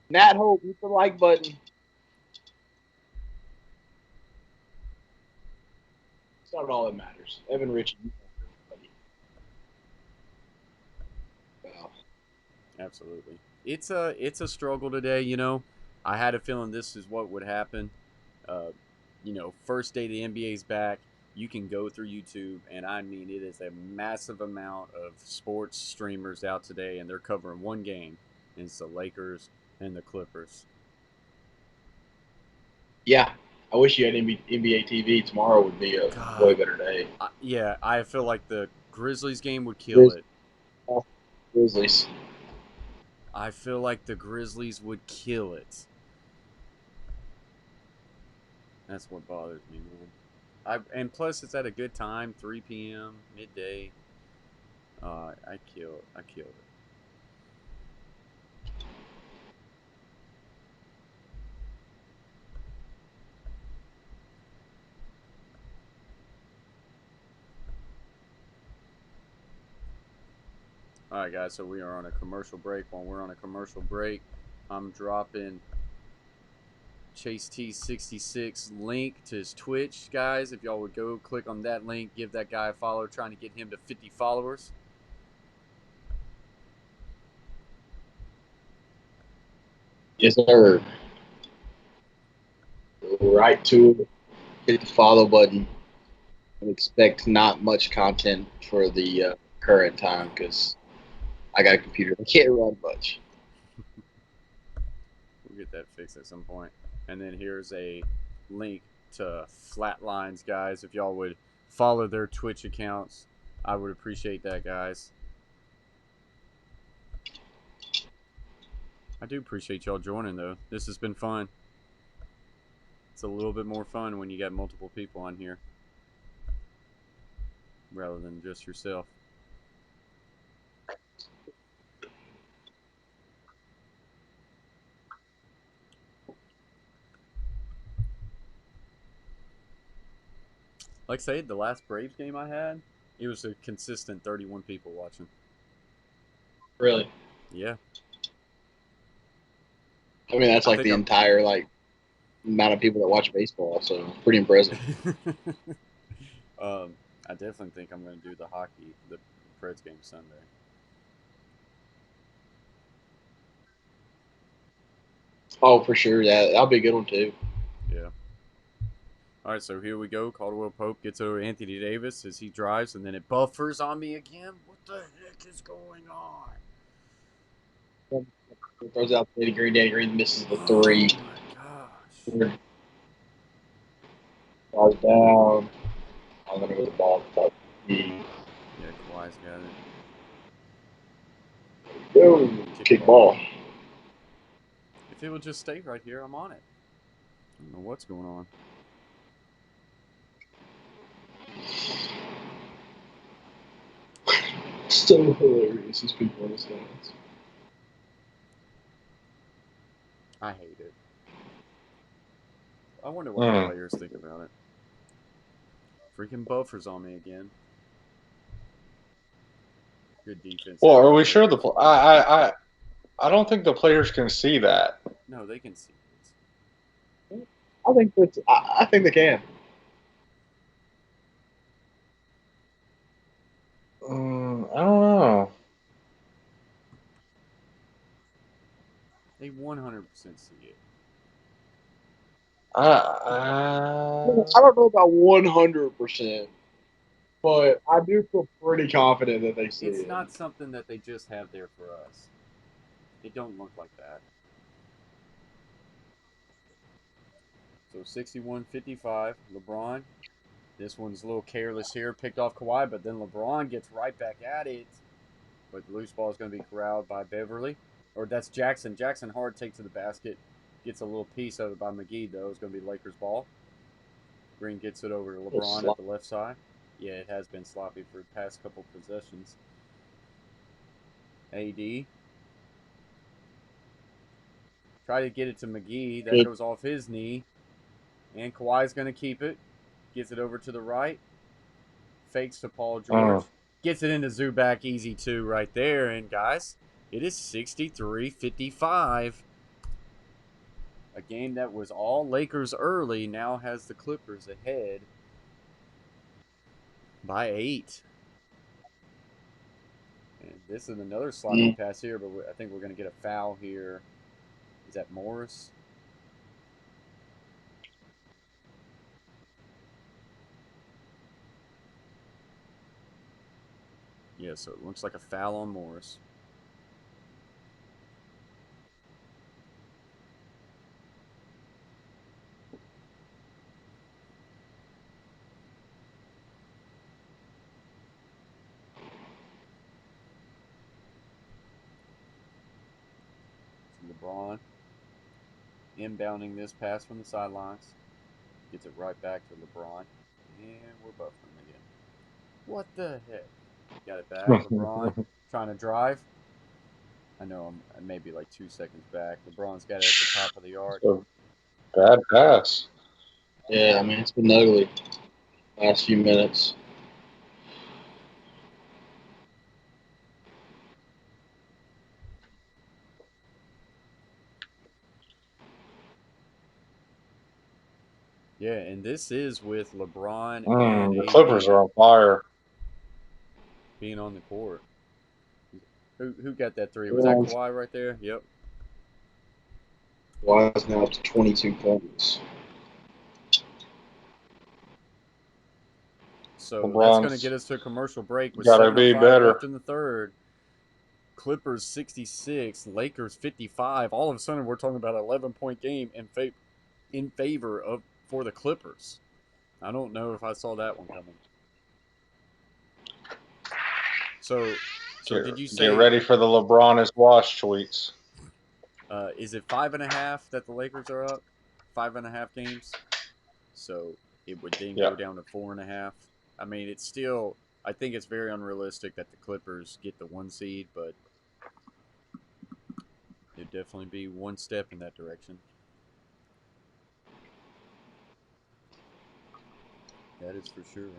Nat Hope, hit the like button. It's not all that matters. Evan Richard, you know everybody. Wow.
Absolutely. It's a struggle today. I had a feeling this is what would happen. Uh, first day the NBA's back, you can go through YouTube, and I mean it is a massive amount of sports streamers out today, and they're covering one game, and it's the Lakers and the Clippers.
Yeah, I wish you had NBA TV. Tomorrow would be a way
God,
better day.
yeah, I feel like the Grizzlies game would kill it.
Grizzlies.
I feel like the Grizzlies would kill it. That's what bothers me, man. And plus it's at a good time, 3 p.m. midday. I kill it. I kill it. All right, guys. So we are on a commercial break. While we're on a commercial break, I'm dropping Chase T66 link to his Twitch, guys. If y'all would go click on that link, give that guy a follow. Trying to get him to 50 followers.
Yes, sir. Right to it. Hit the follow button. And expect not much content for the current time because I got a computer that can't run much.
We'll get that fixed at some point. And then here's a link to Flattlines, guys. If y'all would follow their Twitch accounts, I would appreciate that, guys. I do appreciate y'all joining, though. This has been fun. It's a little bit more fun when you got multiple people on here rather than just yourself. Like I said, the last Braves game I had, it was a consistent 31 people watching.
Really?
Yeah.
I mean, that's
I
like
think
the entire amount of people that watch baseball. So pretty impressive.
I definitely think I'm going to do the hockey, the Preds game Sunday.
Oh, for sure. Yeah, that'll be a good one too.
Yeah. All right, so here we go. Caldwell Pope gets over Anthony Davis as he drives, and then it buffers on me again. What the heck is going on?
Throws out Danny Green. Danny Green misses the three.
Oh my gosh.
Falls down. I'm gonna go to the ball.
Yeah, Kawhi's got it.
Boom. Kick ball.
If it would just stay right here, I'm on it. I don't know what's going on.
So hilarious. These people in the stands.
I hate it. I wonder what the players think about it. Freaking buffers on me again. Good defense.
Well, are we sure I don't think the players can see that.
No, they can see it.
I think they can.
I don't know.
They 100% see it.
I
don't know about 100%, but I do feel pretty confident that they see
It's
it.
not something that they just have there for us. It don't look like that. So 61-55, LeBron This one's a little careless here, picked off Kawhi, but then LeBron gets right back at it. But the loose ball is going to be corralled by Beverly. Or that's Jackson. Jackson hard take to the basket. Gets a little piece of it by McGee, though. It's going to be Lakers ball. Green gets it over to LeBron at the left side. Yeah, it has been sloppy for the past couple possessions. AD. Try to get it to McGee. That goes off his knee. And Kawhi's going to keep it. Gets it over to the right. Fakes to Paul George. Gets it into Zubac, easy two right there. And guys, it is 63-55. A game that was all Lakers early now has the Clippers ahead by 8. And this is another sloppy pass here, but I think we're going to get a foul here. Is that Morris? Yeah, so it looks like a foul on Morris. LeBron inbounding this pass from the sidelines. Gets it right back to LeBron. And we're buffering again. What the heck? Got it back. LeBron trying to drive. I know I'm maybe like 2 seconds back. LeBron's got it at the top of the arc.
Bad pass.
Yeah, I mean, it's been ugly last few minutes.
Yeah, and this is with LeBron and
The
AD
Clippers are on fire.
being on the court. Who got that three? Was that Kawhi right there? Yep.
Kawhi's now up to 22 points.
So that's going to get us to a commercial break with
Gotta be
7:05
better.
left in the third. Clippers 66, Lakers 55. All of a sudden, we're talking about an 11-point game in favor of for the Clippers. I don't know if I saw that one coming. So did you say?
Get ready for the LeBron is washed tweets.
Is it 5.5 that the Lakers are up? 5.5 games. So it would then go down to 4.5. I mean, it's still. I think it's very unrealistic that the Clippers get the 1 seed, but it'd definitely be one step in that direction. That is for sure.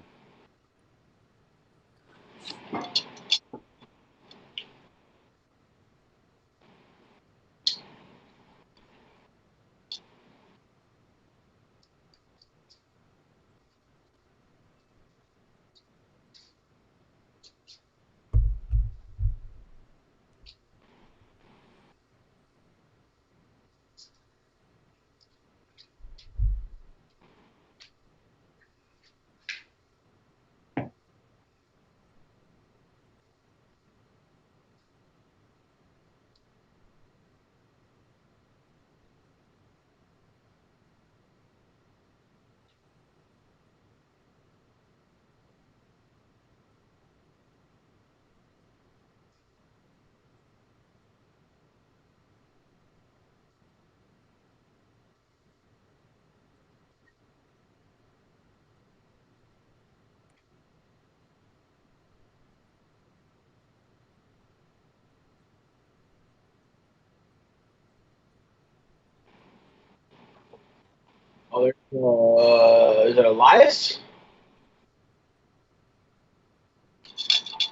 Is it Elias?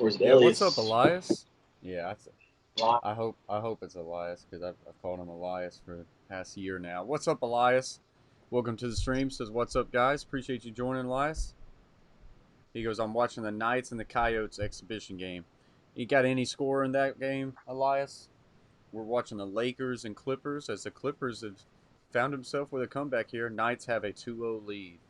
Or is it Elias?
What's up, Elias? Yeah, I hope it's Elias because I've called him Elias for the past year now. What's up, Elias? Welcome to the stream. Says, what's up, guys? Appreciate you joining, Elias. He goes, I'm watching the Knights and the Coyotes exhibition game. You got any score in that game, Elias? We're watching the Lakers and Clippers as the Clippers have found himself with a comeback here. Knights have a 2-0 lead.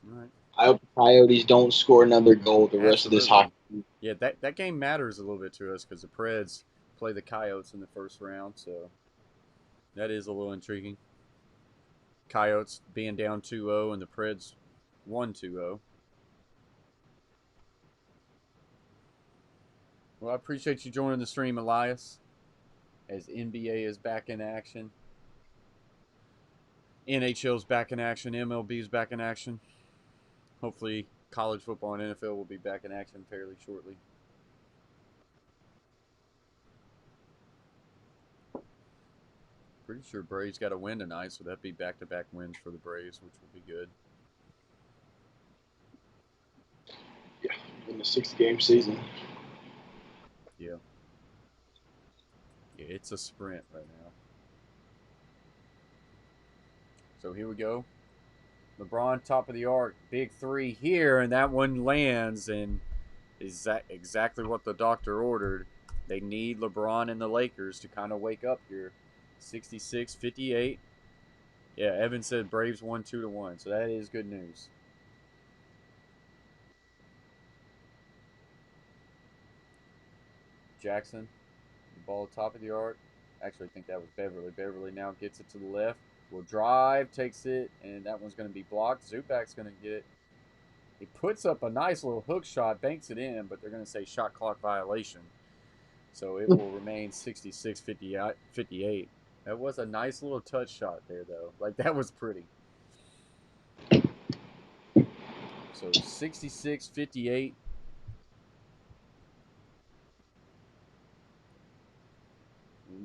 All right.
I hope the Coyotes don't score another goal the rest of this hockey.
Yeah, that game matters a little bit to us because the Preds play the Coyotes in the first round, so that is a little intriguing. Coyotes being down 2-0 and the Preds won 2-0. Well, I appreciate you joining the stream, Elias, as NBA is back in action. NHL's back in action. MLB's back in action. Hopefully, college football and NFL will be back in action fairly shortly. Pretty sure Braves got a win tonight, so that'd be back-to-back wins for the Braves, which would be good.
Yeah, in the 6-game season.
Yeah. Yeah, it's a sprint right now. So here we go. LeBron, top of the arc, big three here, and that one lands, and is that exactly what the doctor ordered. They need LeBron and the Lakers to kind of wake up here. 66-58. Yeah, Evan said Braves won 2-1, so that is good news. Jackson, the ball top of the arc. Actually, I think that was Beverly. Beverly now gets it to the left. Will drive, takes it, and that one's going to be blocked. Zubac's going to get it. He puts up a nice little hook shot, banks it in, but they're going to say shot clock violation. So it will remain 66-58. That was a nice little touch shot there, though. Like, that was pretty. So 66-58.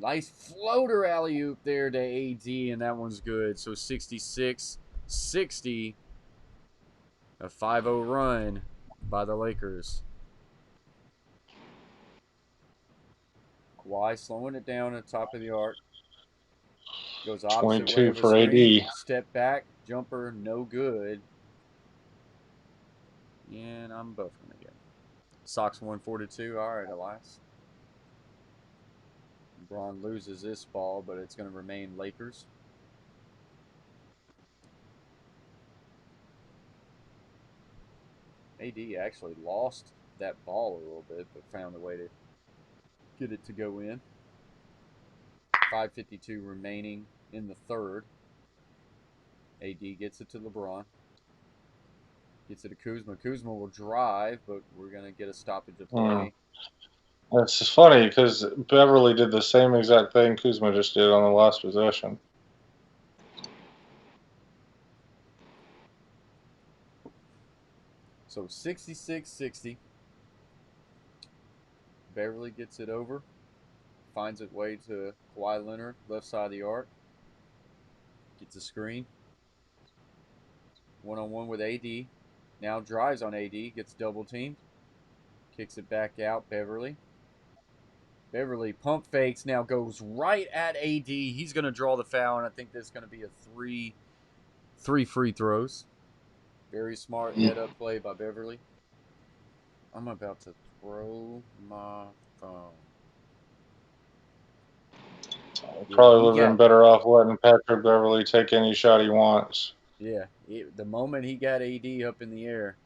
Nice floater alley-oop there to AD, and that one's good. So 66-60. A 5-0 run by the Lakers. Kawhi slowing it down at the top of the arc. Goes opposite way
22
of a
for
screen.
AD.
Step back. Jumper, no good. And I'm buffering again. Sox 142. All right, Elias. LeBron loses this ball, but it's going to remain Lakers. AD actually lost that ball a little bit, but found a way to get it to go in. 5:52 remaining in the third. AD gets it to LeBron. Gets it to Kuzma. Kuzma will drive, but we're going to get a stoppage of play.
That's just funny because Beverly did the same exact thing Kuzma just did on the last possession.
So 66-60. Beverly gets it over. Finds its way to Kawhi Leonard, left side of the arc. Gets a screen. One-on-one with AD. Now drives on AD. Gets double teamed. Kicks it back out. Beverly. Beverly pump fakes. Now goes right at AD. He's going to draw the foul, and I think there's going to be a three free throws. Very smart head-up play by Beverly. I'm about to throw my phone.
Probably would have been better off letting Patrick Beverly take any shot he wants.
Yeah, the moment he got AD up in the air,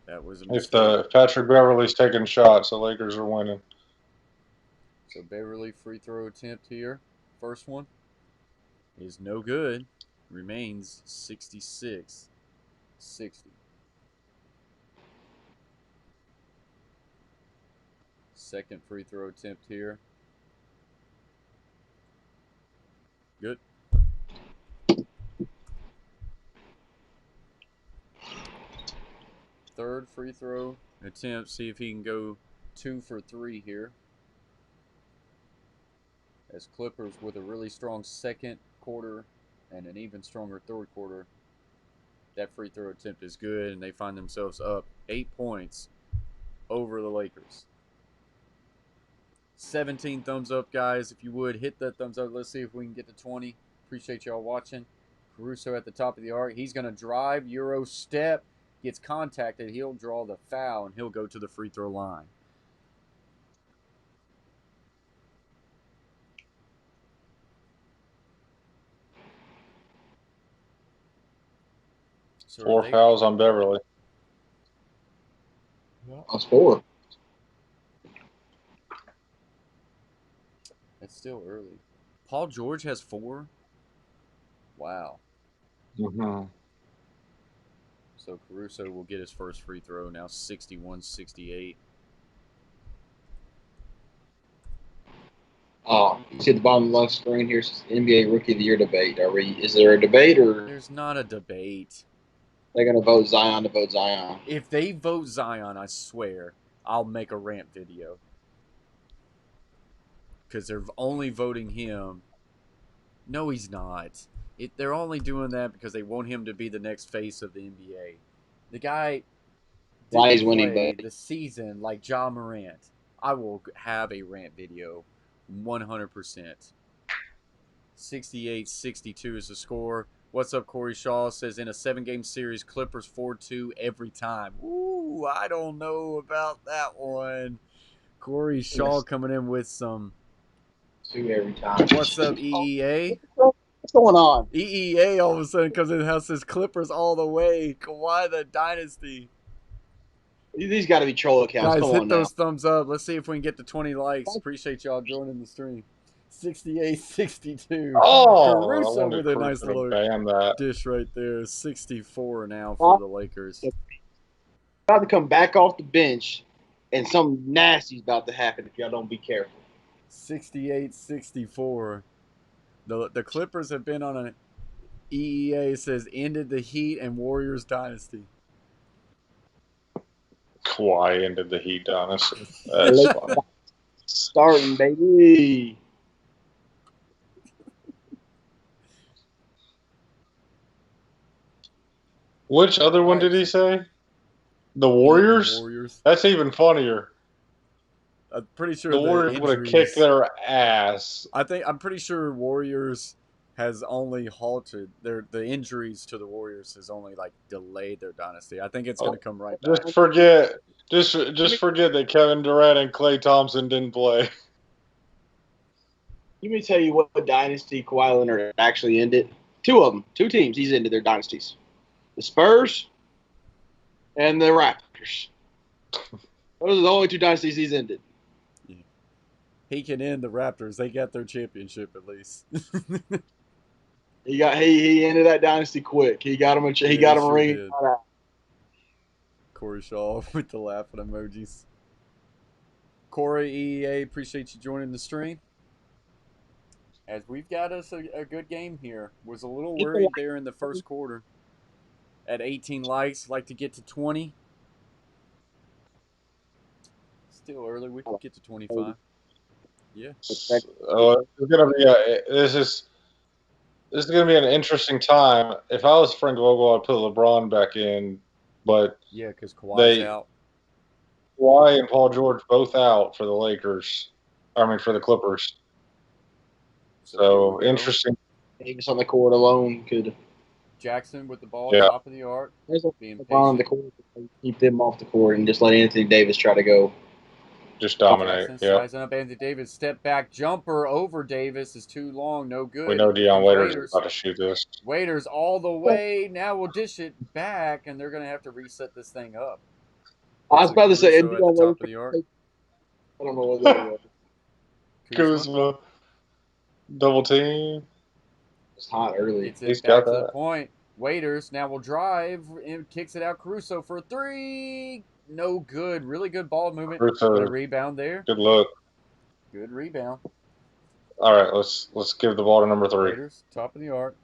that was a mistake.
If Patrick Beverly's taking shots, the Lakers are winning.
So Beverly free throw attempt here. First one is no good. Remains 66-60. Second free throw attempt here. Good. Third free throw attempt. See if he can go 2 for 3 here. As Clippers with a really strong second quarter and an even stronger third quarter. That free throw attempt is good, and they find themselves up 8 points over the Lakers. 17 thumbs up, guys. If you would, hit that thumbs up. Let's see if we can get to 20. Appreciate y'all watching. Caruso at the top of the arc. He's going to drive, Euro step, gets contacted. He'll draw the foul, and he'll go to the free throw line. So
4 fouls on Beverly.
That's 4.
It's still early. Paul George has 4? Wow.
Mm-hmm.
So Caruso will get his first free throw now, 61-68.
You see at the bottom of the left screen here, says NBA Rookie of the Year debate. Is there a debate, or
There's not a debate.
they're going to vote Zion to vote Zion?
If they vote Zion, I swear, I'll make a rant video. Because they're only voting him. No, he's not. They're only doing that because they want him to be the next face of the NBA. The guy
Why
didn't
he's winning,
play
but
the season like Ja Morant. I will have a rant video, 100%. 68-62 is the score. What's up, Corey Shaw says in a 7-game series, Clippers 4-2 every time. Ooh, I don't know about that one. Corey Shaw coming in with some.
2 every time.
What's up, EEA?
What's going on?
EEA all of a sudden comes in the house, says Clippers all the way. Kawhi the dynasty.
These got to be troll accounts.
Guys,
Come
hit
on
those thumbs up. Let's see if we can get to 20 likes. Appreciate y'all joining the stream. 68-62.
Oh, I
Caruso
wanted
with a
Caruso
nice
to
little
ban that.
dish right there. 64 now for the Lakers.
About to come back off the bench, and something nasty's about to happen if y'all don't be careful.
68-64. The Clippers have been on an EEA says ended the Heat and Warriors dynasty.
Kawhi ended the Heat dynasty. That's funny.
Starting, baby.
Which other one did he say? The Warriors?
Warriors.
That's even funnier.
I'm pretty sure
The
the
Warriors would have
injuries-
kicked their ass.
I'm pretty sure Warriors has only halted the injuries to the Warriors has only like delayed their dynasty. I think it's going to come right back.
Just forget that Kevin Durant and Klay Thompson didn't play.
Let me tell you what dynasty Kawhi Leonard actually ended. 2 of them. 2 teams he's ended their dynasties. The Spurs and the Raptors. Those are the only 2 dynasties he's ended.
He can end the Raptors. They got their championship at least.
He ended that dynasty quick. He got him a ring.
Did. Corey Shaw with the laughing emojis. Corey EEA, appreciate you joining the stream. As we've got us a good game here. Was a little worried there in the first quarter. At 18 likes, like to get to 20. Still early. We could get to 25. Yeah.
This is gonna be an interesting time. If I was Frank Vogel, I'd put LeBron back in, but
yeah, because Kawhi's out.
Kawhi and Paul George both out for the Lakers. For the Clippers. So interesting.
Davis on the court alone could.
Jackson with the ball
Yeah.
top of the arc. Being
LeBron on the court, keep them off the court and just let Anthony Davis try to go.
Just dominate.
Jackson sizing up Anthony Davis. Step back jumper over Davis is too long. No good.
We know Deion Waiters is about to shoot this.
Waiters all the way. Now we'll dish it back, and they're going to have to reset this thing up.
I was about to say,
at the top of the arc.
I don't know what that was.
Kuzma. Double team.
It's hot early.
He's got to the point. Waiters now will drive and kicks it out. Caruso for 3. No good. Really good ball movement.
Caruso.
A rebound there.
Good look.
Good rebound.
All right, let's give the ball to number 3.
Waiters, top of the arc.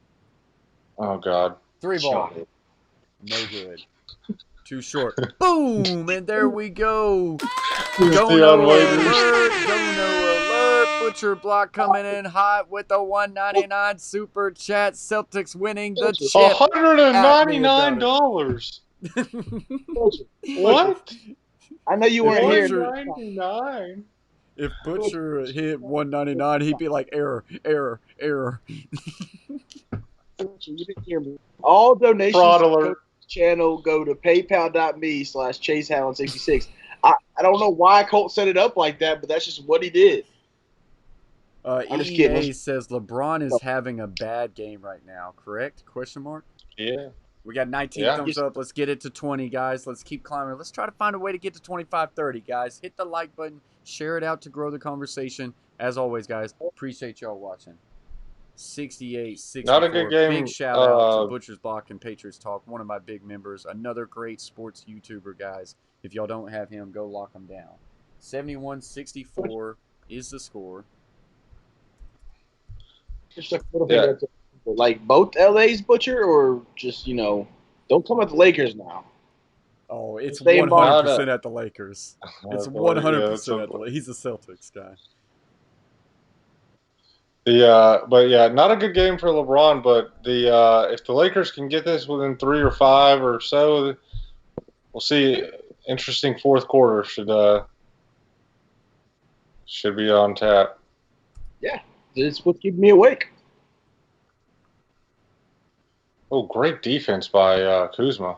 Oh God.
3 ball. No good. Too short. Boom! And there we go. Dono alert. Butcher Block coming in hot with a 199 super chat. Celtics winning the chip.
$199. What?
I know you weren't here.
$199.
If Butcher hit 199, he'd be like, error.
You didn't hear me. All donations to the channel go to paypal.me/ChaseHound66. I don't know why Colt set it up like that, but that's just what he did. I'm just kidding.
EA says LeBron is having a bad game right now, correct? Question mark?
Yeah.
We got 19 thumbs up. Let's get it to 20, guys. Let's keep climbing. Let's try to find a way to get to 25, 30, guys. Hit the like button. Share it out to grow the conversation. As always, guys, appreciate y'all watching. 68-64.
Not a good
Big
game.
shout out to Butcher's Block and Patriots Talk, one of my big members. Another great sports YouTuber, guys. If y'all don't have him, go lock him down. 71-64 is the score.
Just a little bit like both LA's Butcher, or just don't come at the Lakers now.
Oh, it's
Stay
100% at the Lakers. It's
Yeah,
100% at the Lakers. He's a Celtics guy.
But yeah, not a good game for LeBron. But if the Lakers can get this within 3 or 5 or so, we'll see. Interesting fourth quarter should be on tap.
Yeah, it's what's keeping me awake.
Oh, great defense by Kuzma.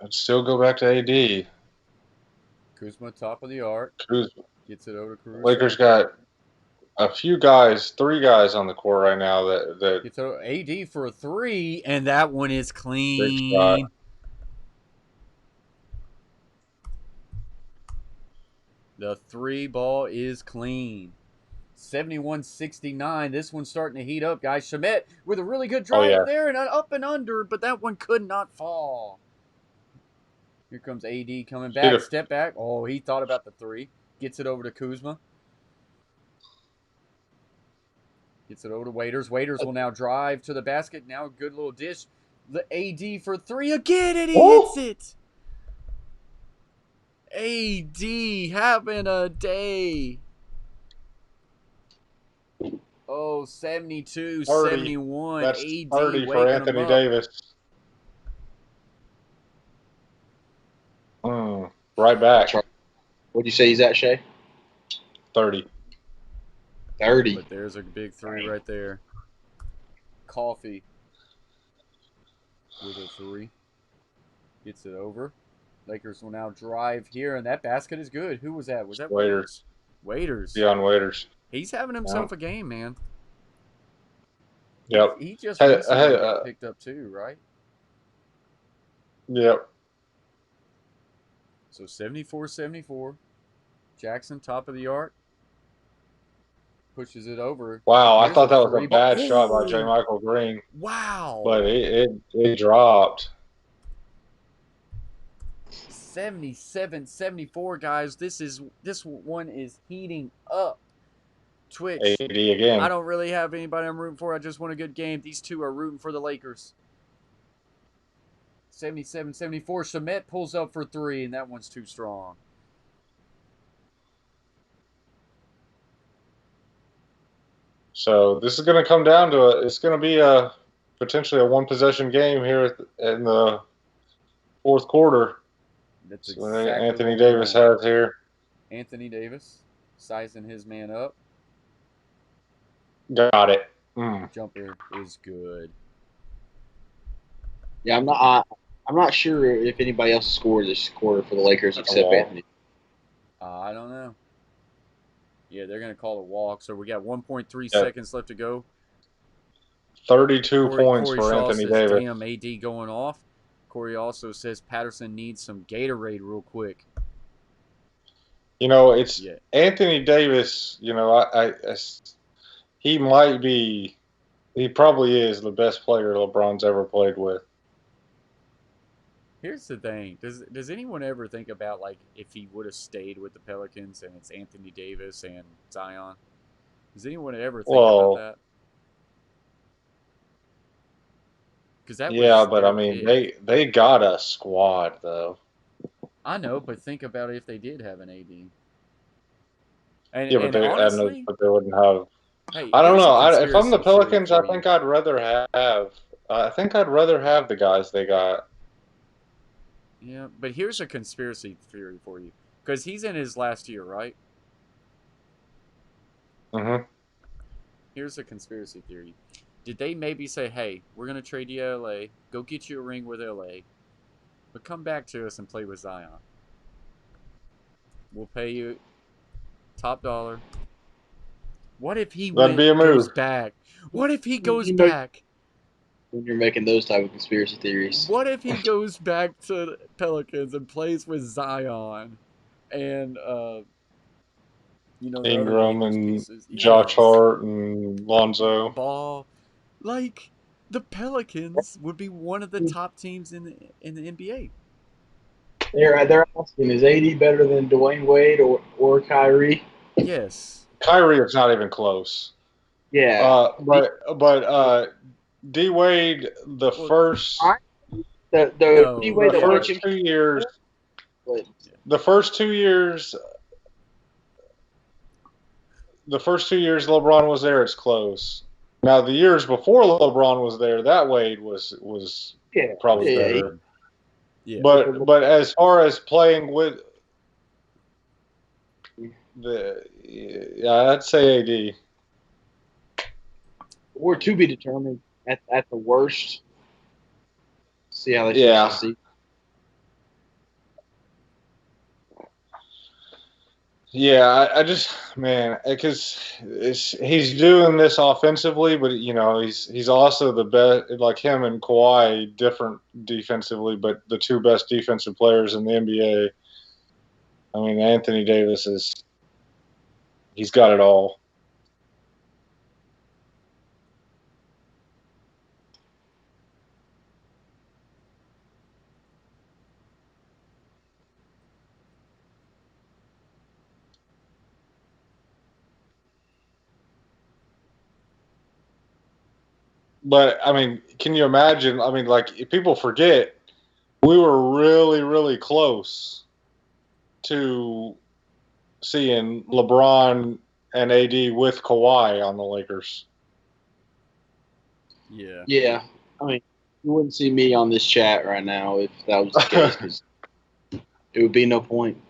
I'd still go back to AD.
Kuzma, top of the arc.
Kuzma.
Gets it over to Caruso.
Lakers got a few guys, 3 guys on the court right now that
gets it AD for a 3, and that one is
big
clean.
shot.
The 3 ball is clean. 71-69. This one's starting to heat up, guys. Shamet with a really good drive there and an up and under, but that one could not fall. Here comes AD coming back. Step back. Oh, he thought about the 3. Gets it over to Kuzma. Gets it over to Waiters. Waiters will now drive to the basket. Now a good little dish. The AD for 3 again, and he hits it. AD having a day. Oh, 72-71.
That's
AD
30 for Anthony Davis. Right back.
What'd you say he's at, Shay?
30.
30.
But there's a big 3 right there. Coffee with a 3. Gets it over. Lakers will now drive here, and that basket is good. Who was that? Was that
Waiters?
Waiters.
Deion Waiters.
He's having himself a game, man.
Yep.
He just recently got picked up too, right?
Yep.
So 74-74. Jackson, top of the arc. Pushes it over.
Wow,
Here's
I thought that was a
3
bad shot by J. Michael Green.
Wow.
But it dropped.
77-74, guys. This one is heating up. Twitch.
AD again.
I don't really have anybody I'm rooting for. I just want a good game. These two are rooting for the Lakers. 77-74. Shamet pulls up for 3, and that one's too strong.
So this is going to come down to it's going to be potentially a 1-possession game here in the fourth quarter.
That's
exactly Anthony Davis has here.
Anthony Davis sizing his man up.
Got it.
Jumper is good.
Yeah, I'm not sure if anybody else scored this quarter for the Lakers except Anthony.
I don't know. Yeah, they're going to call a walk. So we got 1.3 seconds left to go.
32 points
Corey
for
Shaw
Anthony
says,
Davis.
Damn, AD going off. Corey also says Patterson needs some Gatorade real quick.
It's Anthony Davis. He probably is the best player LeBron's ever played with.
Here's the thing. Does anyone ever think about, like, if he would have stayed with the Pelicans and it's Anthony Davis and Zion? Does anyone ever think about that?
But I mean, they got a squad, though.
I know, but think about it if they did have an AD.
But they wouldn't have.
Hey,
I don't know. If I'm the Pelicans, I think I'd rather have. I think I'd rather have the guys they got.
Yeah, but here's a conspiracy theory for you, because he's in his last year, right?
Mm-hmm.
Here's a conspiracy theory. Did they maybe say, hey, we're going to trade you to LA, go get you a ring with LA, but come back to us and play with Zion. We'll pay you top dollar. What if he goes back? What if he goes back?
When you're making those type of conspiracy theories.
What if he goes back to Pelicans and plays with Zion and You know, the other
Ingram
Lakers
and
pieces.
Josh
Yes.
Hart and Lonzo.
Ball. Like, the Pelicans would be one of the top teams in the NBA.
They're asking, is AD better than Dwayne Wade or Kyrie?
Yes.
Kyrie is not even close.
Yeah.
But D Wade, the
Well,
first
The
no,
D-Wade that
yeah.
won
first 2 years,
but
the first 2 years, the first 2 years LeBron was there, it's close. Now the years before LeBron was there, that Wade was
yeah,
probably
yeah,
better.
Yeah.
But as far as playing with I'd say AD.
or to be determined at the worst. See how they finish
Yeah.
the season.
Yeah, I just because he's doing this offensively, but he's also the best. Like him and Kawhi, different defensively, but the two best defensive players in the NBA. I mean, Anthony Davis he's got it all. But I mean, can you imagine? I mean, like people forget we were really, really close to seeing LeBron and AD with Kawhi on the Lakers.
Yeah.
Yeah, I mean, you wouldn't see me on this chat right now if that was the case, because it would be no point.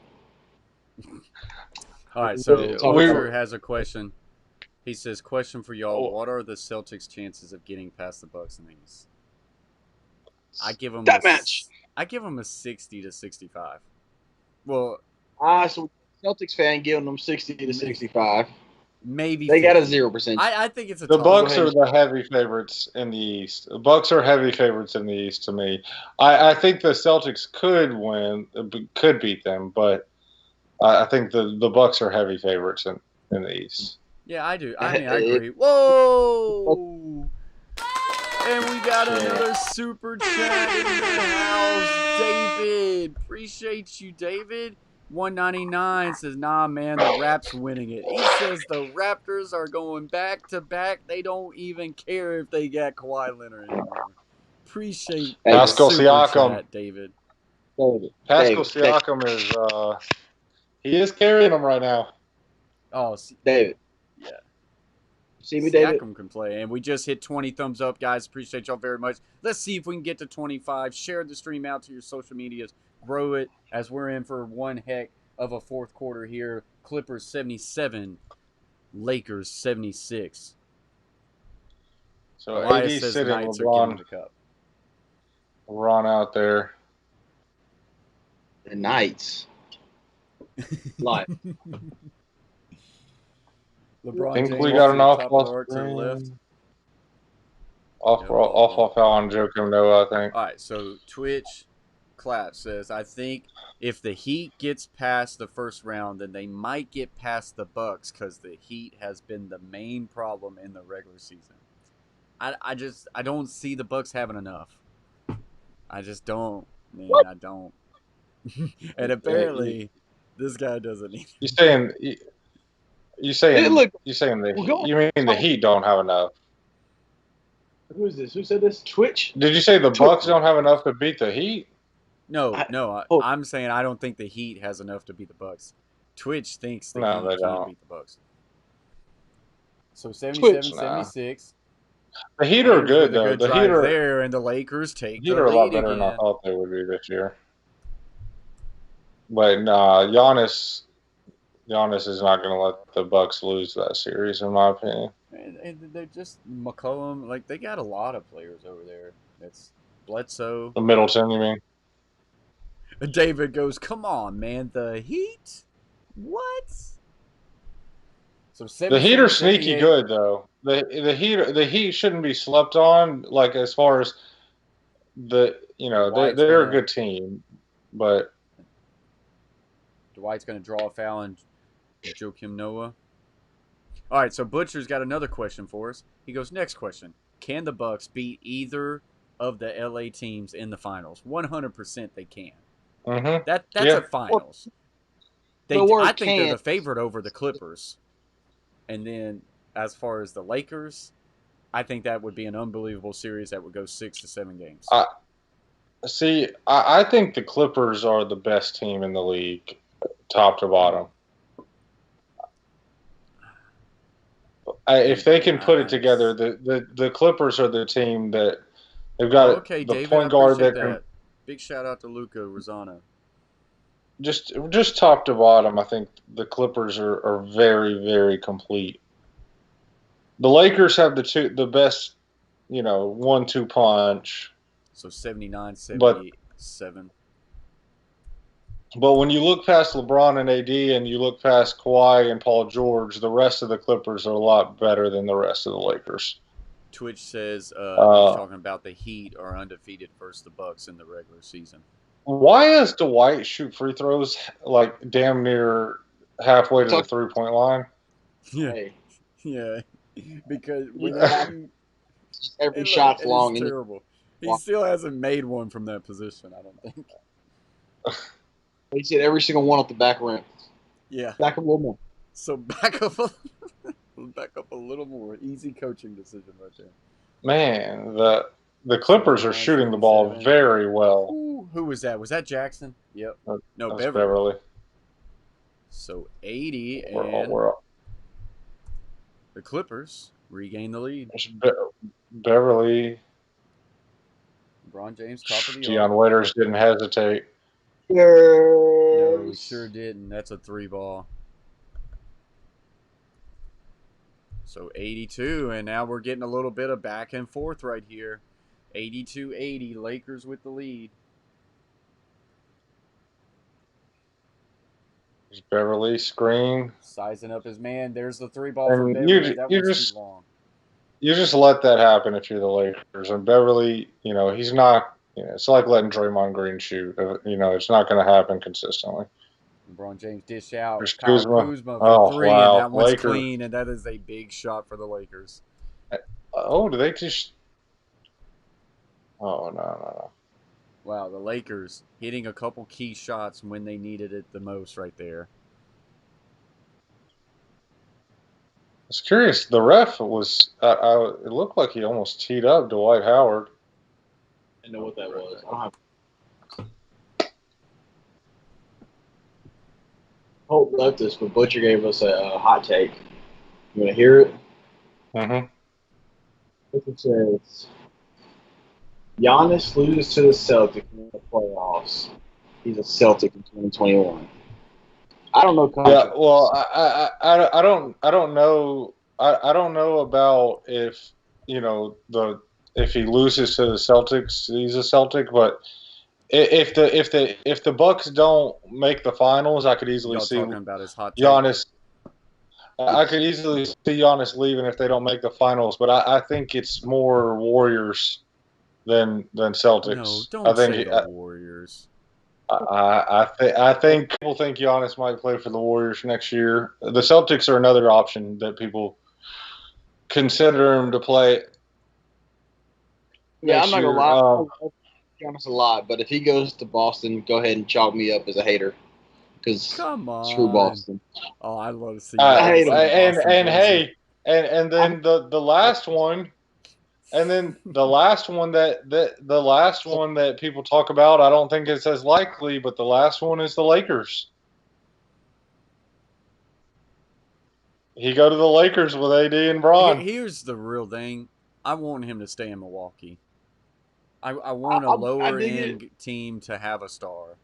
All right, so
We
Butcher has a question. He says, question for y'all. What are the Celtics' chances of getting past the Bucks in the East? I give them
that match.
I give them a 60 to 65. Well,
So Celtics fan giving them 60 to 65.
maybe
They
50.
got a 0%.
I think it's a
The
toss.
Bucks are the heavy favorites in the East. The Bucks are heavy favorites in the East to me. I think the Celtics could win, could beat them, but I think the Bucks are heavy favorites in the East.
Yeah, I do. I mean, I agree. Whoa! And we got another super chat in the house, David. Appreciate you, David. 199 says, nah, man, the Raps winning it. He says the Raptors are going back to back. They don't even care if they got Kawhi Leonard anymore. Appreciate
Pascal
the super
Siakam.
chat, David.
Pascal Siakam he is carrying them right now.
Oh,
David.
Yeah.
See me, David?
Siakam can play. And we just hit 20 thumbs up, guys. Appreciate y'all very much. Let's see if we can get to 25. Share the stream out to your social medias. Grow it as we're in for one heck of a fourth quarter here. Clippers 77, Lakers 76.
So
Elias
AD
says
sitting,
Knights are getting the cup.
LeBron out there.
The Knights. Live.
LeBron
I think
James
we got
to
an
the top of the
off-ball
arc to the left.
Off foul on Joakim Noah, I think.
All right, so Twitch Clap says, I think if the Heat gets past the first round, then they might get past the Bucks because the Heat has been the main problem in the regular season. I don't see the Bucks having enough. I just don't, man. I don't. And apparently, this guy doesn't either.
You saying
Look,
you mean the Heat don't have enough?
who is this? Who said this? Twitch?
Did you say the Bucks don't have enough to beat the Heat?
No, I'm saying I don't think the Heat has enough to beat the Bucks. Twitch thinks the Heat can't beat the Bucks. So 77, 76.
The Heat are good though.
The Heat are there, and the Lakers take the lead
a lot better
again.
than I thought they would be this year. But nah, Giannis is not going to let the Bucks lose that series, in my opinion.
And they're just McCollum. Like they got a lot of players over there. It's Bledsoe.
The Middleton, you mean?
David goes, "Come on, man, the Heat. What?" So
the Heat are sneaky good though. The Heat shouldn't be slept on. Like as far as they're a good team, but
Dwight's going to draw a foul, and Joakim Noah. All right, so Butcher's got another question for us. He goes, next question. Can the Bucks beat either of the LA teams in the finals? 100% they can.
Mm-hmm.
That's a finals. I think they're the favorite over the Clippers. And then as far as the Lakers, I think that would be an unbelievable series that would go 6 to 7 games.
I think the Clippers are the best team in the league, top to bottom. If they can put it together, the Clippers are the team that they've got the
David,
point guard that
can. Big shout out to Luka Rosano.
Just top to bottom, I think the Clippers are very, very complete. The Lakers have the best, 1-2 punch.
So 79, 77.
But when you look past LeBron and AD and you look past Kawhi and Paul George, the rest of the Clippers are a lot better than the rest of the Lakers.
Twitch says he's talking about the Heat are undefeated versus the Bucks in the regular season.
Why does Dwight shoot free throws like damn near halfway to the 3-point line?
Yeah, yeah, because
every shot's long.
It's terrible. He still hasn't made one from that position, I don't think.
He said every single one at the back rim.
Yeah.
Back up a little more.
So back up a little more. Easy coaching decision right there.
Man, the Clippers are shooting the ball very well.
Ooh, who was that? Was that Jackson? Yep. No,
Beverly.
So 80
and
the Clippers regain the lead.
Beverly.
LeBron James, top of the
Deion Waiters didn't hesitate.
No, he sure didn't. That's a 3-ball. So 82, and now we're getting a little bit of back and forth right here. 82-80, Lakers with the lead.
There's Beverly screen.
Sizing up his man. There's the 3-ball for Beverly. That was too long.
You just let that happen if you're the Lakers. And Beverly, he's not. It's like letting Draymond Green shoot. It's not going to happen consistently.
LeBron James dish out.
Kyle
Kuzma for 3, and that one's clean, and that is a big shot for the Lakers.
Oh, do they just? Oh no.
Wow, the Lakers hitting a couple key shots when they needed it the most right there.
I was curious. The ref was. It looked like he almost teed up Dwight Howard.
I know what that was. I don't have. Hope left us, but Butcher gave us a hot take. You want to hear it?
Mm-hmm.
Butcher says, Giannis loses to the Celtics in the playoffs. He's a Celtic in 2021. I don't know.
Yeah, well, I don't know. I don't know about if if he loses to the Celtics, he's a Celtic. But if the Bucks don't make the finals, I could easily see
talking about his hot take.
Giannis. I could easily see Giannis leaving if they don't make the finals. But I think it's more Warriors than Celtics.
No, don't say the Warriors.
I think people think Giannis might play for the Warriors next year. The Celtics are another option that people consider him to play.
Yeah, I'm not gonna lie. Giannis a lot, but if he goes to Boston, go ahead and chalk me up as a hater. Because screw Boston.
Oh, I'd love to see.
I hate him. And then the last one. And then the last one that people talk about, I don't think it's as likely, but the last one is the Lakers. He go to the Lakers with AD and Bron.
Here's the real thing. I want him to stay in Milwaukee. I want a lower-end team to have a star.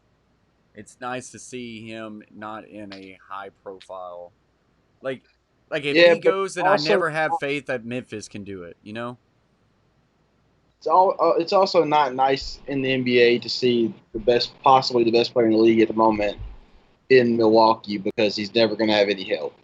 It's nice to see him not in a high-profile. Like if he goes, then I never have faith that Memphis can do it,
It's also not nice in the NBA to see possibly the best player in the league at the moment in Milwaukee because he's never going to have any help.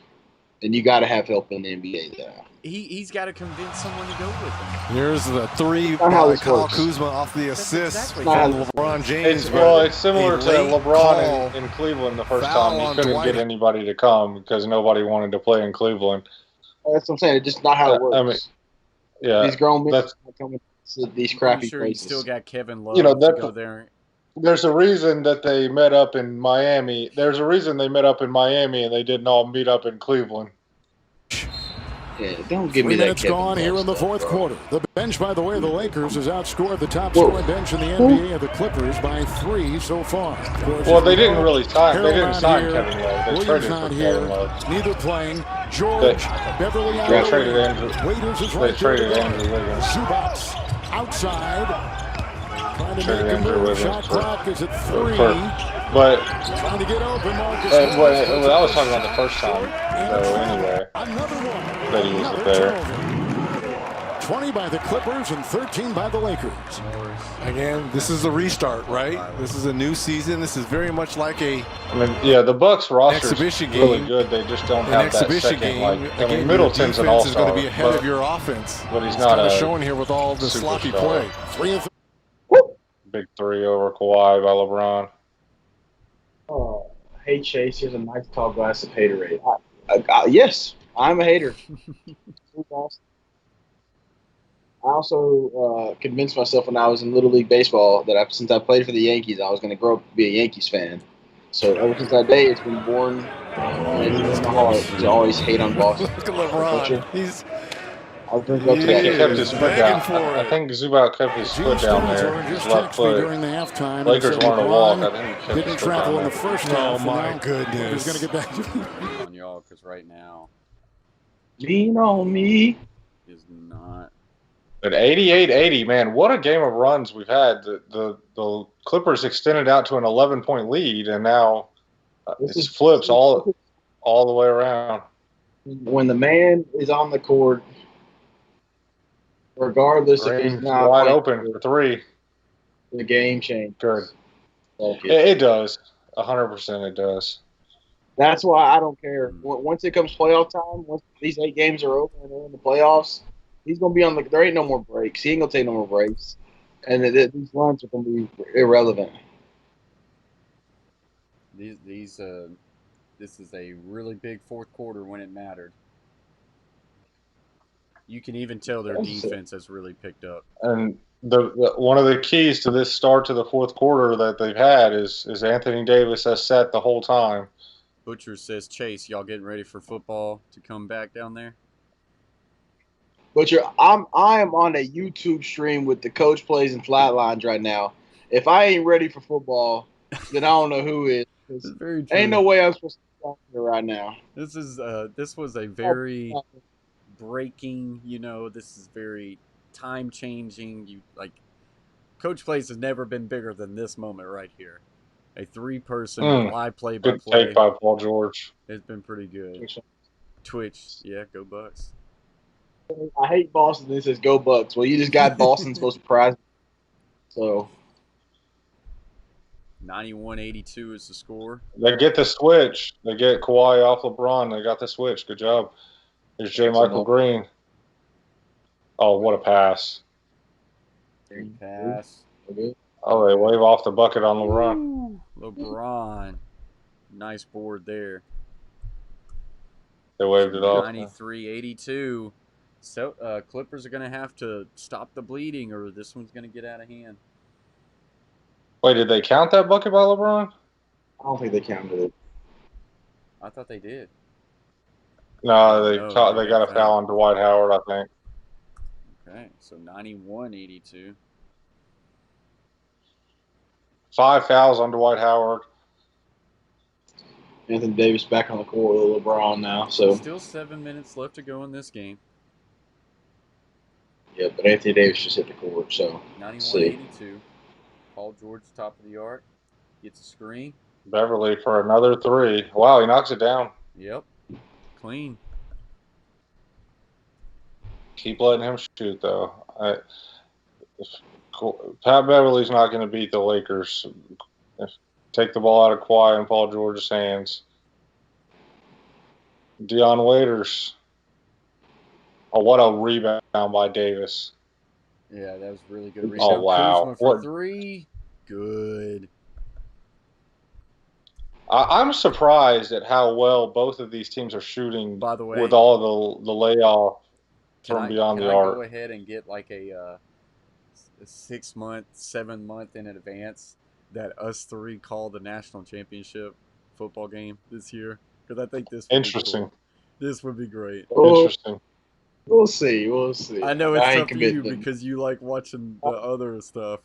And you got to have help in the NBA there.
He's got to convince someone to go with him.
Here's the three
Not how
by
this
Kyle
works.
Kuzma off the assist
exactly
from
how this
LeBron James.
It's similar
a
to
late
LeBron
call
in Cleveland the first
foul
time. He
on
couldn't
Dwight.
get anybody to come because nobody wanted to play in Cleveland.
That's what I'm saying. It's just not how it works.
I mean, yeah,
these grown men
that's
coming to these
I'm
crappy
pretty sure
places.
he still got Kevin Love
You know,
to
that-
go there.
there's a reason that they met up in Miami. There's a reason they met up in Miami and they didn't all meet up in Cleveland.
Yeah, don't give
3
me that
minutes
Kevin
gone here
Love
in the
stuff,
fourth
bro.
quarter. The bench, by the way, the Lakers has outscored the top
Whoa.
scoring bench in the NBA, the Clippers, by 3 so far. Of course,
Well,
as
they
we
didn't
know,
really sign. They
Harrell
didn't
not
sign
here,
Kevin Love. They
Williams
traded
not
for
here,
Kevin Love.
neither playing. George, Beverly out
They
of the
traded
way.
Andrew.
Waiters is
They
right there
traded
to go.
Andrew Wiggins.
Zubats outside. Trying to
Traded
make a
Andrew
move.
Wiggins
Shot
for-
clock is at 3.
But
Trying to get open, Marcus.
well, I was talking about the first time, though. Anyway,
Another one.
that he was
Another
there.
turnover. 20 by the Clippers and 13 by the Lakers.
Again, this is a restart, right? This is a new season. This is very much like a
I mean, yeah, the Bucks roster is
exhibition
really
game.
good. They just don't
an
have that
exhibition
second.
game.
Like, I
Again,
mean,
your
Middleton's an
defense is
all-star,
going to be ahead
but-
of your offense.
but he's
It's
not
kind of
a
showing here with all the sloppy
superstar.
play.
3 and
big three over Kawhi by LeBron.
Oh, hey Chase, here's a nice tall glass of haterade. Yes, I'm a hater. I also convinced myself when I was in Little League Baseball that since I played for the Yankees, I was going to grow up to be a Yankees fan. So ever since that day, it's been born in my heart to always hate on Boston.
Look at LeBron. He's
I'll drink up to
I think
that.
he
Yeah,
kept his
he's
foot
begging
down.
for
I
it.
think Zubac kept his foot down there, his left foot.
during the halftime.
Lakers
and
wanted to
LeBron
walk. I think he kept
didn't
his foot
travel
down
in the
there.
first
Oh,
half. and
my
now
goodness.
He's going to get back.
On y'all, because right now
Lean on me.
is not.
At 88-80, man, what a game of runs we've had. The Clippers extended out to an 11-point lead, and now
This
it
is-
flips all the way around.
When the man is on the court, regardless if he's
Green's
not
wide
playing,
open for three.
the game changes.
Good.
Okay.
It does. 100% it does.
That's why I don't care. Once it comes playoff time, once these 8 games are over and they're in the playoffs, he's gonna be on the. There ain't no more breaks. He ain't gonna take no more breaks, and these runs are gonna be irrelevant.
This is a really big fourth quarter when it mattered. You can even tell their defense has really picked up.
And the one of the keys to this start to the fourth quarter that they've had is Anthony Davis has sat the whole time.
Butcher says, Chase, y'all getting ready for football to come back down there?
But I am on a YouTube stream with the Coach Plays and Flattlines right now. If I ain't ready for football, then I don't know who is.
It's very true.
Ain't no way I'm supposed to be out here right now.
This was a very breaking, this is very time changing. Coach Plays has never been bigger than this moment right here. A 3-person live play by
Good
play.
take by Paul George.
It's been pretty good. Twitch, yeah, go Bucks.
I hate Boston. This says go Bucks. Well, you just got Boston's most surprise. So
91-82 is the score.
They get the switch. They get Kawhi off LeBron. They got the switch. Good job. There's J. Michael Green. Oh, what a pass.
Great pass.
Oh, they wave off the bucket on LeBron.
LeBron. Nice board there.
They waved it off.
93-82. So Clippers are going to have to stop the bleeding or this one's going to get out of hand.
Wait, did they count that bucket by LeBron?
I don't think they counted it.
I thought they did.
No, they
No,
they got a foul on Dwight Howard, I think.
Okay, so 91-82.
5 fouls on Dwight Howard.
Anthony Davis back on the court with LeBron now. So
Still 7 minutes left to go in this game.
yeah, but Anthony Davis just hit the court. So
91-82. Paul George, top of the arc. Gets a screen.
Beverly for another 3. Wow, he knocks it down.
Yep. Clean.
Keep letting him shoot, though. Pat Beverly's not going to beat the Lakers. Take the ball out of Kawhi and Paul George's hands. Deion Waiters. Oh, what a rebound by Davis.
Yeah, that was really good rebound.
Oh, wow.
Kuzma for
What?
3. Good.
I'm surprised at how well both of these teams are shooting
By the way,
with all the layoff from beyond
can
the
I
arc.
go ahead and get like a 6 month, 7 month in advance that us 3 call the national championship football game this year? Because I think this would
Interesting.
be cool. This would be great.
Interesting.
We'll see. We'll see.
I know it's
ain't
tough for you
committing.
because you like watching the other stuff.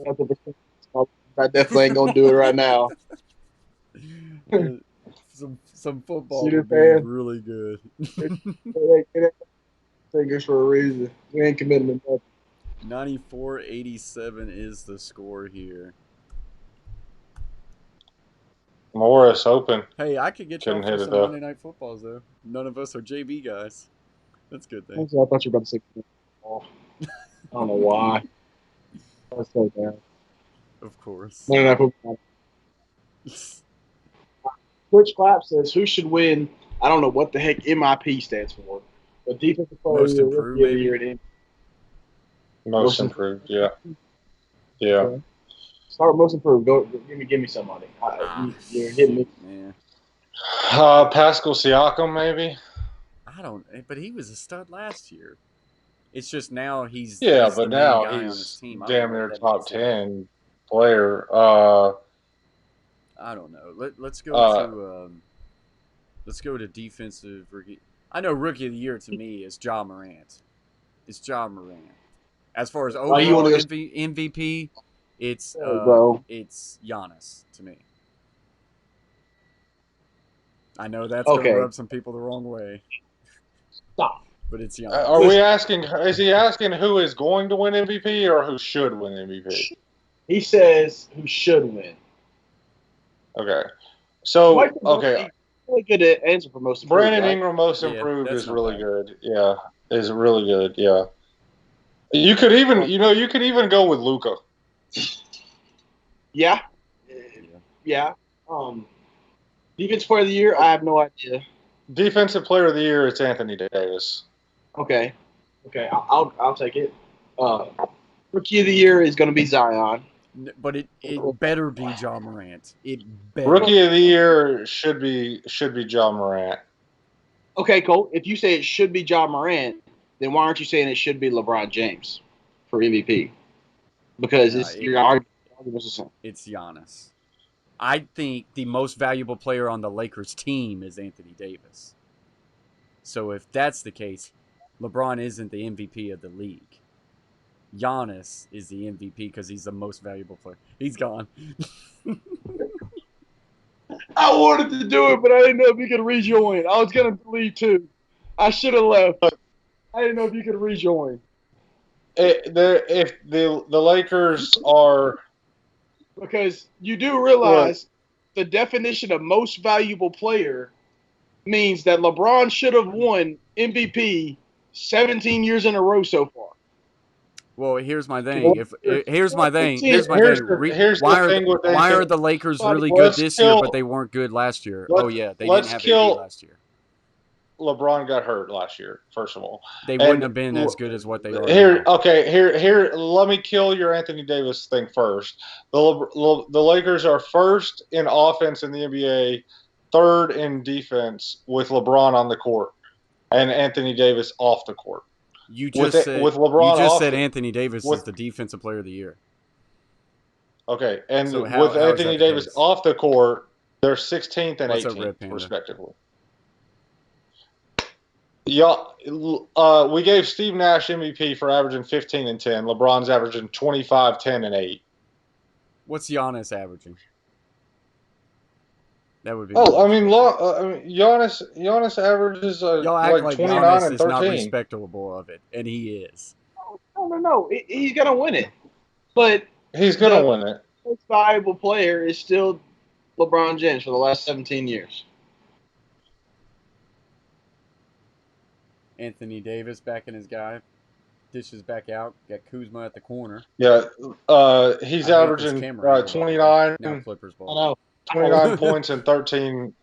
I definitely ain't gonna do it right now.
Some football
See the
would be
fan?
really good.
Fingers for a reason. We ain't committing to nothing.
94-87 is the score here.
Morris open.
Hey, I could get y'all
Couldn't
for
hit it,
some
though.
Monday Night Footballs, though. None of us are JB guys. That's a good thing.
I thought you were about to say I don't know why. That's so bad.
Of course.
No. Twitch Clap says, who should win? I don't know what the heck MIP stands for. But defensive player of
Most
the year,
improved,
rookie of the
maybe?
year, and
Most improved, yeah. Yeah.
Okay. Start with most improved. Go give me somebody. You're hitting me.
Man.
Pascal Siakam, maybe?
I don't, but he was a stud last year. It's just now he's
Yeah,
the
but
main
now
guy on his
he's
team. I don't
damn
know
near
what that
top
makes him.
10 player.
I don't know. Let's go to defensive rookie. I know rookie of the year to me is Ja Morant. It's Ja Morant. As far as overall MVP, it's Giannis to me. I know that's gonna rub some people the wrong way.
Stop.
But it's Giannis.
Are we asking? Is he asking who is going to win MVP or who should win MVP?
He says who should win.
Okay. So okay.
Really good answer for most improved.
Brandon
right?
Ingram, most
Yeah,
improved,
that's
is
not
really
bad.
good. Yeah, is really good. Yeah. You could even, you could even go with Luka.
Yeah. Yeah. Defensive player of the year, I have no idea.
Defensive player of the year, it's Anthony Davis.
Okay. I'll take it. Rookie of the year is going to be Zion.
But it better be Ja Morant. It better.
Rookie of the year should be Ja Morant.
Okay, Cole. If you say it should be Ja Morant, then why aren't you saying it should be LeBron James for MVP? Because your argument is the same.
It's Giannis. I think the most valuable player on the Lakers team is Anthony Davis. So if that's the case, LeBron isn't the MVP of the league. Giannis is the MVP because he's the most valuable player. He's gone.
I wanted to do it, but I didn't know if you could rejoin. I was going to leave too. I should have left. I didn't know if you could rejoin.
If the Lakers are,
because you do realize the definition of most valuable player means that LeBron should have won MVP 17 years in a row so far.
Well, here's my thing. Here's my thing. Why are the Lakers really good this year, but they weren't good last year? They didn't have AD last year.
LeBron got hurt last year, first of all.
They wouldn't have been as good as what they are
here.
now.
Okay, here. Let me kill your Anthony Davis thing first. The Lakers are first in offense in the NBA, third in defense with LeBron on the court and Anthony Davis off the court.
You just said Anthony Davis is the defensive player of the year.
Okay, and with Anthony Davis off the court, they're 16th and 18th, respectively. Yeah, we gave Steve Nash MVP for averaging 15 and 10. LeBron's averaging 25, 10, and 8.
What's Giannis averaging? That would be.
Giannis averages like 29
Giannis
and 13.
Is not respectable of it, and he is.
No. He's gonna win it, but
he's gonna win it.
The most valuable player is still LeBron James for the last 17 years.
Anthony Davis back in his guy, dishes back out. Got Kuzma at the corner.
Yeah, he's averaging 29.
Now Clippers ball.
I know.
29 points and 13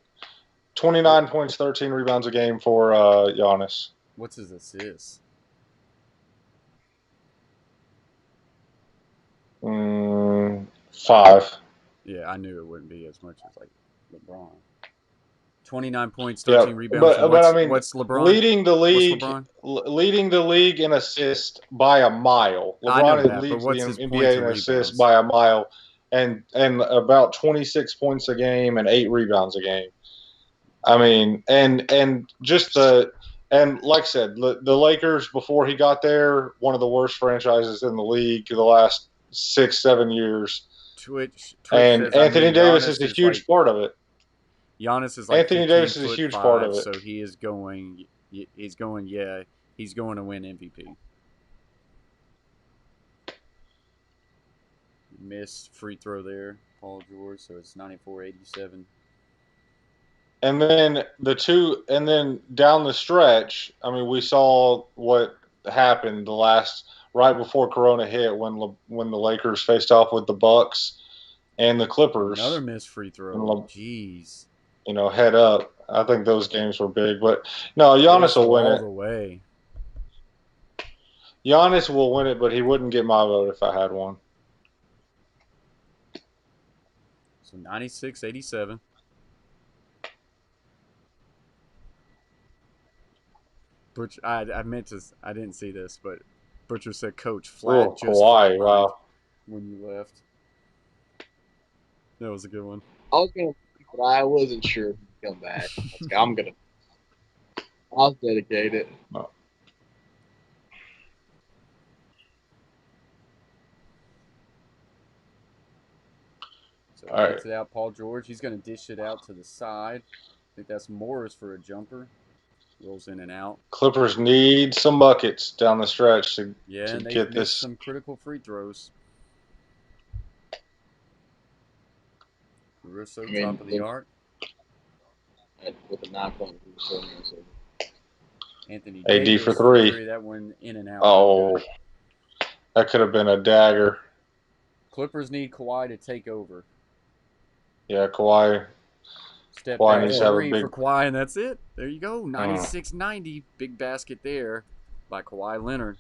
29 points, 13 rebounds a game for Giannis.
What's his assists?
5.
Yeah, I knew it wouldn't be as much as like LeBron. 29 points,
Yeah,
13 rebounds.
but I mean,
What's LeBron?
leading the league,
What's LeBron?
leading the league in assists by a mile.
I know
LeBron
that, but
leads the
what's his points
NBA
and
in assists
rebounds?
by a mile, and about 26 points a game and 8 rebounds a game. I mean, and just and like I said, the Lakers before he got there, one of the worst franchises in the league the last 6-7 years.
Twitch
And
says,
Anthony Davis
Giannis
is a huge
like,
part of it.
Giannis is like
Anthony
15
Davis is a
foot
huge
5,
part of it.
so he's going to win MVP. Missed free throw there, Paul George, so it's 94-87.
And then down the stretch, I mean, we saw what happened right before Corona hit when the Lakers faced off with the Bucks and the Clippers.
Another missed free throw. Jeez.
Head up. I think those games were big, but no, Giannis will win
all
it.
the way.
Giannis will win it, but he wouldn't get my vote if I had one.
So 96-87. Butch, I didn't see this, but Butcher said, "Coach, flat just
Kawhi, wow.
When you left." That was a good one.
I was gonna, but I wasn't sure if he'd come back. I'll dedicate it.
No.
So
All
gets it out, Paul George. He's going to dish it out to the side. I think that's Morris for a jumper. Rolls in and out.
Clippers need some buckets down the stretch to
and
get this.
Some critical free throws. Russo, top of the arc.
With a 9-point lead.
Anthony
AD
Davis
for 3.
That one in and out.
Oh, that could have been a dagger.
Clippers need Kawhi to take over.
Yeah, Kawhi.
Step
Kawhi
back
needs to have a
three
big...
for Kawhi, and that's it. There you go. 96-90. Big basket there by Kawhi Leonard.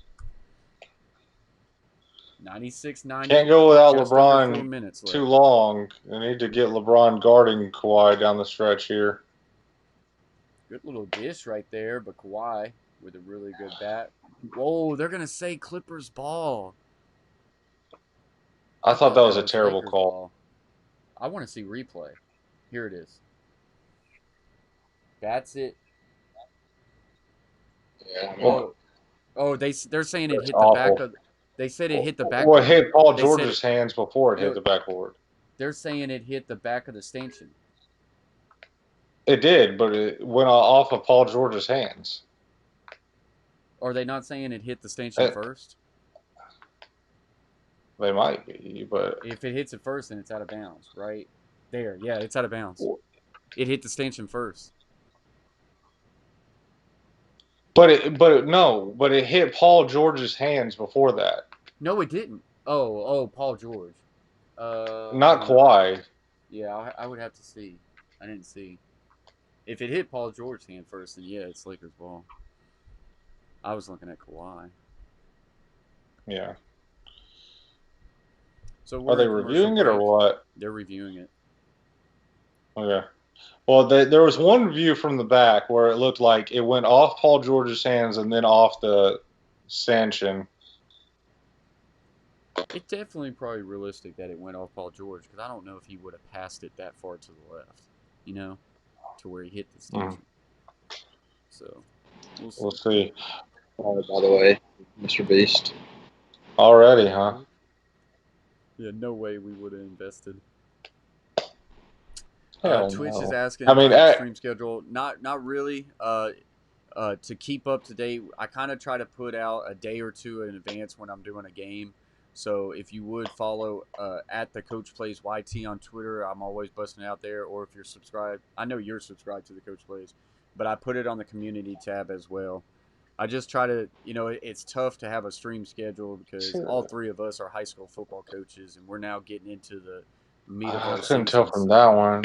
96-90.
Can't go without
Just under 4
LeBron
minutes left.
too long. They need to get LeBron guarding Kawhi down the stretch here.
Good little dish right there, but Kawhi with a really good bat. Whoa, they're going to say Clippers ball.
I thought that was a terrible
Lakers
call.
Ball. I want to see replay. Here it is. That's it.
Yeah.
They're saying it hit
awful.
the back of. They said it hit the back.
Well, it hit Paul George's hands before it hit the backboard.
They're saying it hit the back of the stanchion.
It did, but it went off of Paul George's hands.
Are they not saying it hit the stanchion first?
They might be, but
if it hits it first, then it's out of bounds, right? There, yeah, it's out of bounds. It hit the stanchion first. But
it hit Paul George's hands before that.
No, it didn't. Oh, Paul George.
Not Kawhi.
Yeah, I would have to see. I didn't see. If it hit Paul George's hand first, then yeah, it's Lakers ball. I was looking at Kawhi.
Yeah.
So
are they reviewing it or what?
They're reviewing it.
Okay. Well, there was one view from the back where it looked like it went off Paul George's hands and then off the stanchion.
It's definitely probably realistic that it went off Paul George because I don't know if he would have passed it that far to the left, to where he hit the stanchion. So,
we'll see.
By the way, Mr. Beast.
Already, huh?
Yeah, no way we would have invested.
Twitch
is asking stream schedule. Not really. To keep up to date, I kind of try to put out a day or two in advance when I'm doing a game. So if you would follow at the Coach Plays YT on Twitter, I'm always busting out there. Or if you're subscribed, I know you're subscribed to the Coach Plays, but I put it on the community tab as well. I just try to, it's tough to have a stream schedule because all three of us are high school football coaches, and we're now getting into the meat of our season.
I couldn't tell from that one.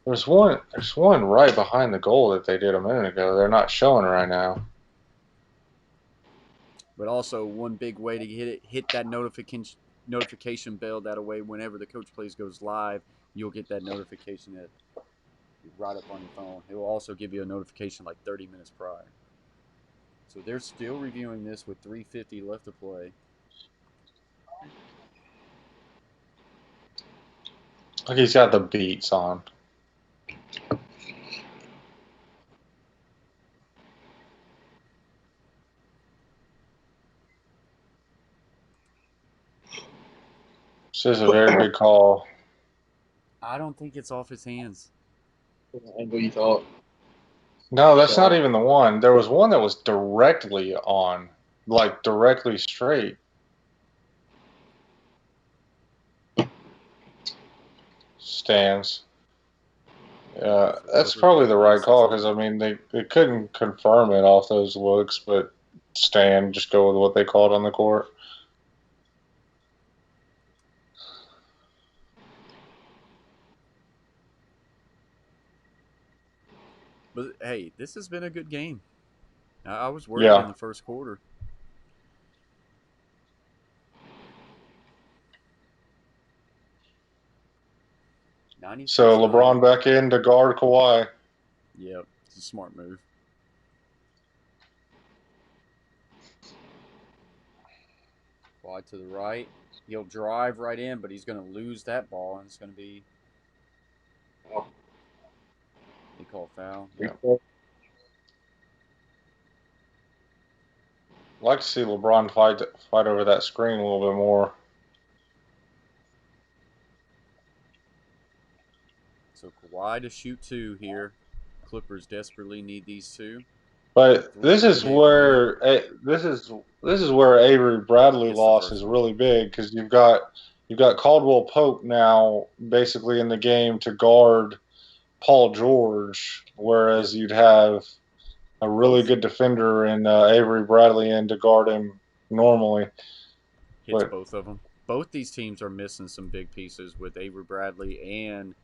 There's one right behind the goal that they did a minute ago. They're not showing right now.
But also, one big way to hit that notification bell. That way, whenever the coach plays goes live, you'll get that notification that right up on your phone. It will also give you a notification like 30 minutes prior. So they're still reviewing this with 3:50 left to play.
Like he's got the beats on. This is a very big call.
I don't think it's off his hands.
Angle you thought?
No, that's not even the one. There was one that was directly on, like directly straight. Stands. That's probably the right call because I mean they couldn't confirm it off those looks, but stand, just go with what they called on the court.
But hey, this has been a good game. I was worried in the first quarter.
So LeBron back in to guard Kawhi.
Yep, it's a smart move. Kawhi to the right. He'll drive right in, but he's going to lose that ball, and it's going to be. They call foul.
Yeah. I'd like to see LeBron fight over that screen a little bit more.
So Kawhi to shoot 2 here. Clippers desperately need these 2.
But this is where Avery Bradley loss is really big because you've got Caldwell Pope now basically in the game to guard Paul George, whereas you'd have a really good defender in Avery Bradley in to guard him normally.
Hits both of them. Both these teams are missing some big pieces with Avery Bradley and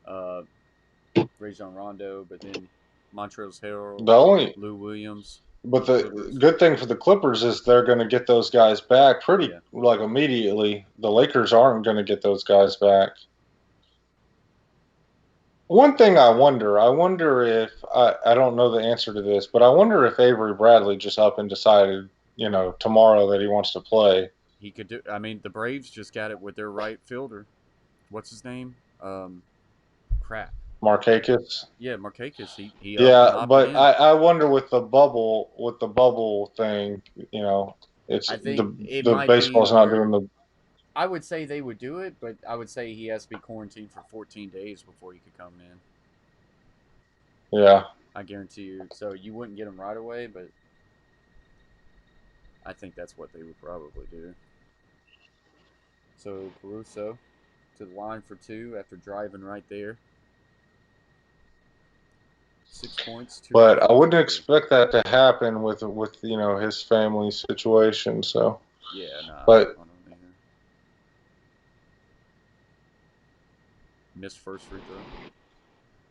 Rajon Rondo, but then Montrezl Harrell, Lou Williams.
But the good thing for the Clippers is they're going to get those guys back pretty like immediately. The Lakers aren't going to get those guys back. One thing I wonder if I don't know the answer to this, but I wonder if Avery Bradley just up and decided, tomorrow that he wants to play.
He could do. I mean, the Braves just got it with their right fielder. What's his name? Crap.
Markakis.
Yeah, Markakis. He
yeah, but I wonder with the bubble thing, it's the baseball's not doing the.
I would say they would do it, but I would say he has to be quarantined for 14 days before he could come in.
Yeah.
I guarantee you. So you wouldn't get him right away, but I think that's what they would probably do. So Caruso to the line for 2 after driving right there. 6 points.
But I wouldn't expect that to happen with his family situation. So.
Yeah, nah.
But.
Missed first free throw.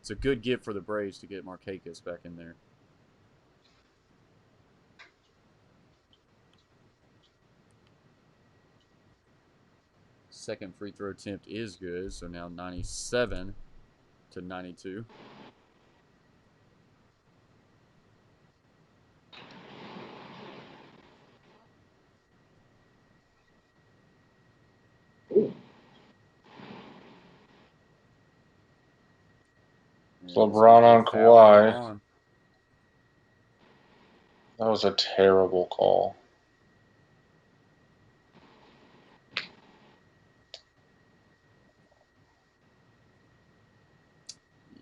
It's a good get for the Braves to get Markakis back in there. Second free throw attempt is good, so now 97 to 92.
LeBron on Kawhi. That was a terrible call.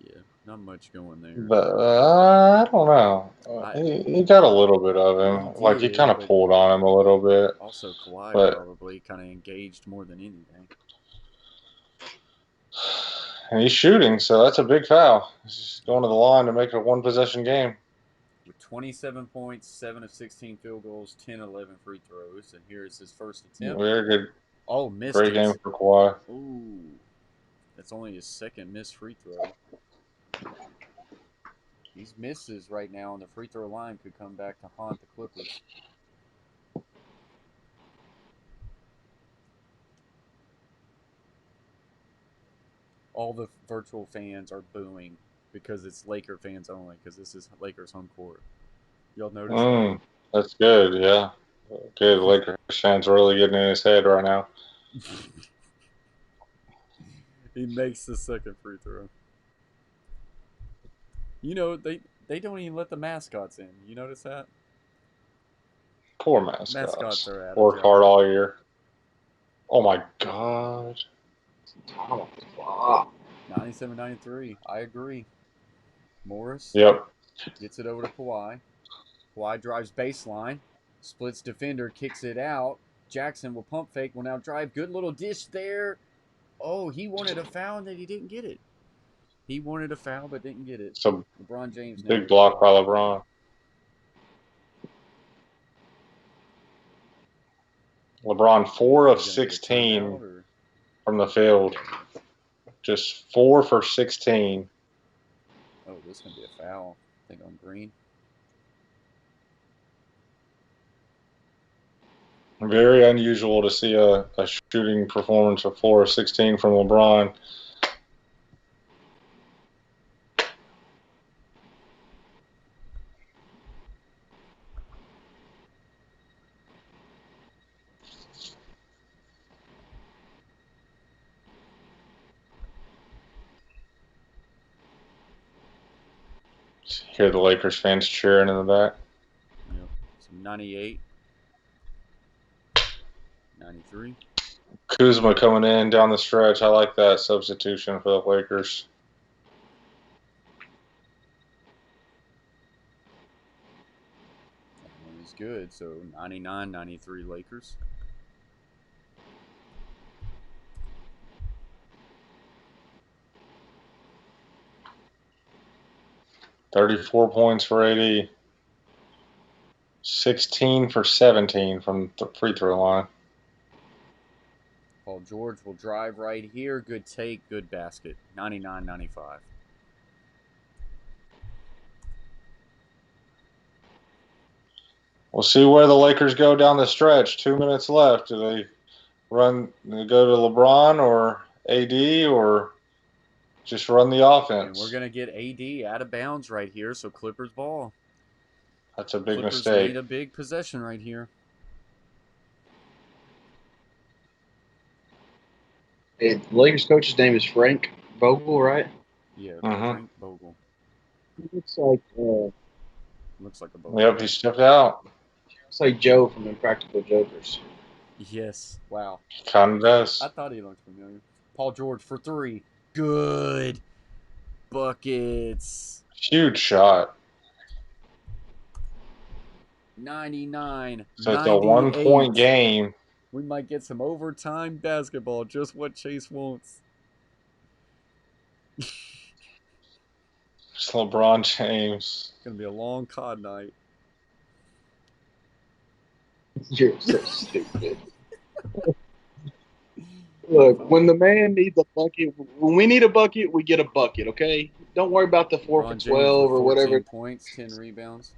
Yeah, not much going there.
But I don't know. He got a little bit of him. He kind of pulled on him a little bit.
Also, Kawhi probably kind of engaged more than anything.
And he's shooting, so that's a big foul. He's going to the line to make a one-possession game.
With 27 points, 7 of 16 field goals, 10-11 free throws, and here is his first attempt.
Very good.
Oh, missed
Great game for Kawhi.
Ooh, that's only his second missed free throw. These misses right now on the free throw line could come back to haunt the Clippers. All the virtual fans are booing because it's Laker fans only because this is Lakers home court. Y'all notice that?
That's good, yeah. Good. Lakers fans really getting in his head right now.
He makes the second free throw. You know, they don't even let the mascots in. You notice that?
Poor mascots.
Mascots are out of
Work
job.
hard all year. Oh my God.
97-93. I agree. Morris gets it over to Kawhi. Kawhi drives baseline, splits defender, kicks it out. Jackson will pump fake, will now drive. Good little dish there. Oh, he wanted a foul and then he didn't get it. He wanted a foul but didn't get it.
So
LeBron James now.
big block by LeBron. LeBron 4 of 16 from the field. Just 4 for 16.
Oh, this is going to be a foul. I think on Green.
Very unusual to see a shooting performance of 4 of 16 from LeBron. Hear the Lakers fans cheering in the back.
Yep. So 98. 93.
Kuzma coming in down the stretch. I like that substitution for the Lakers.
That one is good. So 99-93 Lakers.
$34 points for AD. 16 for 17 from the free throw line.
Paul George will drive right here. Good take, good basket. 99-95.
We'll see where the Lakers go down the stretch. 2 minutes left. Do they go to LeBron or AD or just run the offense?
And we're going to get AD out of bounds right here, so Clippers ball.
That's a big
Clippers
mistake.
need a big possession right here.
Hey, the Lakers coach's name is Frank Vogel, right?
Yeah,
Mhm.
Frank Vogel.
He looks like
Looks like a Vogel.
Yep, he stepped out.
looks like Joe from Impractical Jokers.
Yes. Wow.
Kind of does.
I thought he looked familiar. Paul George for 3. Good. Buckets.
Huge shot.
99.
So it's a 1-point game.
We might get some overtime basketball. Just what Chase wants.
It's LeBron James.
It's going to be a long COD night.
You're so stupid. Look, when the man needs a bucket, when we need a bucket, we get a bucket, okay? Don't worry about the 4 for 12 or whatever.
Points, 10 rebounds.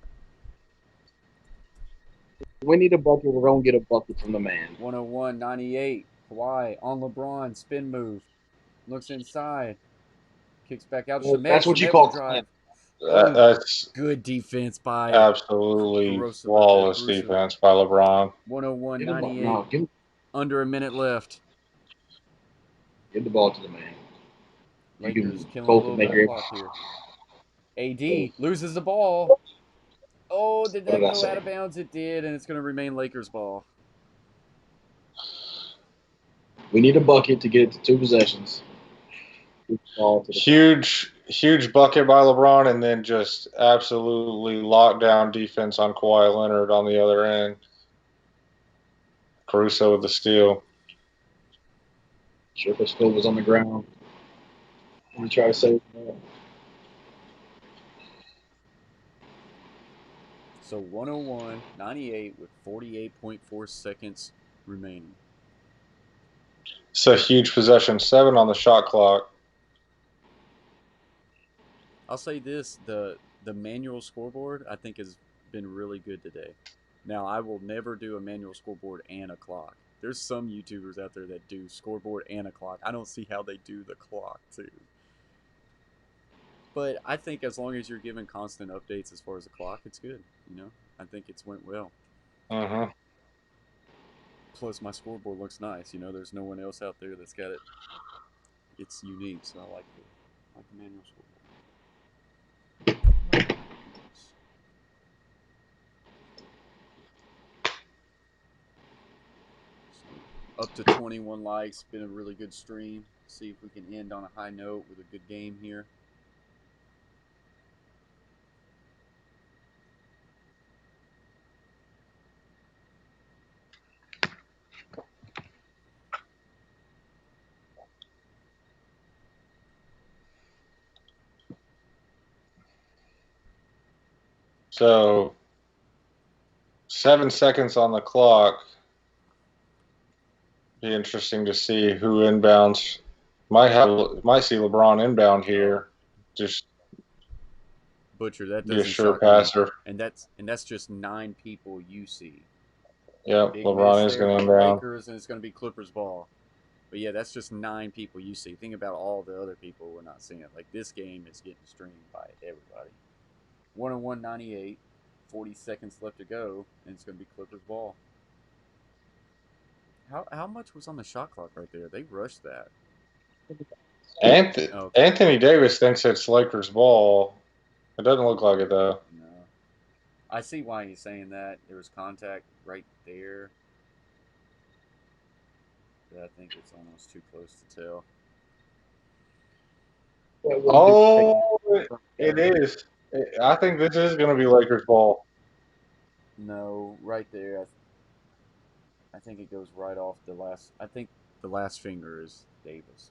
We need a bucket, we're going to get a bucket from the man.
101-98. Kawhi on LeBron. Spin move. Looks inside. Kicks back out.
Well,
Shamet.
that's what you
Shamet
call
will drive.
That's
Good defense by
absolutely
Caruso
flawless
Caruso.
defense by LeBron.
101-98. Under a minute left.
Give the ball to the man.
Lakers killing a little bit of clock here. AD loses the ball. Oh, did that go out of bounds? It did, and it's going to remain Lakers ball.
We need a bucket to get it to 2 possessions.
Huge bucket by LeBron, and then just absolutely lockdown defense on Kawhi Leonard on the other end. Caruso with the steal.
Sure, his foot was on the ground. Let me try to save it.
So 101-98 with 48.4 seconds remaining.
It's a huge possession. 7 on the shot clock.
I'll say this: the the manual scoreboard, I think, has been really good today. Now, I will never do a manual scoreboard and a clock. There's some YouTubers out there that do scoreboard and a clock. I don't see how they do the clock, too. But I think as long as you're giving constant updates as far as the clock, it's good. I think it's went well.
Mm-hmm.
Plus, my scoreboard looks nice. There's no one else out there that's got it. It's unique, so I like the manual scoreboard. So, up to 21 likes. Been a really good stream. See if we can end on a high note with a good game here.
So 7 seconds on the clock. Be interesting to see who inbounds. Might see LeBron inbound here. Just
Butcher, that
be a
doesn't
sure
shock me.
passer.
And that's just 9 people you see.
Yep,
Big
LeBron
miss
is
there
going
by
to
the
inbound.
Lakers, and it's going to be Clippers ball. But yeah, that's just 9 people you see. Think about all the other people we're not seeing. Like, this game is getting streamed by everybody. 101.98, 40 seconds left to go, and it's going to be Clippers ball. How much was on the shot clock right there? They rushed that.
Anthony Davis thinks it's Lakers ball. It doesn't look like it, though.
No. I see why he's saying that. There was contact right there. But I think it's almost too close to tell.
Oh, it is. I think this is going to be Lakers ball.
No, right there. I think it goes right off the last. I think the last finger is Davis.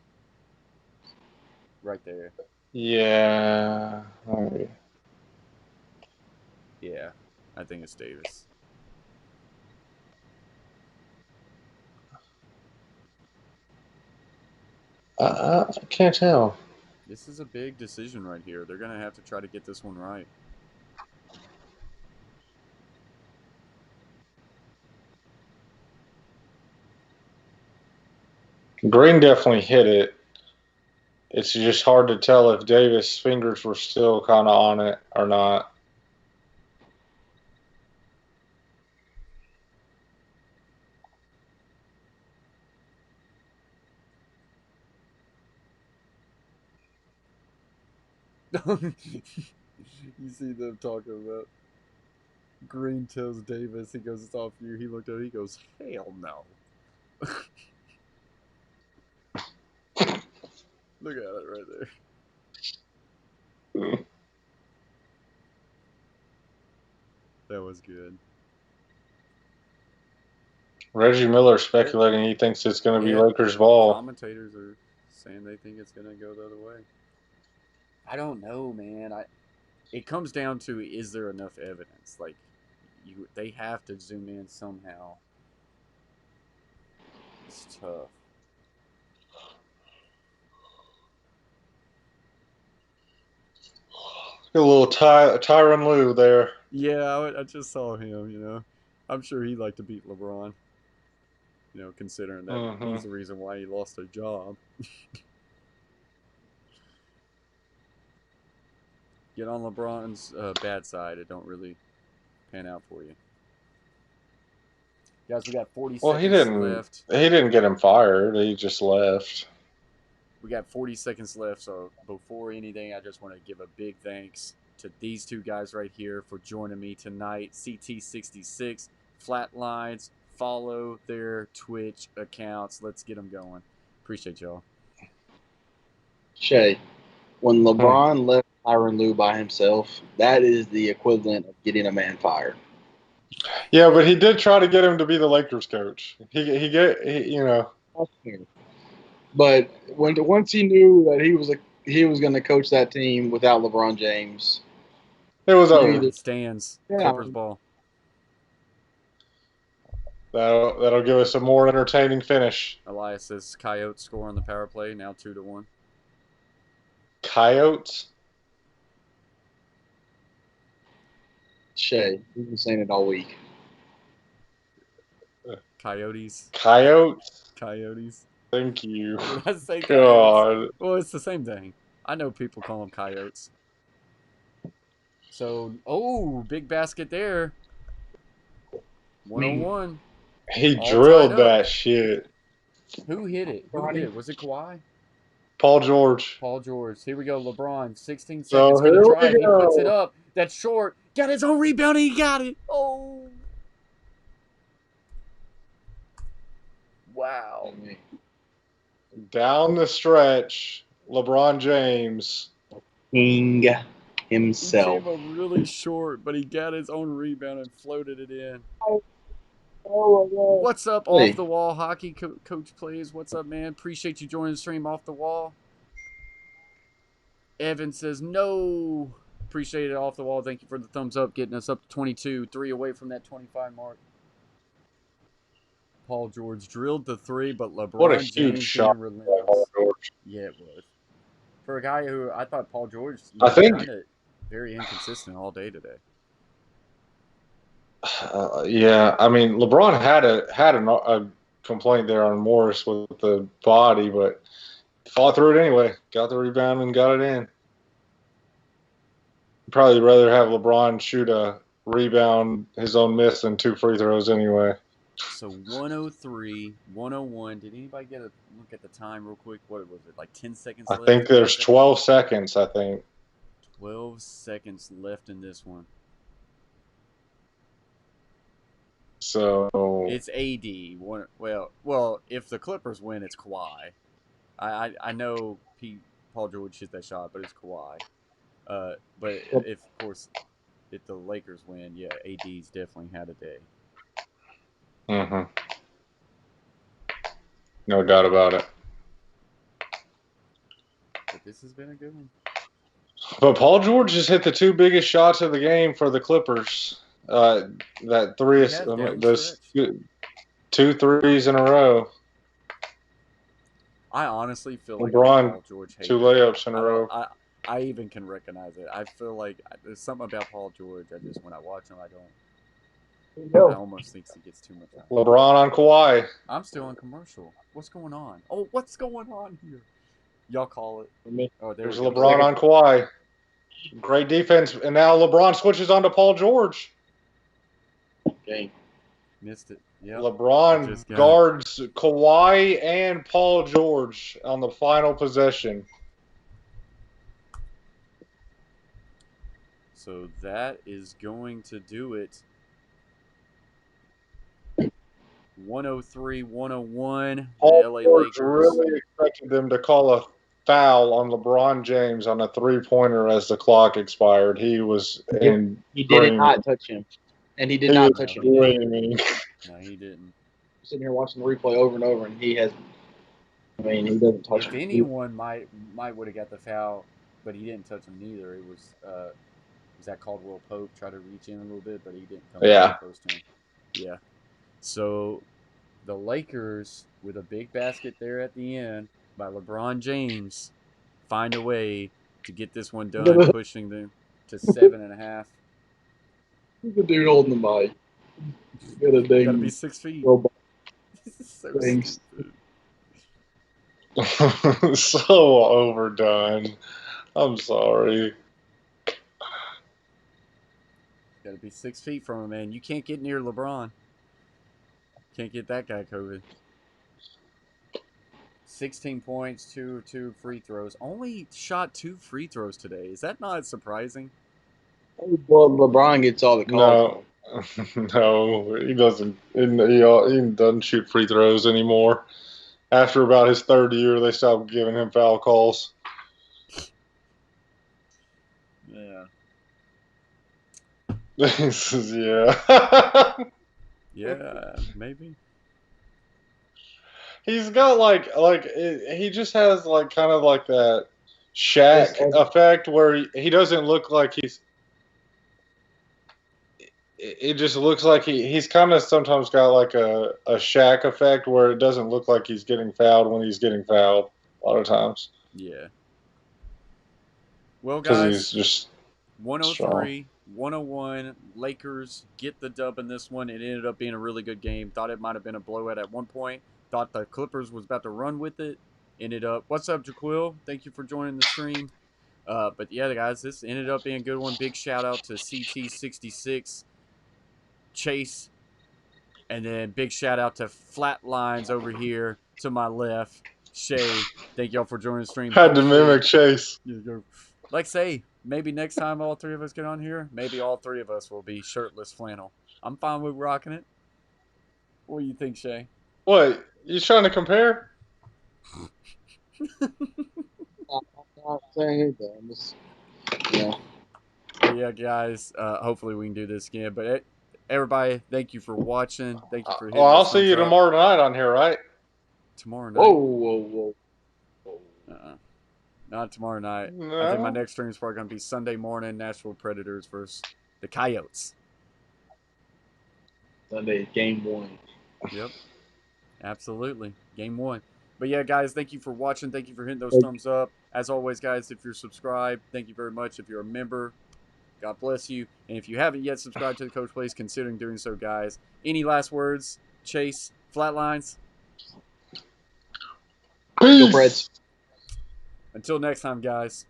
Right there.
Yeah. All right.
Yeah, I think it's Davis.
I can't tell.
This is a big decision right here. They're going to have to try to get this one right.
Green definitely hit it. It's just hard to tell if Davis' fingers were still kind of on it or not.
You see them talking about Green tells Davis, he goes, it's off you. He looked at it, he goes, hell no. Look at it right there. That was good.
Reggie Miller speculating he thinks it's going to be Lakers ball.
Commentators are saying they think it's going to go the other way. I don't know, man. It comes down to, is there enough evidence? Like, they have to zoom in somehow. It's tough.
A little Tyronn Lue there.
Yeah, I just saw him, I'm sure he'd like to beat LeBron. Considering that he's the reason why he lost a job. Get on LeBron's bad side. It don't really pan out for you. Guys, we got 40 seconds left.
He didn't get him fired. He just left.
We got 40 seconds left, so before anything, I just want to give a big thanks to these two guys right here for joining me tonight. CT66, Flattlines. Follow their Twitch accounts. Let's get them going. Appreciate y'all.
Shay, when LeBron left Tyronn Lue by himself, that is the equivalent of getting a man fired.
Yeah, but he did try to get him to be the Lakers coach.
But once he knew that he was going to coach that team without LeBron James,
it was over.
Stands. Clippers ball.
That'll give us a more entertaining finish.
Elias says Coyotes score on the power play, now 2-1.
Coyotes?
Shay. He's been saying it all week.
Coyotes.
Coyotes.
Coyotes.
Thank you.
Did I say coyotes?
God.
Well, it's the same thing. I know people call them coyotes. So, big basket there. 101.
He
All
drilled
tied up.
that shit.
Who hit it? Was it Kawhi?
Paul George.
Paul George. Here we go. LeBron, 16
So
seconds. Gonna
here we
drive. He puts it
go.
up. That's short. Got his own rebound. He got it. Oh. Wow.
Down the stretch, LeBron James.
King
He
himself.
came up really short, but he got his own rebound and floated it in. What's up,
Hey.
Off the Wall Hockey Coach Plays? What's up, man? Appreciate you joining the stream, Off the Wall. Evan says no. Appreciate it, Off the Wall. Thank you for the thumbs up, getting us up to 22, 3 away from that 25 mark. Paul George drilled the 3, but LeBron
What a huge
James
shot
being
by
relentless.
Paul George.
Yeah, it was. For a guy who I thought Paul George,
I think
kind of very inconsistent all day today.
yeah, I mean LeBron had a complaint there on Morris with the body, but fought through it anyway. Got the rebound and got it in. Probably rather have LeBron shoot a rebound his own miss than 2 free throws anyway.
So 103, 101. Did anybody get a look at the time real quick? What was it, like 10 seconds
I
left?
think there's 12 seconds, I think.
12 seconds left in this one.
So
It's AD. Well, if the Clippers win, it's Kawhi. I know Paul George hit that shot, but it's Kawhi. But if, of course, if the Lakers win, yeah, AD's definitely had a day.
no doubt about it.
But this has been a good one.
But Paul George just hit the 2 biggest shots of the game for the Clippers. That 3 is those 2 threes in a row.
I honestly feel like
LeBron,
Paul George hates
2 layups in a row.
I even can recognize it. I feel like there's something about Paul George. When I watch him, I almost think he gets too much out.
LeBron on Kawhi.
I'm still on commercial. What's going on? Oh, what's going on here? Y'all call it. Oh,
There's LeBron on Kawhi. Great defense. And now LeBron switches on to Paul George.
Okay.
Missed it. Yep.
LeBron guards Kawhi and Paul George on the final possession.
So that is going to do it. 103, 101.
Paul
The LA
George
Lakers.
really expected them to call a foul on LeBron James on a 3-pointer as the clock expired. He was in.
He did not touch him, and he did not touch him.
No, he didn't.
I'm sitting here watching the replay over and over, and he has. I mean, he doesn't touch him.
If anyone might would have got the foul, but he didn't touch him neither. It was that Caldwell Pope tried to reach in a little bit, but he didn't come close to him. Yeah. So the Lakers, with a big basket there at the end by LeBron James, find a way to get this one done, pushing them to 7.5.
The dude holding the mic.
Gotta be 6 feet. So
so overdone. I'm sorry.
Gotta be 6 feet from him, man. You can't get near LeBron. Can't get that guy COVID. 16 points, 2 free throws. Only shot 2 free throws today. Is that not surprising?
Well, LeBron gets all the calls.
No, he doesn't. He doesn't shoot free throws anymore. After about his 3rd year, they stopped giving him foul calls.
Yeah.
Yeah.
Yeah, maybe.
He's got he just has kind of like that Shaq effect where he doesn't look like he's. It just looks like he's kind of sometimes got like a Shaq effect where it doesn't look like he's getting fouled when he's getting fouled a lot of times.
Yeah. Well,
Because
guys,
he's just
103, 101. Lakers get the dub in this one. It ended up being a really good game. Thought it might have been a blowout at one point. Thought the Clippers was about to run with it. Ended up. What's up, Jaquil? Thank you for joining the stream. But yeah, guys, this ended up being a good one. Big shout out to CT66, Chase, and then big shout out to Flattlines over here to my left, Shay. Thank y'all for joining the stream.
Had to
Hopefully-
mimic Chase.
like say, maybe next time all three of us get on here, maybe all three of us will be shirtless flannel. I'm fine with rocking it. What do you think, Shay?
What? You trying to compare?
I'm not saying anything. I'm just, yeah.
But yeah, guys, hopefully we can do this again. But everybody, thank you for watching. Thank you for hitting
Well, I'll
the
see you
thumbs up.
tomorrow night on here, right?
Tomorrow night?
Whoa.
Not tomorrow night.
No.
I think my next stream is probably going to be Sunday morning, Nashville Predators versus the Coyotes.
Sunday, game 1.
Yep. Absolutely. Game 1. But yeah, guys, thank you for watching. Thank you for hitting those thumbs up. As always, guys, if you're subscribed, thank you very much. If you're a member, God bless you. And if you haven't yet subscribed to the Coach Plays, considering doing so, guys. Any last words? Chase, Flatlines?
Peace.
Go Preds.
Until next time, guys.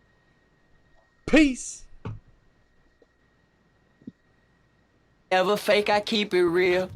Peace.
Ever fake, I keep it real.